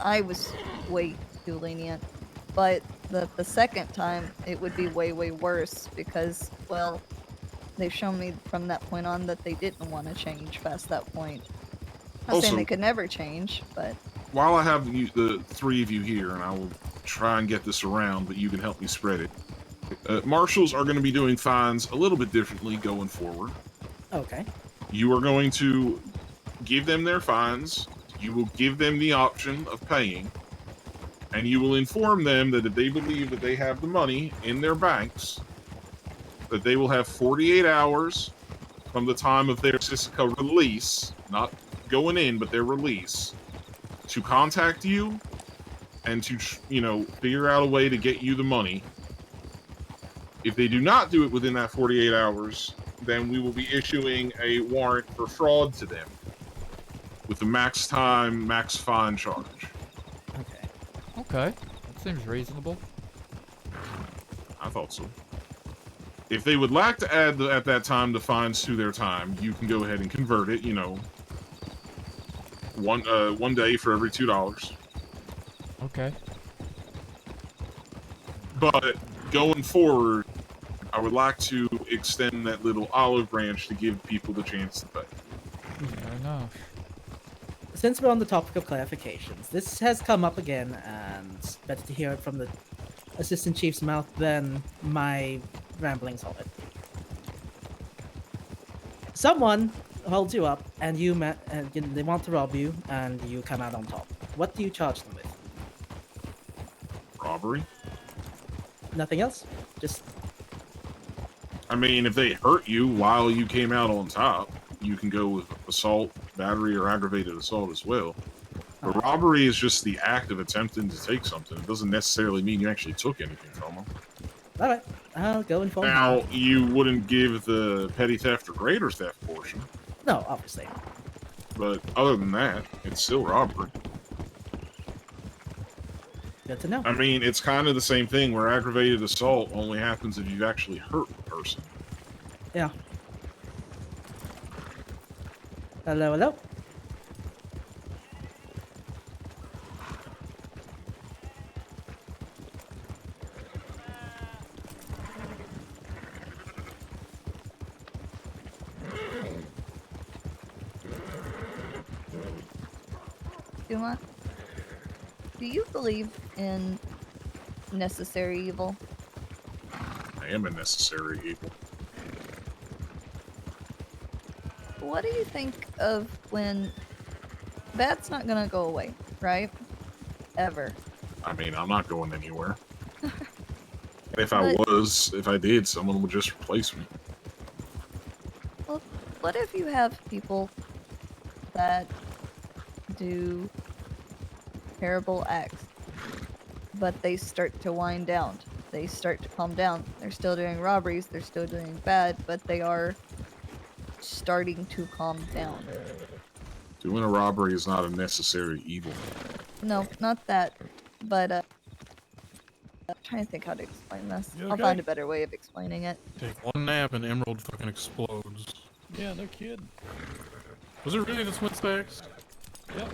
I was way too lenient, but the second time it would be way worse because, well, they've shown me from that point on that they didn't want to change past that point. I'm not saying they Also- could never change, but While I have the three of you here, and I will try and get this around, but you can help me spread it. Marshals are going to be doing fines a little bit differently going forward. Okay. You are going to give them their fines. You will give them the option of paying. And you will inform them that if they believe that they have the money in their banks, that they will have 48 hours from the time of their Sisica release, not going in, but their release, to contact you and to, figure out a way to get you the money. If they do not do it within that 48 hours, then we will be issuing a warrant for fraud to them with a max time, max fine charge. Okay, that seems reasonable. I thought so. If they would like to add at that time the fines to their time, you can go ahead and convert it. One day for every $2. Okay. But going forward, I would like to extend that little olive branch to give people the chance to pay. Fair enough. Since we're on the topic of clarifications, this has come up again, and better to hear it from the assistant chief's mouth than my ramblings of it. Someone holds you up, and they want to rob you, and you come out on top. What do you charge them with? Robbery? Nothing else? Just I mean, if they hurt you while you came out on top, you can go with assault, battery, or aggravated assault as well. But robbery is just the act of attempting to take something. It doesn't necessarily mean you actually took anything from them. all right. I'll go inform Now, them. you wouldn't give the petty theft or greater theft portion, No, obviously. but other than that, it's still robbery. Good to know. I mean, it's kind of the same thing where aggravated assault only happens if you've actually hurt the person. Yeah. Hello, hello. Duma, do you believe in necessary evil? I am a necessary evil. What do you think of when bad's not gonna go away, right? Ever. I mean, I'm not going anywhere. If I did, someone would just replace me. Well, what if you have people that do terrible acts, but they start to wind down? They start to calm down. They're still doing robberies, they're still doing bad, but they are starting to calm down. Doing a robbery is not a necessary evil. No, not that, but I'm trying to think how to explain this. You I'll okay? find a better way of explaining it. Take one nap and Emerald fucking explodes. Yeah, no kidding. Was it really the twin stacks? Yep.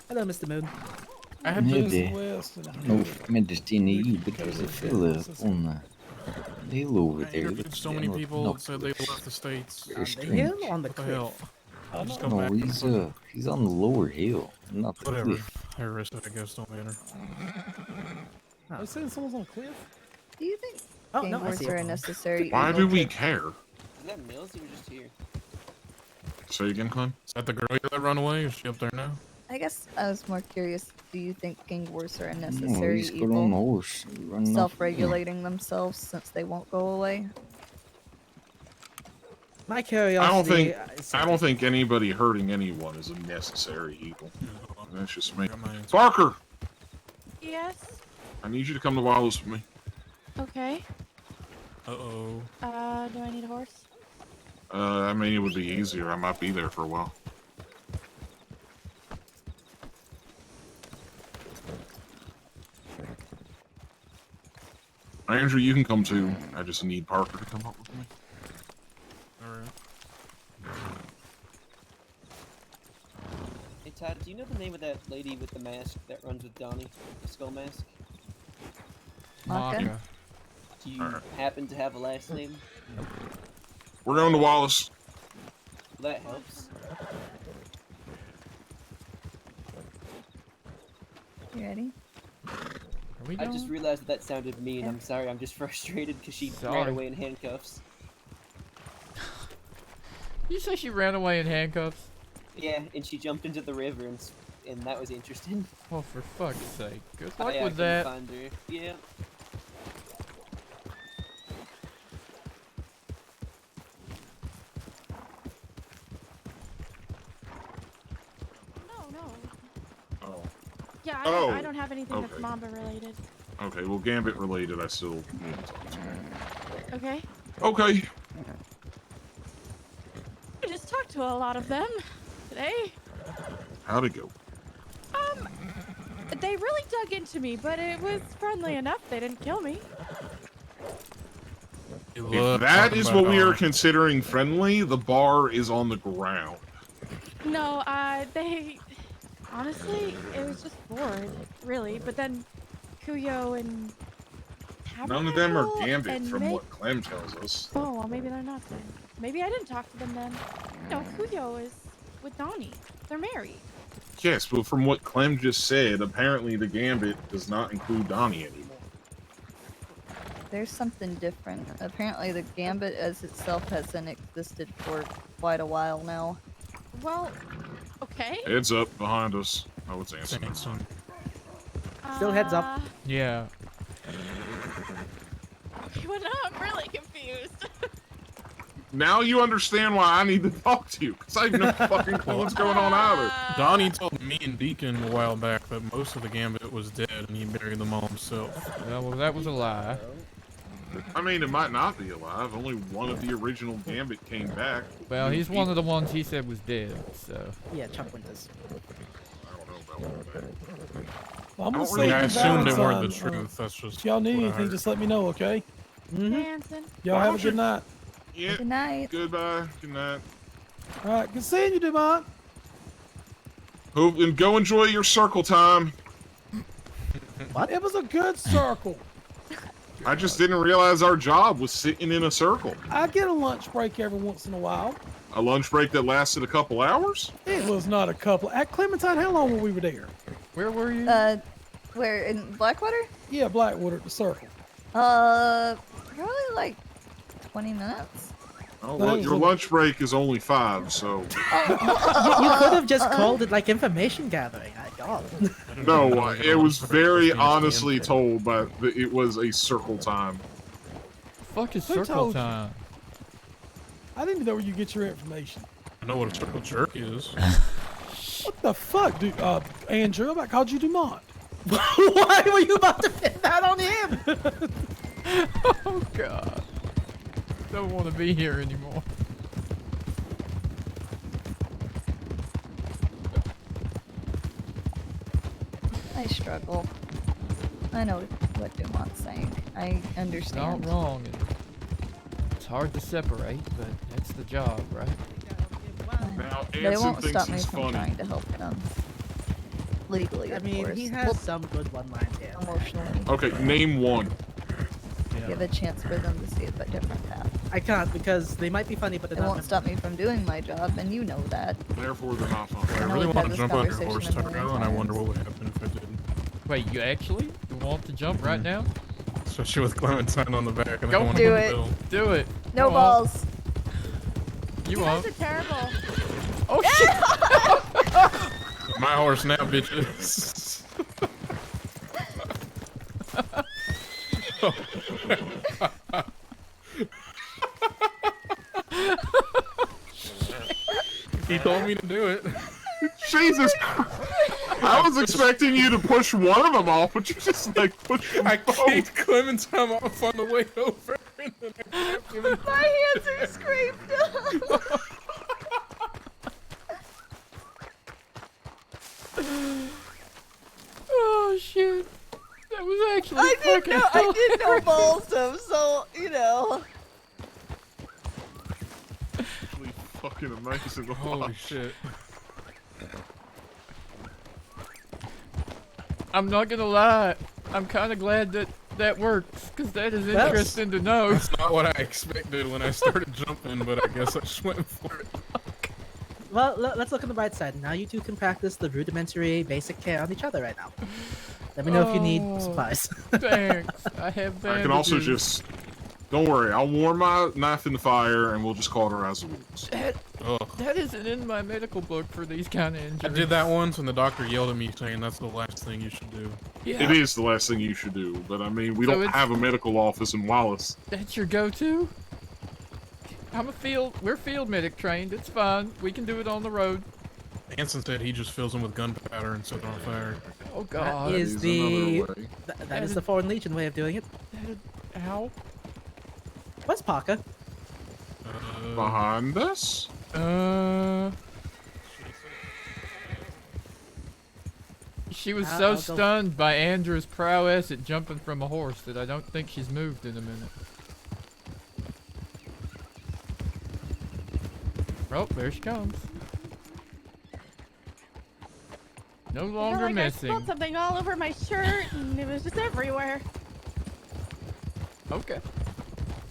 Hello, Mr. Moon. I had been been... No, minst inne i, but there's a fella on the hill over there. Interviewed so many people that said they left the states. Very On the strange. hill, on the What the cliff. hell? I'll just come No, back. he's on the lower hill, not the Whatever. cliff. I risked it, I guess, don't matter. I said someone's on a cliff. Do you think Oh, gang no, I wars see are it. a necessary Why evil? do we care? Is that Mills? He was just here. Say again, Clem? Is that the girl that ran away? Is she up there now? I guess I was more curious. Do you think gang wars are a No, necessary he's got on a evil? horse. Running off. Self-regulating themselves since they won't go away. My curiosity. I don't think anybody hurting anyone is a necessary evil. That's just me. Barker, Yes. I need you to come to Wallows with me. Okay. Uh-oh. Do I need a horse? I mean, it would be easier. I might be there for a while. Andrew, you can come too. I just need Parker to come up with me. Alright. Hey Todd, do you know the name of that lady with the mask that runs with Donnie? The skull mask? Maka. Do you happen to have a last name? We're going to Wallace. Well, that helps. You ready? I just realized that sounded mean. I'm sorry. I'm just frustrated because she ran away in handcuffs. You say she ran away in handcuffs? Yeah, and she jumped into the river, and that was interesting. Oh, for fuck's sake. Good luck I with couldn't that. find her. Yeah. Oh. Yeah, Oh, I don't have anything that's okay. Mamba related. Okay, well, Gambit related, I still need to talk to her. Okay. Okay. I just talked to a lot of them today. How'd it go? They really dug into me, but it was friendly enough. They didn't kill me. If that is what we are considering friendly, the bar is on the ground. No, they... Honestly, it was just bored, really. But then Kuyo and... None of them are Tabernacle Gambit, and from Meg- what Clem tells us. Oh, well, maybe they're not then. Maybe I didn't talk to them then. No, Kuyo is with Donnie. They're married. Yes, but from what Clem just said, apparently the Gambit does not include Donnie anymore. There's something different. Apparently, the Gambit as itself hasn't existed for quite a while now. Well, okay. Heads up behind us. Oh, it's Anson. Still heads up. Yeah. Well, now I'm really confused. Now you understand why I need to talk to you, because I have no fucking clue what's going on either. Donnie told me and Deacon a while back that most of the Gambit was dead and he buried them all himself. Well, that was a lie. I mean, it might not be alive. Only one of the original Gambit came back. Well, he's one of the ones he said was dead, so... Yeah, Chuck Winters. I don't know about that. Well, I'm I gonna don't say really- I for assumed it weren't the Valentine's, truth. That's just if y'all need what I anything, heard. just let me know, okay? Hanson. Y'all have a good night. Yeah. Good night. Goodbye. Good night. All right, good seeing you, Dumont. Hope and go enjoy your circle time. What? It was a good circle. I just didn't realize our job was sitting in a circle. I get a lunch break every once in a while. A lunch break that lasted a couple hours? It was not a couple. At Clementine, how long were we there? Where were you? Where, in Blackwater? Yeah, Blackwater at the circle. Probably like 20 minutes. Oh, well, your lunch break is only 5, so... You could have just called it like information gathering. I God. No, it was very honestly told, but it was a circle time. Fuck is Who circle told you? time? I didn't even know where you get your information. I know what a circle jerk is. What the fuck, dude? Andrew, I called you Dumont. Why were you about to fit that on him? Oh God. Don't want to be here anymore. I struggle. I know what Dumont's saying. I understand. Not wrong. It's hard to separate, but that's the job, right? Now, But it Anson won't thinks stop me he's from funny. trying to help them. Legally, I of mean, course. he has some good one-line here. Emotionally. Okay, name one. Give a chance for them to see a bit different path. I can't because they might be funny, but It they're not. won't stop me from doing my job, and you know that. Therefore, they're not funny. I know really we've want had to this jump on your conversation horse, a million Tyrell, and I wonder times. what would happen if I did. Wait, you actually want to jump right now? Especially with Clementine on the back. And I Go don't want do to it. bill. Do it. No Come on. balls. You You won't. guys are terrible. Oh shit! My horse now, bitches. He told me to do it. Jesus Christ. I was expecting you to push one of them off, but you just like push them I both. kicked Clementine off on the way over. And then I kept him. My hands are scraped up. Oh shit! That was was actually I did know fucking most of, so you know. Actually fucking amazing to Holy watch. shit. I'm not gonna lie. I'm kind of glad that that works, because that is That's- interesting to know. That's not what I expected when I started jumping, but I guess I just went for it. Well, let's look on the bright side. Now you two can practice the rudimentary basic care on each other right now. Let me know if you need Oh, supplies. Thanks. I have bandages. I can also just... Don't worry, I'll warm my knife in the fire and we'll just cauterize the wounds. That isn't in my medical book for these kind of I injuries. did that once, and the doctor yelled at me saying that's the last thing you should do. Yeah. It is the last thing you should do, but I mean, we So don't it's- have a medical office in Wallace. That's your go-to? We're field medic trained. It's fine. We can do it on the road. Anson said he just fills them with gunpowder and sets it on fire. Oh God. That is the that is the Foreign Legion way of doing it. Ow. Where's Parker? Behind us? She was I'll so go- stunned by Andrew's prowess at jumping from a horse that I don't think she's moved in a minute. Oh, there she comes. No I feel longer like I missing. spilled something all over my shirt, and it was just everywhere. Okay.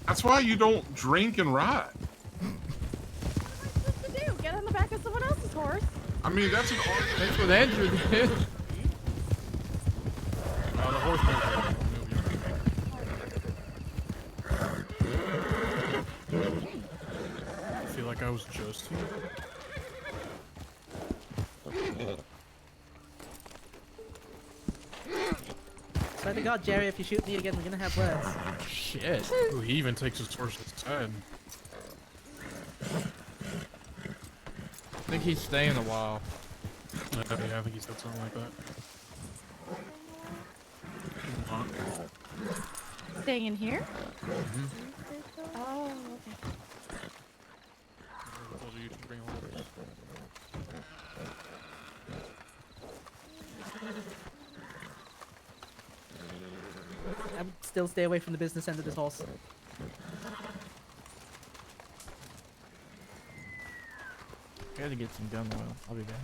That's why you don't drink and ride. What to do? Get on the back of someone else's horse? I mean, that's an That's what Andrew did. The horse won't I feel like I was just here. Swear to God, Jerry, if you shoot me again, we're gonna have words. Shit. Ooh, he even takes his horse inside. I think he's staying a while. Yeah, I think he said something like that. Staying in here? Mm-hmm. Oh, okay. I told you you should bring a horse. I would still stay away from the business end of this horse. Gotta get some gun oil. I'll be back.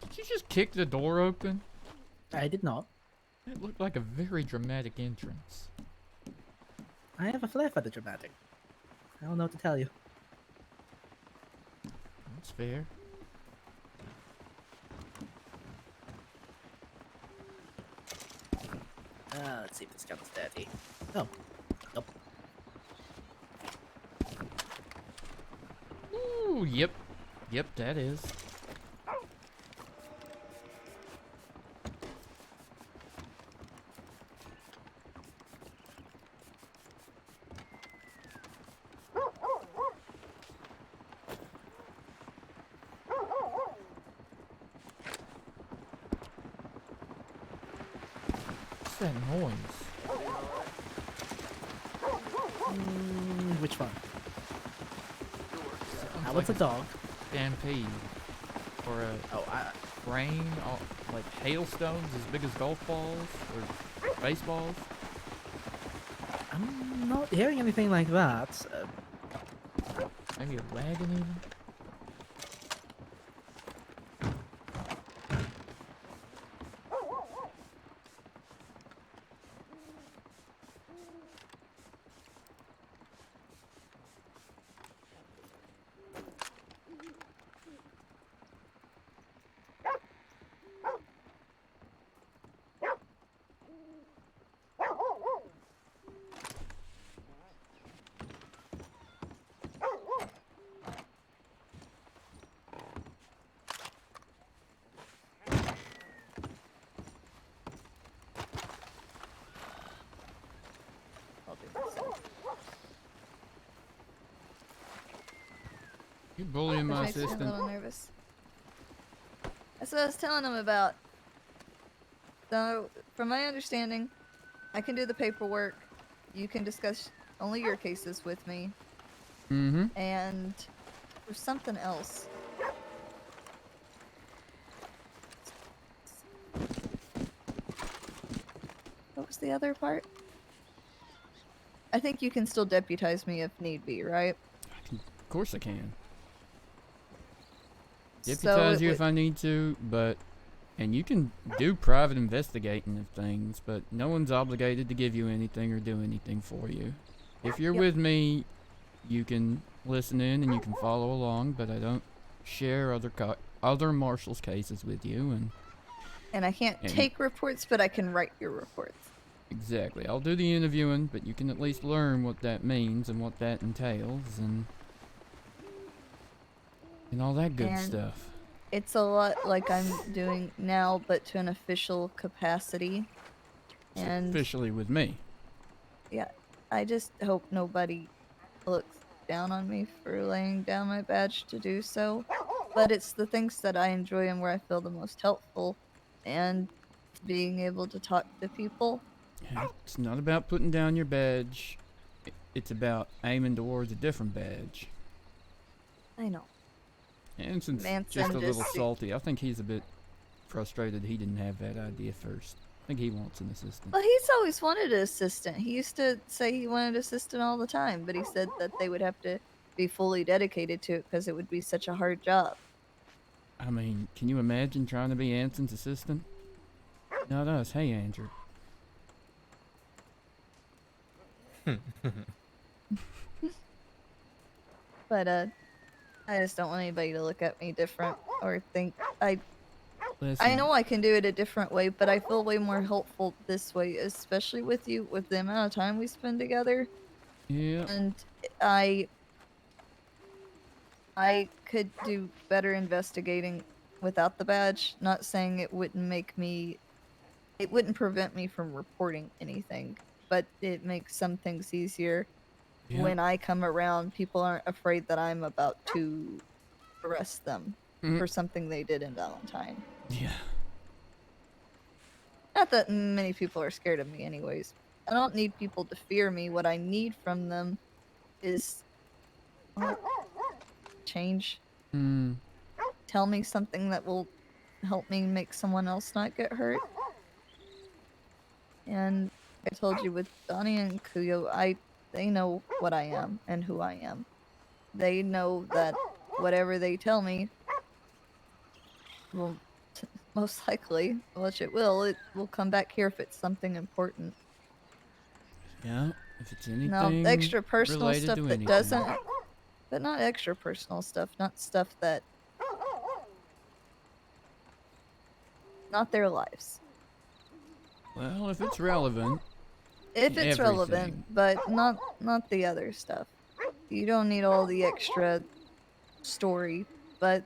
Did you just kick the door open? I did not. It looked like a very dramatic entrance. I have a flair for the dramatic. I don't know what to tell you. That's fair. Let's see if this gun is dirty. Oh. Nope. Ooh, yep. Yep, that is. What's that noise? Which one? Sounds What's a like dog? Stampede. Or a rain, like hailstones as big as golf balls or baseballs. I'm not hearing anything like that. Maybe a wagon even. You bullying Which my makes me a assistant. little nervous. That's what I was telling him about. So, from my understanding, I can do the paperwork. You can discuss only your cases with me. Mm-hmm. And there's something else. What was the other part? I think you can still deputize me if need be, right? Of course I can. So Deputize it you would- if I need to, but... And you can do private investigating of things, but no one's obligated to give you anything or do anything for you. If you're Yep. with me, you can listen in and you can follow along, but I don't share other marshals' cases with you. And I can't And- take reports, but I can write your reports. Exactly. I'll do the interviewing, but you can at least learn what that means and what that entails and all that good And stuff. It's a lot like I'm doing now, but to an official capacity. And Officially with me. yeah, I just hope nobody looks down on me for laying down my badge to do so. But it's the things that I enjoy and where I feel the most helpful, and being able to talk to people. It's not about putting down your badge. It's about aiming towards a different badge. I know. Anson's Manson just a little just- salty. I think he's a bit frustrated he didn't have that idea first. I think he wants an assistant. Well, he's always wanted an assistant. He used to say he wanted an assistant all the time, but he said that they would have to be fully dedicated to it because it would be such a hard job. I mean, can you imagine trying to be Anson's assistant? Not us. Hey, Andrew. But I just don't want anybody to look at me different or think I Listen. know I can do it a different way, but I feel way more helpful this way, especially with you, with the amount of time we spend together. Yeah. And I could do better investigating without the badge. Not saying it wouldn't prevent me from reporting anything, but it makes some things easier. Yeah. When I come around, people aren't afraid that I'm about to arrest them for something they did in Valentine. Yeah. Not that many people are scared of me anyways. I don't need people to fear me. What I need from them is change. Tell me something that will help me make someone else not get hurt. And I told you with Donnie and Kuyo, they know what I am and who I am. They know that whatever they tell me will most likely, which it will come back here if it's something important. Yeah. If it's anything Now, extra personal related stuff to that anything. doesn't, but not extra personal stuff, not stuff that, not their lives. Well, if it's relevant. If it's relevant, everything. but not the other stuff. You don't need all the extra story, but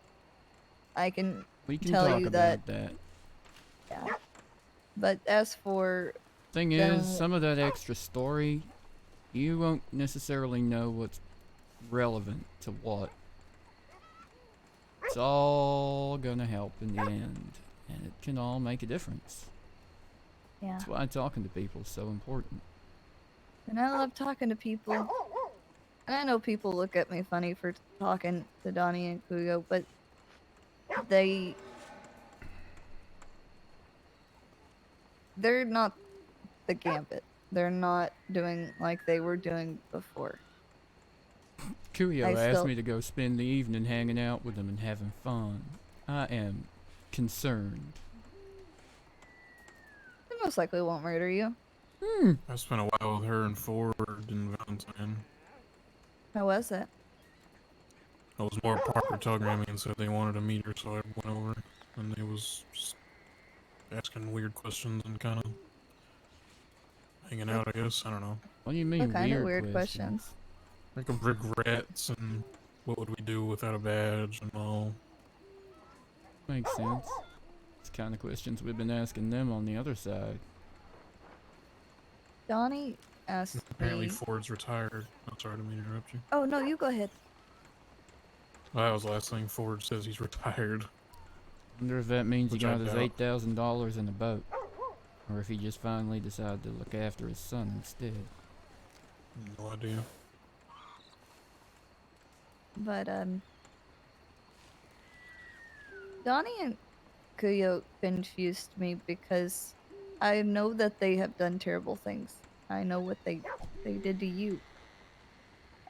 I can We can tell talk you about that. that. Yeah. But as for Thing is, some of that extra story, you won't necessarily know what's relevant to what. It's all gonna help in the end, and it can all make a difference. Yeah. That's why talking to people is so important. And I love talking to people. And I know people look at me funny for talking to Donnie and Kuyo, but they're not the Gambit. They're not doing like they were doing before. Kuyo asked me to go spend the evening hanging out with them and having fun. I am concerned. They most likely won't murder you. I spent a while with her and Ford and Valentine. How was it? I was more Parker telegramming and said they wanted to meet her, so I went over, and they was just asking weird questions and kind of hanging out, I guess. I don't know. What do you mean What kind of weird weird questions? Like regrets and what would we do without a badge and all. Makes sense. It's the kind of questions we've been asking them on the other side. Donnie asked Apparently me. Ford's retired. I'm sorry to interrupt you. Oh no, you go ahead. Well, that was the last thing Ford says. He's retired. Wonder if that means he Which I got his doubt. $8,000 in a boat, or if he just finally decided to look after his son instead. No idea. But Donnie and Kuyo confused me because I know that they have done terrible things. I know what they did to you.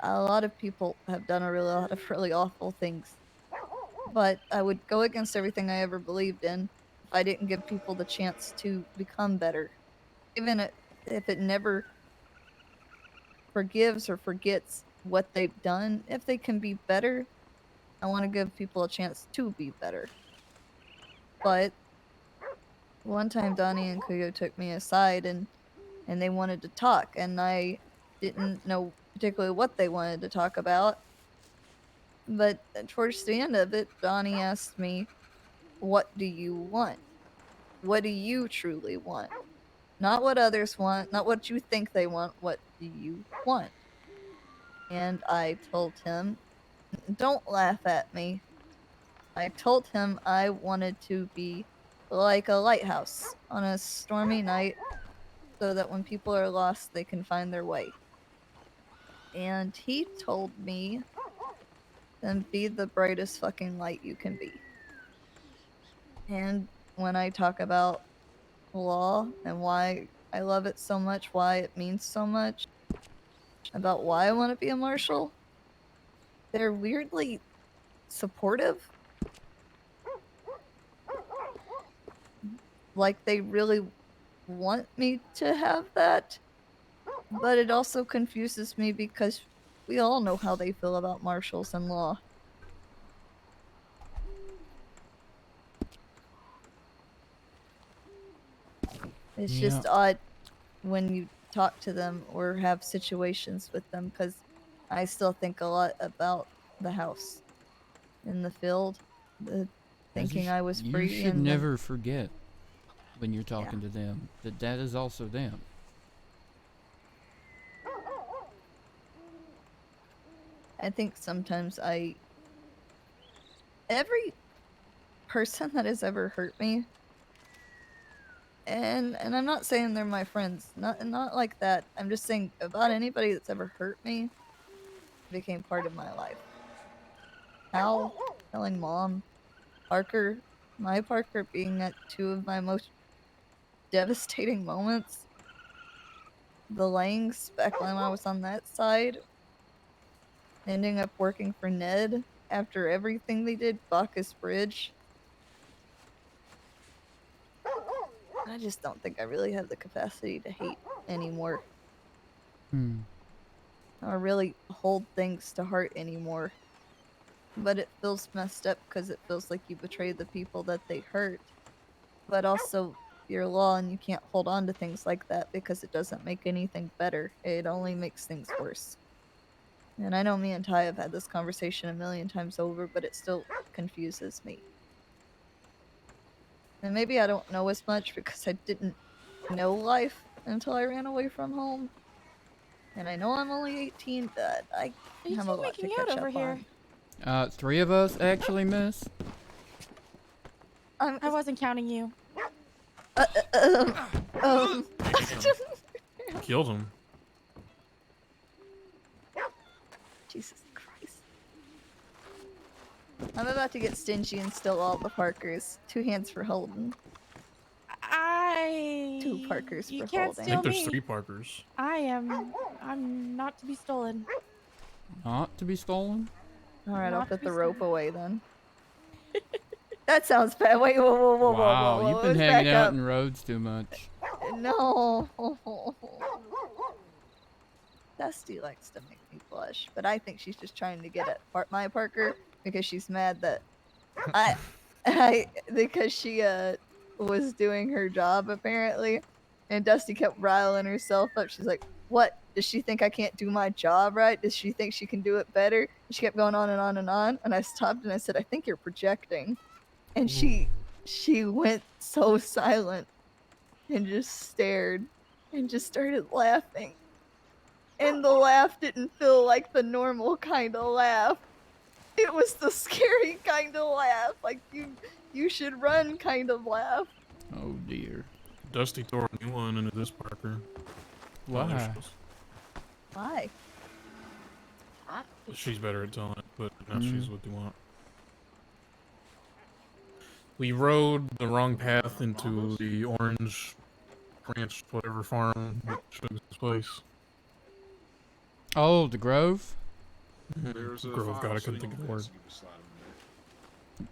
A lot of people have done a lot of really awful things. But I would go against everything I ever believed in if I didn't give people the chance to become better. Even if it never forgives or forgets what they've done, if they can be better, I want to give people a chance to be better. But one time Donnie and Kuyo took me aside and they wanted to talk, and I didn't know particularly what they wanted to talk about. But towards the end of it, Donnie asked me, "What do you want? What do you truly want? Not what others want, not what you think they want, what do you want?" And I told him, "Don't laugh at me." I told him I wanted to be like a lighthouse on a stormy night so that when people are lost, they can find their way. And he told me, "Then be the brightest fucking light you can be." And when I talk about law and why I love it so much, why it means so much, about why I want to be a marshal, they're weirdly supportive. Like they really want me to have that. But it also confuses me because we all know how they feel about marshals and law. It's just odd when you talk to them or have situations with them because I still think a lot about the house in the field, thinking I was You free should and then never forget when you're talking to them that is also them. I think sometimes every person that has ever hurt me, and I'm not saying they're my friends, not like that. I'm just saying about anybody that's ever hurt me became part of my life. Hal, telling Mom, Parker, my Parker being at two of my most devastating moments. The Langs back when I was on that side, ending up working for Ned after everything they did, Bacchus Bridge. I just don't think I really have the capacity to hate anymore. Or really hold things to heart anymore. But it feels messed up because it feels like you betrayed the people that they hurt. But also, you're law and you can't hold on to things like that because it doesn't make anything better. It only makes things worse. And I know me and Ty have had this conversation a million times over, but it still confuses me. And maybe I don't know as much because I didn't know life until I ran away from home. And I know I'm only 18, but I Are you have two a lot to making catch out over up here? on. 3 of us actually, miss. I wasn't counting you. Killed him. Jesus Christ. I'm about to get stingy and steal all the Parkers. 2 hands for holding. 2 Parkers You for can't holding. I steal think there's me. 3 Parkers. I'm not to be stolen. Not to be stolen? Alright, I'll Not to put be the rope away then. That sounds bad. Wait, whoa, Wow, you've been let's hanging back out up. in roads too much. No. Dusty likes to make me blush, but I think she's just trying to get at my Parker because she's mad that I because she was doing her job apparently, and Dusty kept riling herself up. She's like, "What? Does she think I can't do my job right? Does she think she can do it better?" And she kept going on and on and on, and I stopped and I said, "I think you're projecting." And she went so silent and just stared and just started laughing. And the laugh didn't feel like the normal kind of laugh. It was the scary kind of laugh, like you should run kind of laugh. Oh dear. Dusty threw a new one into this Parker. Oh, there Why? she is. Why? She's better at telling it, but now she's what you want. We rode the wrong path into the orange ranch, whatever farm that shows this place. Oh, the Grove? There's a Grove, file God, I sitting couldn't think on of the word. desk, you just slide it in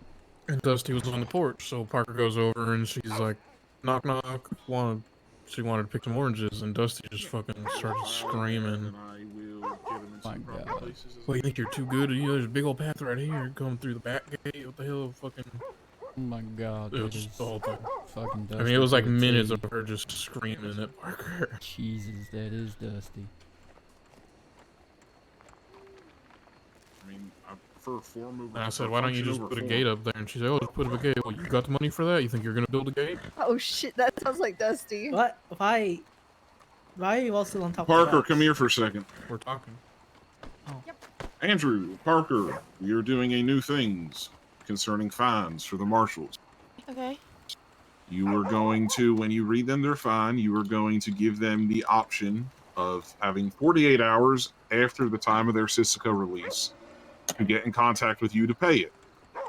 there. And Dusty was on the porch, so Parker goes over and she's like, knock knock, she wanted to pick some oranges, and Dusty just fucking started screaming. And I will get them into the proper places. Well, you think you're too good? You know, there's a big old path right here going through the back gate. What the hell, fucking... Oh my god, It that was is just the whole thing. fucking Dusty. I mean, it was like to a minutes T. of her just screaming at Parker. Jesus, that is Dusty. I mean, I prefer four movers. And I said, why don't you just put a gate up there? And she said, oh, just put up a gate. Well, you got the money for that? You think you're gonna build a gate? Oh shit, that sounds like Dusty. What? Why are you all still on top Parker, of come here for a second. We're talking. Andrew, Parker, we are doing a new things concerning fines for the marshals. Okay. You are going to, when you read them their fine, you are going to give them the option of having 48 hours after the time of their Sisika release to get in contact with you to pay it.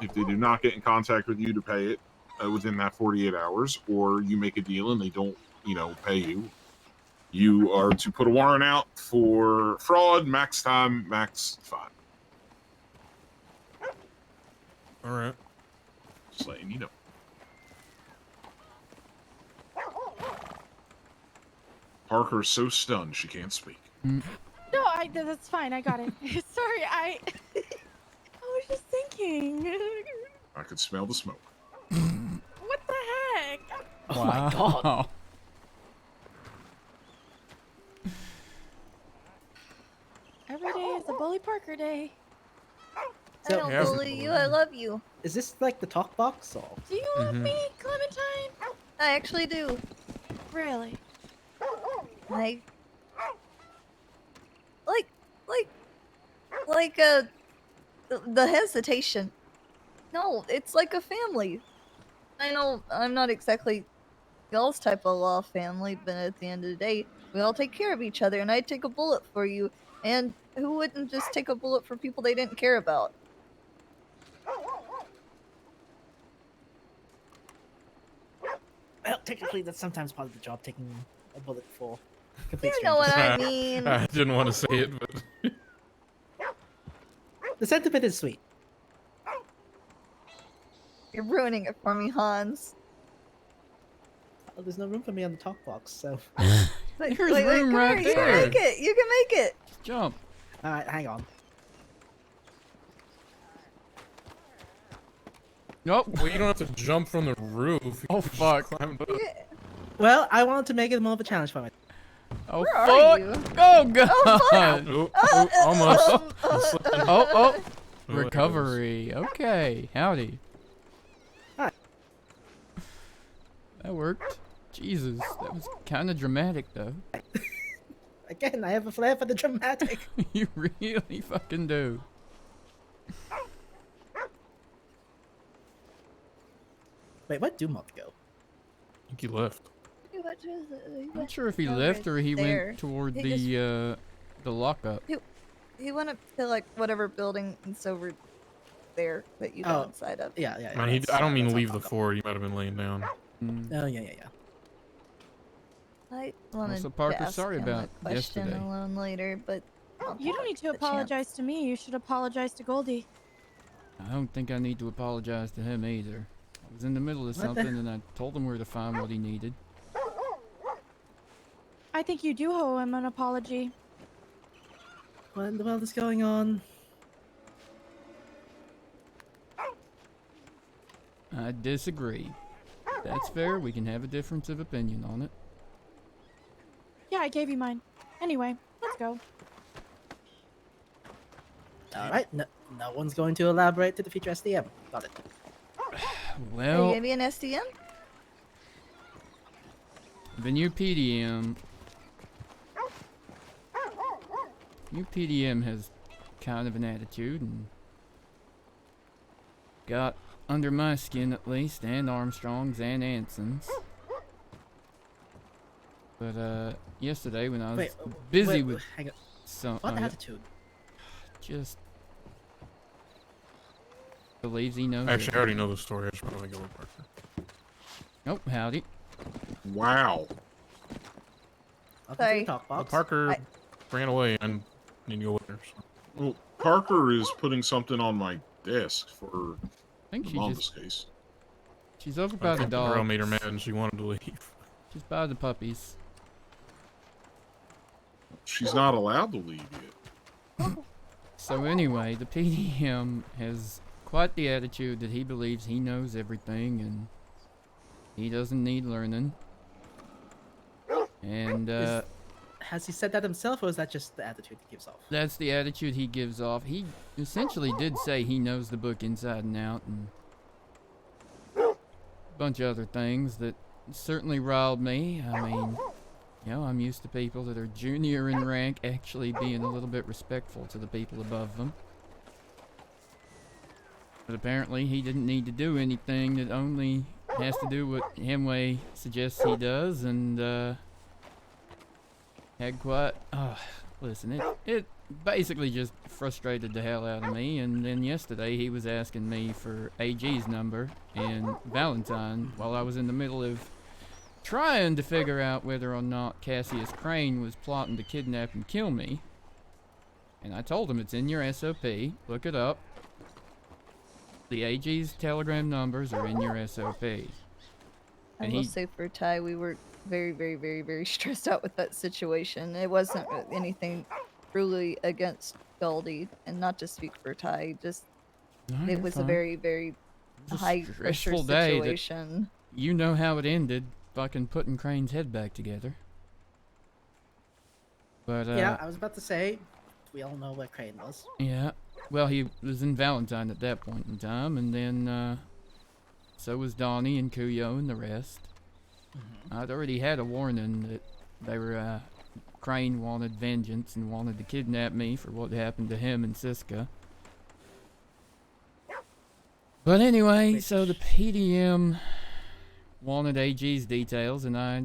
If they do not get in contact with you to pay it within that 48 hours, or you make a deal and they don't, pay you, you are to put a warrant out for fraud, max time, max fine. All right. Just letting you know. Parker's so stunned she can't speak. No, that's fine. I got it. Sorry, I was just thinking. I could smell the smoke. What the heck? Oh my god. Every day is a Bully Parker day. I don't bully you, I love you. Is this like the talk box or? Do you love me, Clementine? I actually do. Really? The hesitation. No, it's like a family. I know I'm not exactly y'all's type of law family, but at the end of the day, we all take care of each other, and I'd take a bullet for you. And who wouldn't just take a bullet for people they didn't care about? Well, technically, that's sometimes part of the job, taking a bullet for You know what I mean. I didn't want to say it, but the sentiment is sweet. You're ruining it for me, Hans. Oh, there's no room for me on the talk box, so. Wait, There's wait, room come right here, there. You can make it. You can make it. Jump. All right, hang on. Nope. Well, you don't have to jump from the roof. Oh fuck. Climb up. Well, I wanted to make it more of a challenge for me. Oh Where fuck! are you? Oh god! Oh, almost. Oh. Recovery. Okay. Howdy. Hi. That worked. Jesus, that was kind of dramatic though. Again, I have a flair for the dramatic. You really fucking do. Wait, where'd Dumont go? I think he left. I'm not sure if he left or he went toward the lockup. He went up to like whatever building it's over there that you go inside of. Yeah. I mean, I don't mean leave the fort. He might have been laying down. Oh yeah. I wanted Also, Parker, to ask sorry him about a question yesterday. alone later, but You don't need to apologize to me. You should apologize to Goldie. I don't think I need to apologize to him either. I was in the middle of What the- something and I told him where to find what he needed. I think you do owe him an apology. What in the world is going on? I disagree. That's fair. We can have a difference of opinion on it. Yeah, I gave you mine. Anyway, let's go. All right, no one's going to elaborate to the future SDM. Got it. Are you Well, gonna be an SDM? the new PDM has kind of an attitude, and got under my skin at least, and Armstrong's and Anson's. But yesterday when I was busy with hang on. some, What attitude? just believes he knows. Actually, I already know the story. I should probably go with Parker. Oh, howdy. Wow. Sorry. Parker ran away and didn't go with her. So. Well, Parker is putting something on my desk for think the she Mama's just- case. She's over I by the think girl dog. made her mad and she wanted to leave. She's by the puppies. She's not allowed to leave yet. So anyway, the PDM has quite the attitude that he believes he knows everything and he doesn't need learning. And Has he said that himself, or is that just the attitude he gives off? that's the attitude he gives off. He essentially did say he knows the book inside and out and a bunch of other things that certainly riled me. I mean, you know, I'm used to people that are junior in rank actually being a little bit respectful to the people above them. But apparently he didn't need to do anything that only has to do what Hemway suggests he does, and had quite... listen, it basically just frustrated the hell out of me, and then yesterday he was asking me for AG's number and Valentine while I was in the middle of trying to figure out whether or not Cassius Crane was plotting to kidnap and kill me. And I told him it's in your SOP, look it up. The AG's telegram numbers are in your SOP. I And will he say for Ty, we were very, very, very, very stressed out with that situation. It wasn't anything truly against Goldie, and not to speak for Ty, just No, it you're was a fine. very, very It was a high pressure stressful day that- situation. You know how it ended, fucking putting Crane's head back together. But Yeah, I was about to say, we all know where Crane was. yeah. Well, he was in Valentine at that point in time, and then so was Donnie and Kuyo and the rest. I'd already had a warning that they were Crane wanted vengeance and wanted to kidnap me for what happened to him and Siska. But anyway, so the PDM wanted AG's details, and I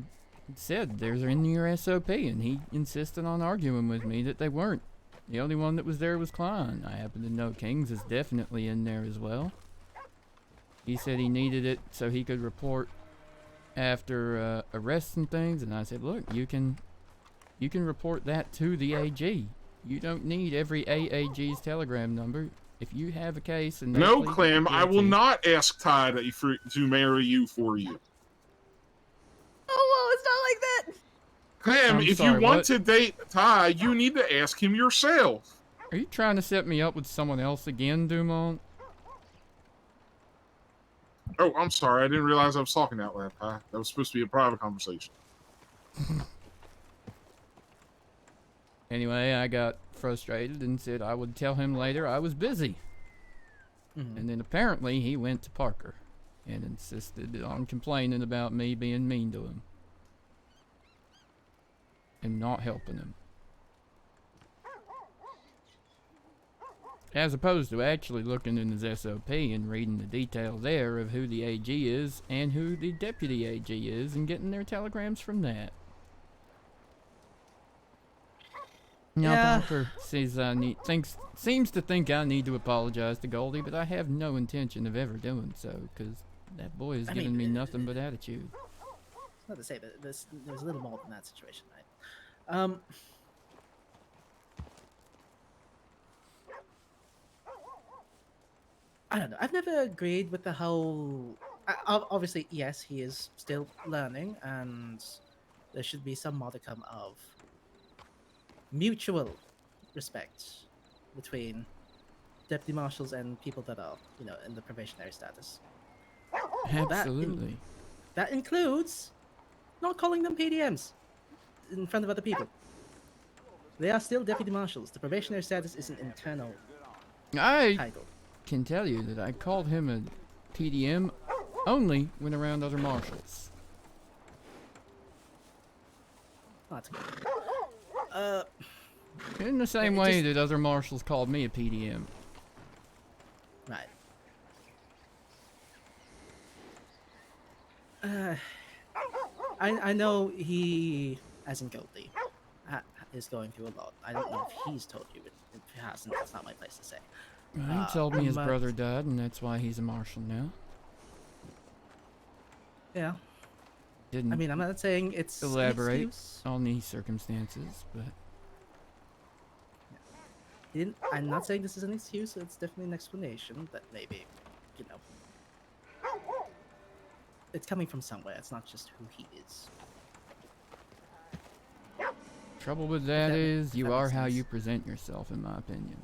said they're in your SOP, and he insisted on arguing with me that they weren't. The only one that was there was Klein. I happen to know Kings is definitely in there as well. He said he needed it so he could report after arrests and things, and I said, look, you can report that to the AG. You don't need every AAG's telegram number. If you have a case and they No, plead Clem, I will guilty- not ask Ty to marry you for you. Oh, it's not like that. Clem, I'm if sorry, you want what? to date Ty, you need to ask him yourself. Are you trying to set me up with someone else again, Dumont? Oh, I'm sorry. I didn't realize I was talking out loud, Ty. That was supposed to be a private conversation. Anyway, I got frustrated and said I would tell him later I was busy. And then apparently he went to Parker and insisted on complaining about me being mean to him and not helping him. As opposed to actually looking in his SOP and reading the detail there of who the AG is and who the deputy AG is and getting their telegrams from that. Now Yeah. Parker says seems to think I need to apologize to Goldie, but I have no intention of ever doing so, because that boy is I giving mean, me nothing but attitude. Not to say, but there's a little more than that situation, right? I don't know. I've never agreed with the whole. Obviously, yes, he is still learning, and there should be some modicum of mutual respect between deputy marshals and people that are, in the probationary status. Absolutely. That includes not calling them PDMs in front of other people. They are still deputy marshals. The probationary status is an internal I title. can tell you that I called him a PDM only when around other marshals. Oh, that's good. In the same way that other marshals called me a PDM. Right. Uh, I know he, as in guilty, is going through a lot. I don't know if he's told you, but if he hasn't, that's not my place to say. He told me his but- brother died, and that's why he's a marshal now. Yeah. Didn't I mean, I'm not saying it's an elaborate excuse. on these circumstances, but He didn't. I'm not saying this is an excuse. It's definitely an explanation that maybe, you know, it's coming from somewhere. It's not just who he is. trouble with that is if you that are makes how sense. you present yourself, in my opinion.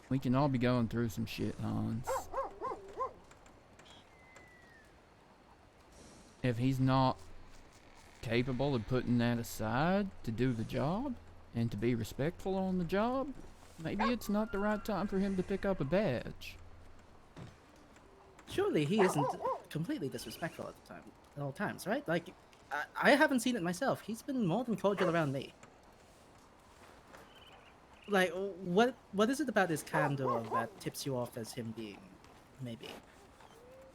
We can all be going through some shit, Hans. If he's not capable of putting that aside to do the job and to be respectful on the job, maybe it's not the right time for him to pick up a badge. Surely he isn't completely disrespectful at all times, right? Like, I haven't seen it myself. He's been more than cordial around me. Like, what is it about his candor that tips you off as him being maybe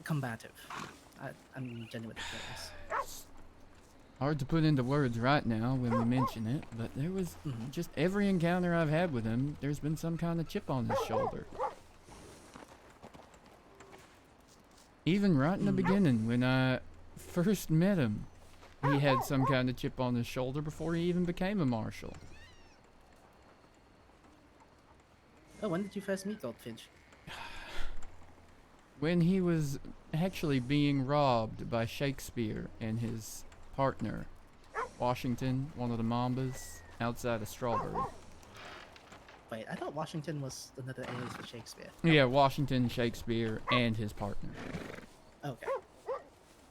combative? I'm genuinely curious. Hard to put into words right now when we mention it, but there was just every encounter I've had with him, there's been some kind of chip on his shoulder. Even right in the beginning, when I first met him, he had some kind of chip on his shoulder before he even became a marshal. Oh, when did you first meet Goldfinch? When he was actually being robbed by Shakespeare and his partner, Washington, one of the Mambas, outside of Strawberry. Wait, I thought Washington was another alias for Shakespeare. Yeah, Washington, Shakespeare, and his partner Okay.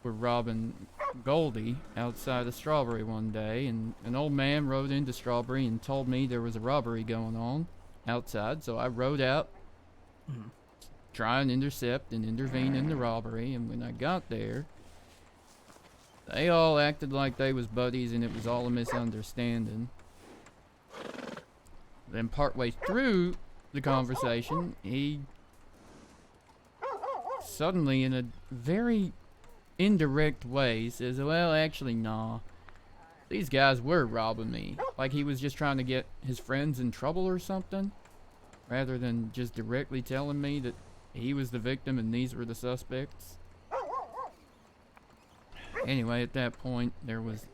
were robbing Goldie outside of Strawberry one day, and an old man rode into Strawberry and told me there was a robbery going on outside, so I rode out, try and intercept and intervene in the robbery, and when I got there, they all acted like they was buddies and it was all a misunderstanding. Then partway through the conversation, he suddenly, in a very indirect way, says, well, actually, nah. These guys were robbing me. Like he was just trying to get his friends in trouble or something, rather than just directly telling me that he was the victim and these were the suspects. Anyway, at that point, there was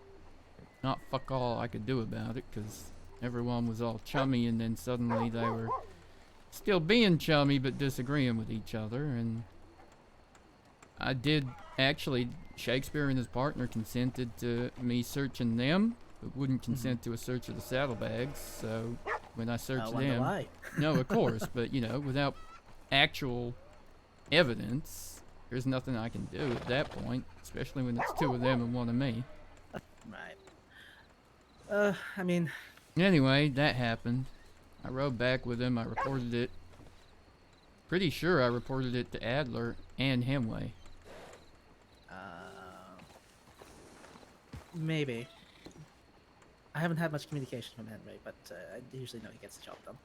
not fuck all I could do about it, because everyone was all chummy, and then suddenly they were still being chummy but disagreeing with each other, and I did actually, Shakespeare and his partner consented to me searching them, but wouldn't consent to a search of the saddlebags, so when I searched wonder them... why. No, of course, but you know, without actual evidence, there's nothing I can do at that point, especially when it's two of them and one of me. Right. I mean... Anyway, that happened. I rode back with him, I reported it. Pretty sure I reported it to Adler and Hemway. Maybe. I haven't had much communication from Henry, but I usually know he gets the job done.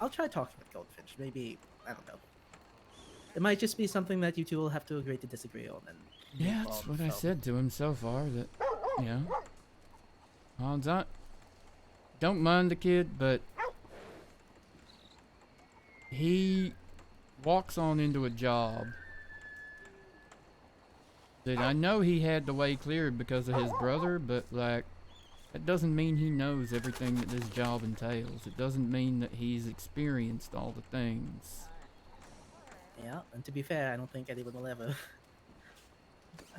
I'll try talking with Goldfinch. Maybe, I don't know. It might just be something that you two will have to agree to disagree on. And Yeah, move that's on what I from. said to him so far, that, you know, Hans, I don't mind the kid, but he walks on into a job that I know he had the way cleared because of his brother, but, like, that doesn't mean he knows everything that this job entails. It doesn't mean that he's experienced all the things. Yeah, and to be fair, I don't think anyone will ever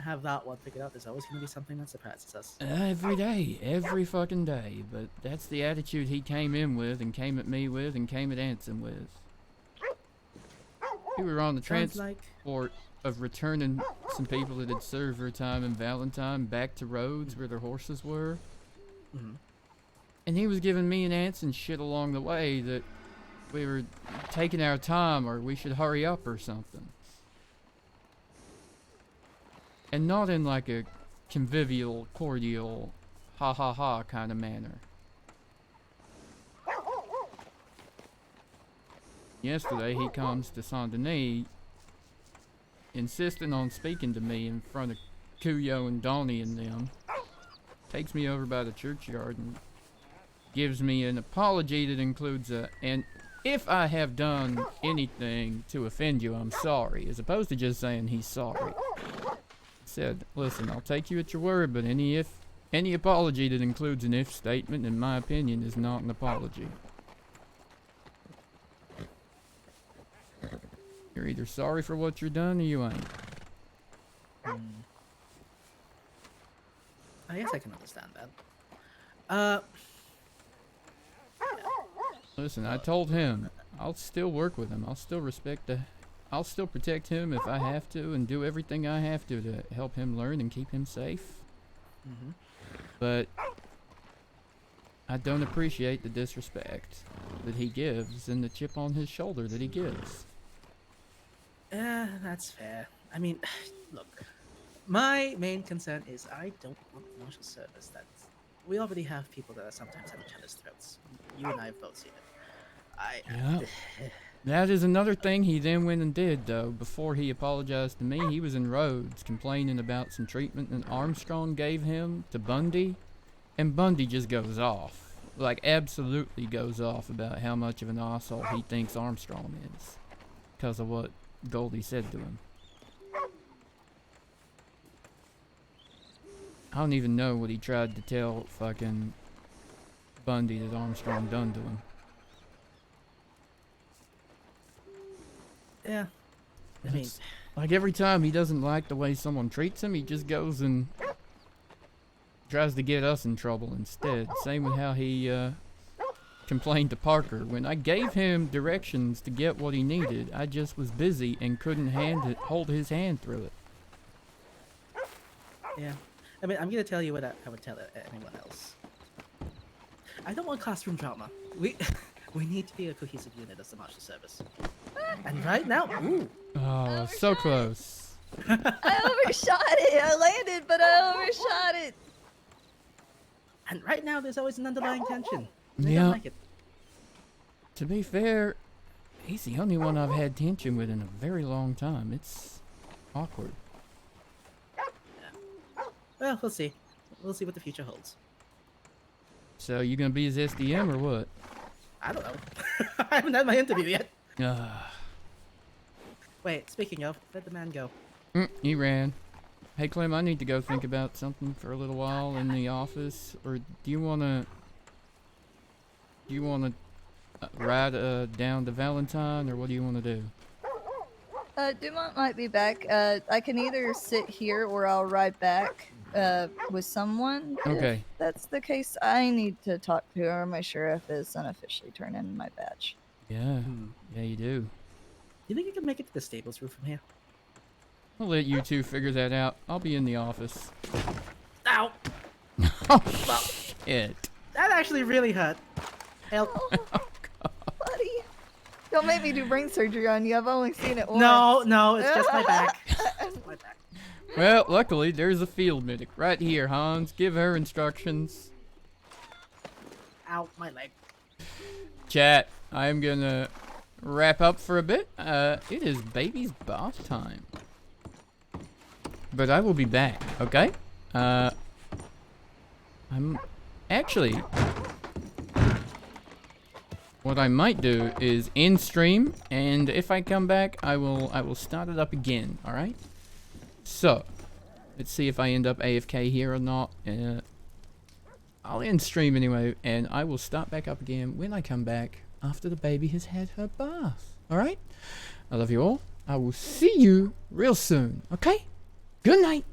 have that one figured out. There's always going to be something that surprises us. Every day, every fucking day, but that's the attitude he came in with, and came at me with, and came at Anson with. We were on the Sounds like- transport of returning some people that had served their time in Valentine back to Rhodes where their horses were. And he was giving me and Anson shit along the way that we were taking our time or we should hurry up or something. And not in like a convivial, cordial, ha ha ha kind of manner. yesterday he comes to Saint Denis, insisting on speaking to me in front of Kuyo and Donnie and them. Takes me over by the churchyard and gives me an apology that includes and if I have done anything to offend you, I'm sorry, as opposed to just saying he's sorry. Said, listen, I'll take you at your word, but any apology that includes an if statement, in my opinion, is not an apology. You're either sorry for what you're done or you ain't. I guess I can understand that. Listen, I told him I'll still work with him. I'll still I'll still protect him if I have to and do everything I have to help him learn and keep him safe. But I don't appreciate the disrespect that he gives and the chip on his shoulder that he gives. That's fair. I mean, look, my main concern is I don't want Marshal service. We already have people that are sometimes at each other's throats. You and I have both seen it. Yeah. That is another thing he then went and did, though. Before he apologized to me, he was in Rhodes complaining about some treatment that Armstrong gave him to Bundy. And Bundy just goes off. Like, absolutely goes off about how much of an asshole he thinks Armstrong is. Because of what Goldie said to him. I don't even know what he tried to tell fucking Bundy that Armstrong done to him. Yeah. I mean, like every time he doesn't like the way someone treats him, he just goes and tries to get us in trouble instead. Same with how he complained to Parker. When I gave him directions to get what he needed, I just was busy and couldn't hold his hand through it. yeah. I mean, I'm gonna tell you what I would tell anyone else. I don't want classroom drama. We need to be a cohesive unit as the Marshal Service. And right now, ooh. Oh, so close. I overshot it. I landed, but I overshot it. And right now, there's always an underlying tension. I Yeah. don't like it. To be fair, he's the only one I've had tension with in a very long time. It's awkward. Well, we'll see. We'll see what the future holds. So you gonna be his SDM or what? I don't know. I haven't had my interview yet. Ah. Wait, speaking of, let the man go. He ran. Hey Clem, I need to go think about something for a little while in the office. Or do you wanna ride down to Valentine, or what do you wanna do? Dumont might be back. I can either sit here or I'll ride back with someone. Okay. If that's the case, I need to talk to her. My sheriff is unofficially turn in my badge. Yeah. Yeah, you do. Do you think you can make it to the stables route from here? I'll let you two figure that out. I'll be in the office. Ow! Oh, shit. That actually really hurt. Help. Buddy, don't make me do brain surgery on you. I've only seen it once. No, it's just my back. My back. Well, luckily, there's a field medic right here, Hans. Give her instructions. Ow, my leg. Chat, I'm gonna wrap up for a bit. It is baby's bath time. But I will be back, okay? I'm actually... What I might do is end stream, and if I come back, I will start it up again, alright? So, let's see if I end up AFK here or not. I'll end stream anyway, and I will start back up again when I come back after the baby has had her bath. Alright? I love you all. I will see you real soon, okay? Good night.